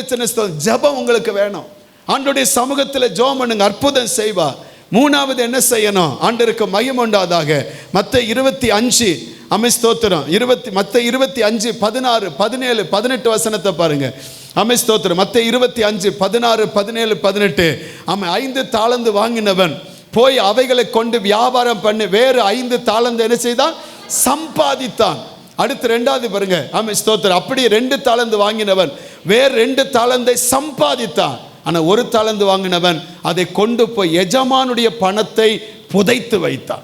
ஜபம் உங்களுக்கு வேணும். ஆண்டவருடைய சமூகத்தில் ஜெபம் பண்ணுங்க, அற்புதம் செய்வார். 3வது என்ன செய்யணும்? ஆண்டவருக்கு மகிமை உண்டாதாக. மத்தேயு 25 ஸ்தோத்திரம். மத்தேயு 25 16 17 18 வசனத்தை பாருங்க. ஸ்தோத்திரம். மத்தேயு 25 16 17 18. 5 தாலந்து வாங்கினவன் போய் அவைகளை கொண்டு வியாபாரம் பண்ணி வேறு 5 தாலந்து என்ன செய்தான்? சம்பாதித்தான். அடுத்து 2வது பாருங்க. ஸ்தோத்திரம். அப்படியே 2 தாலந்து வாங்கினவன் வேறு 2 தாலந்தை சம்பாதித்தான். ஆனால் 1 தாலந்து வாங்கினவன் அதை கொண்டு போய் எஜமானுடைய பணத்தை புதைத்து வைத்தான்.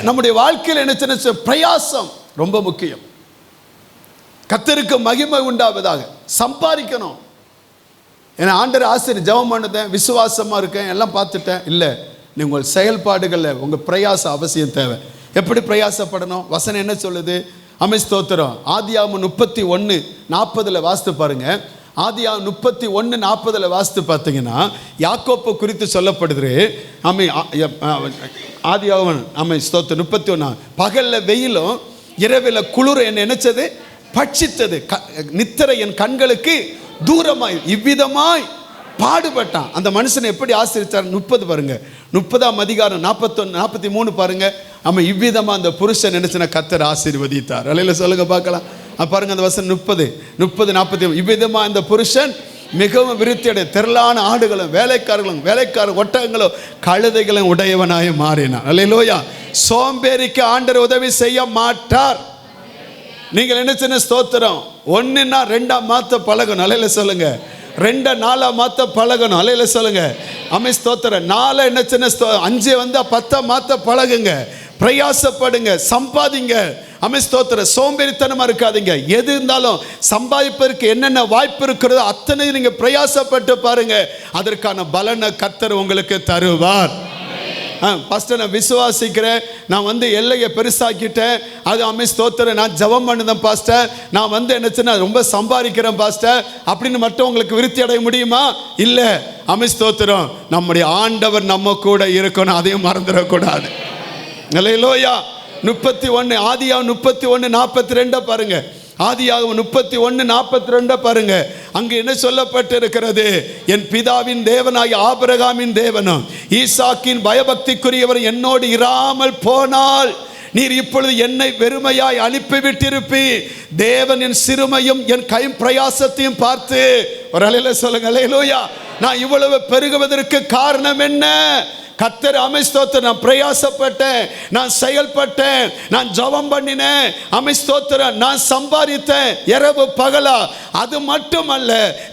நம்முடைய வாழ்க்கையில் என்ன? பிரயாசம் ரொம்ப முக்கியம். கர்த்தருக்கு மகிமை உண்டாவதாக. சம்பாதிக்கணும். ஏன்னா ஆண்டவர் ஆசிரியர் ஜெபம் பண்ணுதேன், விசுவாசமாக இருக்கேன், எல்லாம் பார்த்துட்டேன். இல்லை, நீங்கள் உங்கள் செயல்பாடுகளில் உங்கள் பிரயாசம் அவசியம் தேவை. எப்படி பிரயாசப்படணும்? வசனம் என்ன சொல்லுது? ஸ்தோத்திரம். ஆதியாகமம் 31:40 வாசித்து பாருங்க. ஆதியாகமம் 31:40 வாசித்து பார்த்தீங்கன்னா யாக்கோப்பு குறித்து சொல்லப்படுது. ஆதியாகமம் ஸ்தோத்திரம் 31. பகல்ல வெயிலும் இரவில் குளிர் என்ன நினைச்சது? பட்சித்தது. நித்திரை என் கண்களுக்கு தூரமாய் இவ்விதமாய் பாடுபட்டான். அந்த மனுஷனை எப்படி ஆசீர்வதிச்சார்? 30 பாருங்க. 30ஆம் அதிகாரம் 41 43 பாருங்க. இவ்விதமா அந்த புருஷன் நினைச்சுன்னா கர்த்தர் ஆசீர்வதித்தார். அல்லையில சொல்லுங்க பார்க்கலாம். பாருங்க அந்த வசனம் 30 40. இவ்விதமா இந்த புருஷன் மிகவும் விருத்தியடை திரளான ஆடுகளும் வேலைக்கார ஒட்டகங்களும் கழுதைகளும் உடையவனாய் மாறினான். அல்லேலூயா. சோம்பேறிக்கு ஆண்டவர் உதவி செய்ய மாட்டார். நீங்கள் என்ன செய்ய? ஸ்தோத்திரம். 1ன்னா 2ஆ மாத்த பழகணும். அல்லையில சொல்லுங்க. 2 4 மாத்த பழகணும். அல்லையில சொல்லுங்க. ஸ்தோத்திரம். 4 என்ன செய்ய? 5 வந்து 10 மாத்த பழகுங்க. பிரயாசப்படுங்க, சம்பாதிங்க. ஸ்தோத்திரம். சோம்பேறித்தனமா இருக்காதீங்க. எது இருந்தாலும் சம்பாதிப்பதற்கு என்னென்ன வாய்ப்பு இருக்கிறதோ அத்தனை நீங்க பிரயாசப்பட்டு பாருங்க. அதற்கான பலனை கர்த்தர் உங்களுக்கு தருவார். பாஸ்டர், நான் விசுவாசிக்கிறேன், நான் வந்து எல்லையை பெருசாக்கிட்டேன், அது ஸ்தோத்திரம், நான் ஜெபம் பண்ணுதேன் பாஸ்டர், நான் வந்து என்ன ரொம்ப சம்பாதிக்கிறேன் பாஸ்டர் அப்படின்னு மட்டும் உங்களுக்கு விருத்தி அடைய முடியுமா? இல்லை. ஸ்தோத்திரம். நம்முடைய ஆண்டவர் நம்ம கூட இருக்கணும், அதையும் மறந்துடக்கூடாது. அல்லேலூயா. 31 ஆதியாகமம் 31:42 பாருங்க. ஆதியாகமம் 31:42 பாருங்க. அங்கு என்ன சொல்லப்பட்டு இருக்கிறது? என் பிதாவின் தேவனாகிய ஆபிரகாமின் தேவனும் ஈசாக்கின் பயபக்திக்குரியவர் என்னோடு இராமல் போனால் நீர் இப்பொழுது என்னை வெறுமையாய் அனுப்பிவிட்டிருப்பீர். தேவன் என் சிறுமையும் என் கை பிரயாசத்தையும் பார்த்து ஒரு அலையில சொல்லுங்க. அல்லேலூயா. நான் இவ்வளவு பெருகுவதற்கு காரணம் என்ன? கர்த்தர் ஸ்தோத்திரம். நான் பிரயாசப்பட்டேன், நான் செயல்பட்டேன், நான் ஜெபம் பண்ணினேன், ஸ்தோத்திரம், நான் சம்பாதித்தேன் இரவு பகலா. அது மட்டுமல்ல,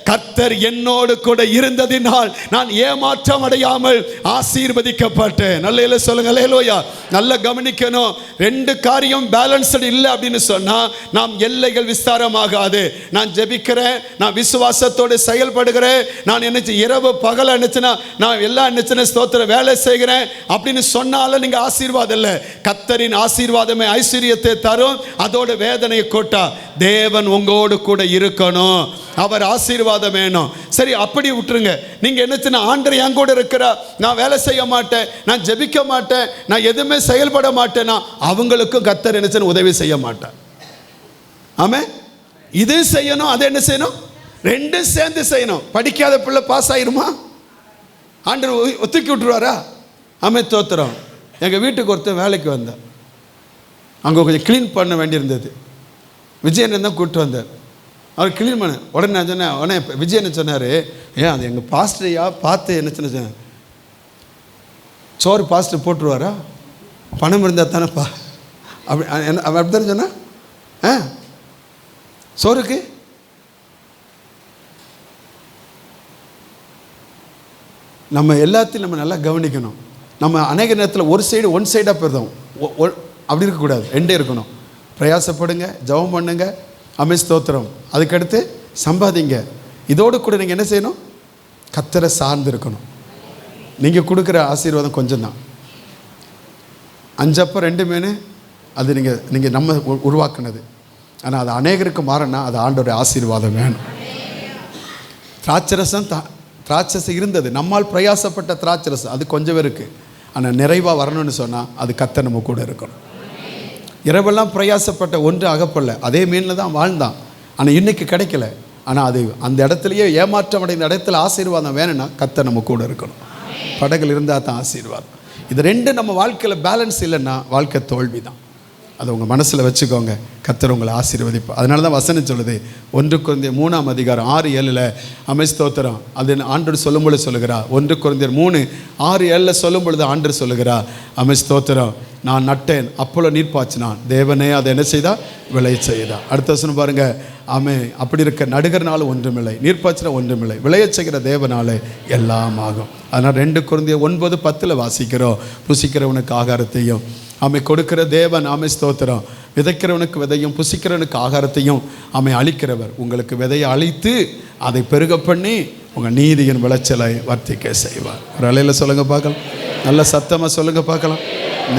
கர்த்தர் என்னோடு கூட இருந்ததினால் நான் ஏமாற்றம் அடையாமல் ஆசீர்வதிக்கப்பட்டேன். நல்ல சொல்லுங்க. அல்லேலூயா. நல்ல கவனிக்கணும். 2 காரியம் பேலன்ஸ்டு இல்லை அப்படின்னு சொன்னா நாம் எல்லைகள் விஸ்தாரமாகாது. நான் ஜெபிக்கிறேன், நான் விசுவாசத்தோடு செயல்படுகிறேன், நான் என்ன இரவு பகல என்னச்சுன்னா நான் எல்லாம் என்னச்சுன்னா ஸ்தோத்திரம் வேலை செய்கிறேன் அப்படின்னு சொன்னாலும் நீங்க ஆசீர்வாதம் இல்லை. கர்த்தரின் ஆசீர்வாதமே ஐஸ்வரியத்தை தரும், அதோட வேதனையை கொட்டா. தேவன் உங்களோடு கூட இருக்கணும். அவர் ஆசீர்வாதம் ஆசீர்வாதம் வேணும். சரி, அப்படி விட்டுருங்க. நீங்கள் என்ன செய்யணும்? ஆண்டவர் என் கூட இருக்கிறா, நான் வேலை செய்ய மாட்டேன், நான் ஜெபிக்க மாட்டேன், நான் எதுவுமே செயல்பட மாட்டேன்னா அவங்களுக்கும் கர்த்தர் என்ன செய்யணும்? உதவி செய்ய மாட்டார். ஆமென். இது செய்யணும், அதை என்ன செய்யணும்? ரெண்டும் சேர்ந்து செய்யணும். படிக்காத பிள்ளை பாஸ் ஆயிருமா? ஆண்டவர் ஒத்துக்கி விட்டுருவாரா? ஆமென், தோத்திரம். எங்கள் வீட்டுக்கு ஒருத்தர் வேலைக்கு வந்தார். அங்கே கொஞ்சம் க்ளீன் பண்ண வேண்டியிருந்தது. விஜயன் தான் கூப்பிட்டு வந்தார். அவர் க்ளீன் பண்ண உடனே நான் சொன்னேன், உடனே விஜயன் சொன்னார், ஏன் அது எங்கள் பாஸ்டரையா பார்த்து என்ன சொன்னேன், சோறு பாஸ்டர் போட்டுருவாரா? பணம் இருந்தால் தானேப்பா அப்படி அப்படி தானே சொன்னா? சோறுக்கு நம்ம எல்லாத்தையும் நம்ம நல்லா கவனிக்கணும். நம்ம அநேக நேரத்தில் ஒன் சைடாக போயிருந்தோம். அப்படி இருக்கக்கூடாது, ரெண்டே இருக்கணும். பிரயாசப்படுங்க, ஜெபம் பண்ணுங்க, ஸ்தோத்திரம். அதுக்கடுத்து சம்பாதிங்க. இதோடு கூட நீங்கள் என்ன செய்யணும்? கர்த்தரை சார்ந்து இருக்கணும். நீங்கள் கொடுக்குற ஆசீர்வாதம் கொஞ்சம் தான். 5 அப்பம் 2 மீன் அது நீங்கள் நம்ம உருவாக்குனது. ஆனால் அது அநேகருக்கு மாறனா அது ஆண்டோடைய ஆசீர்வாதம் வேணும். திராட்சரசம் இருந்தது, நம்மால் பிரயாசப்பட்ட திராட்சரசம் அது கொஞ்சம் இருக்குது. ஆனால் நிறைவாக வரணும்னு சொன்னால் அது கர்த்தர் நம்ம கூட இருக்கணும். இரவெல்லாம் பிரயாசப்பட்ட ஒன்று அகப்படல, அதே மீனில் தான் வாழ்ந்தான். ஆனால் இன்றைக்கி கிடைக்கல. ஆனால் அது அந்த இடத்துலையே ஏமாற்றம் அடைந்த இடத்துல ஆசீர்வாதம் வேணும்னா கர்த்தர் நம்ம கூட இருக்கணும். படகுல இருந்தால் தான் ஆசீர்வாதம். இது ரெண்டும் நம்ம வாழ்க்கையில் பேலன்ஸ் இல்லைன்னா வாழ்க்கை தோல்வி தான். அதை உங்கள் மனசில் வச்சுக்கோங்க. கர்த்தர் உங்களை ஆசீர்வதிப்பார். அதனால தான் வசனம் சொல்லுது, 1 கொரிந்தியர் 3ஆம் அதிகாரம் 6-7 ஸ்தோத்திரம். அது ஆண்டவர் சொல்லும்பொழுது சொல்லுகிறார். 1 கொரிந்தியர் 3:6-7 சொல்லும் பொழுது ஆண்டவர் சொல்லுகிறார், ஸ்தோத்திரம், நான் நட்டேன், அப்பொழுது நீர் பாய்ச்சினான், தேவனே அதை என்ன செய்தா? விளைய செய்தா. அடுத்த வசனம் பாருங்க, அப்படி இருக்க நடுகர்னாலும் ஒன்றுமில்லை, நீர் பாய்ச்சினா ஒன்றுமில்லை, விளைய செய்கிற தேவனாலே எல்லாம் ஆகும். அதனால் 2 கொரிந்தியர் 9:10 வாசிக்கிறோம், புசிக்கிறவனுக்கு ஆகாரத்தையும் கொடுக்கிற தேவன். ஸ்தோத்திரம். விதைக்கிறவனுக்கு விதையும் புசிக்கிறவனுக்கு ஆகாரத்தையும் அளிக்கிறவர். உங்களுக்கு விதையை அழித்து அதை பெருக பண்ணி உங்கள் நீதியின் விளைச்சலை வர்த்திக்க செய்வார். ஒரு அலையில் சொல்லுங்க பார்க்கலாம், நல்ல சத்தமாக சொல்லுங்க பார்க்கலாம்.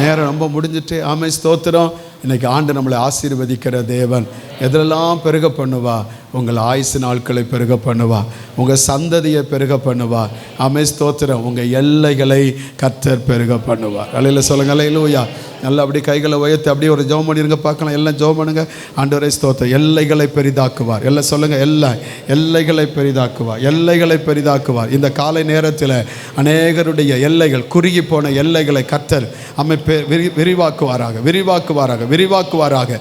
நேரம் ரொம்ப முடிஞ்சிட்டு. ஸ்தோத்திரம். இன்றைக்கி ஆண்டு நம்மளை ஆசீர்வதிக்கிற தேவன். எதிலெல்லாம் பெருக பண்ணுவா? உங்கள் ஆயுசு நாட்களை பெருக பண்ணுவா, உங்கள் சந்ததியை பெருக பண்ணுவா. ஸ்தோத்திரம். உங்கள் எல்லைகளை கர்த்தர் பெருக பண்ணுவார். அலையில் சொல்லுங்க, அல்லேலூயா. நல்லா அப்படி கைகளை உயர்த்தி அப்படியே ஒரு ஜெபம் பண்ணிருங்க பார்க்கலாம். எல்லாம் ஜெபம் பண்ணுங்க. ஆண்டவரே ஸ்தோத்திரம். எல்லைகளை பெரிதாக்குவார். எல்லாம் சொல்லுங்க, எல்லைகளை பெரிதாக்குவார், எல்லைகளை பெரிதாக்குவார். இந்த காலை நேரத்தில் அநேகருடைய எல்லைகள், குறுகி போன எல்லைகளை கர்த்தர் விரிவாக்குவாராக, விரிவாக்குவாராக, விரிவாக்குவாராக.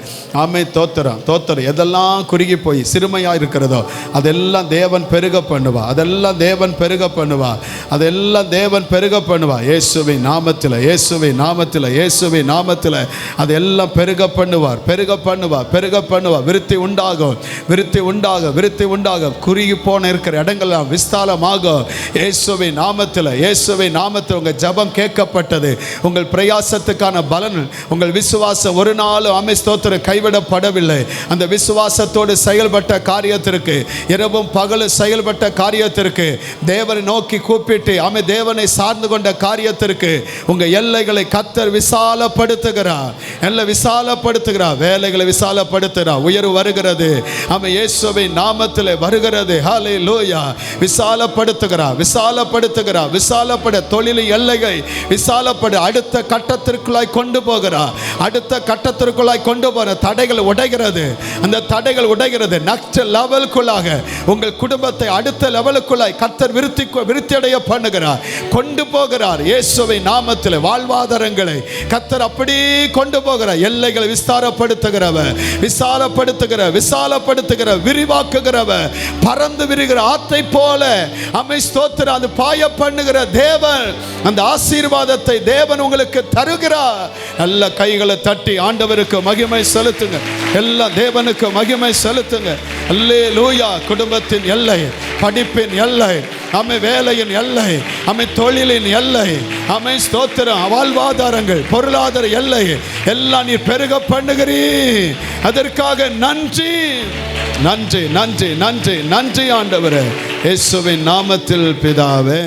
தோத்திரம், தோத்திரம். எதெல்லாம் குறுகி போய் சிறுமையாக இருக்கிறதோ அதெல்லாம் தேவன் பெருக பண்ணுவா, அதெல்லாம் தேவன் பெருக பண்ணுவா, அதெல்லாம் தேவன் பெருக பண்ணுவா. இயேசுவின் நாமத்தில், இயேசுவின் நாமத்தில், இயேசுவின் நாமத்தில் அதெல்லாம் பெருக பண்ணுவார், பெருக பண்ணுவார், பெருக பண்ணுவார். விருத்தி உண்டாகும், விருத்தி உண்டாகும், விருத்தி உண்டாகும். குறுகி போன இருக்கிற இடங்கள்லாம் விஸ்தாலமாகும். இயேசுவின் நாமத்தில், இயேசுவின் நாமத்தில் உங்கள் ஜெபம் கேட்கப்பட்டது. உங்கள் பிரயாசத்துக்கான பலன், உங்கள் விசுவாசம் ஒரு நாளும் ஸ்தோத்திரம் கைவிடப்படவில்லை. அந்த விசுவாசத்தோடு செயல்பட்ட காரியத்திற்கு, இரவும் பகலும் செயல்பட்ட காரியத்திற்கு, தேவனை நோக்கி கூப்பிட்டு தேவனை சார்ந்து கொண்ட காரியத்திற்கு உங்கள் எல்லைகளை கர்த்தர் விசாலப்படுத்துகிறார். எல்லாம் விசாலப்படுத்துகிறார், வேலைகளை விசாலப்படுத்துகிறார். உயர்வு வருகிறது. இயேசுவின் நாமத்தில் வருகிறது. ஹல்லேலூயா. விசாலப்படுத்துகிறார், விசாலப்படுத்துகிறார், விசாலப்பட தொழில் எல்லையை விசாலப்பட அடுத்த கட்டத்திற்குள்ளாய் கொண்டு போகிறார். அடுத்த கட்டத்திற்குள்ளாய் கொண்டு போகிற தடைகள் உடைகிறது. அந்த தடைகள் உடைகிறது. நெக்ஸ்ட் லெவலுக்குள்ளாக உங்கள் குடும்பத்தை அடுத்த லெவலுக்குள்ளாய் கர்த்தர் விருத்தி அடைய பண்ணுகிறார், கொண்டு போகிறார். இயேசுவின் நாமத்தில் வாழ்வாதாரங்களை கர்த்தர் அப்படி கொண்டு போகிறார். எல்லைகளை விஸ்தாரப்படுத்துகிறவர், விசாலப்படுத்துகிறவர், விசாலப்படுத்துகிறவர், விரிவாக்குகிறவர். பறந்து விரிகிற ஆத்தை போல ஸ்தோத்திரம் அது பாய பண்ணுகிற தேவன். அந்த ஆசீர்வாதத்தை தேவன் உங்களுக்கு தருகிறார். நல்ல கைகளை தட்டி ஆண்டவருக்கு மகிமை செலுத்துங்க. எல்லாம் தேவனுக்கு மகிமை செலுத்துங்க. அல்லேலூயா. குடும்பத்தின் எல்லை, படிப்பின் எல்லை, வேலையின் எல்லை, தொழிலின் எல்லை, ஸ்தோத்திரம், வாழ்வாதாரங்கள், பொருளாதார எல்லை எல்லாம் நீர் பெருக பண்ணுகிறீர். அதற்காக நன்றி, நன்றி, நன்றி, நன்றி, நன்றி ஆண்டவரே. இயேசுவின் நாமத்தில் பிதாவே.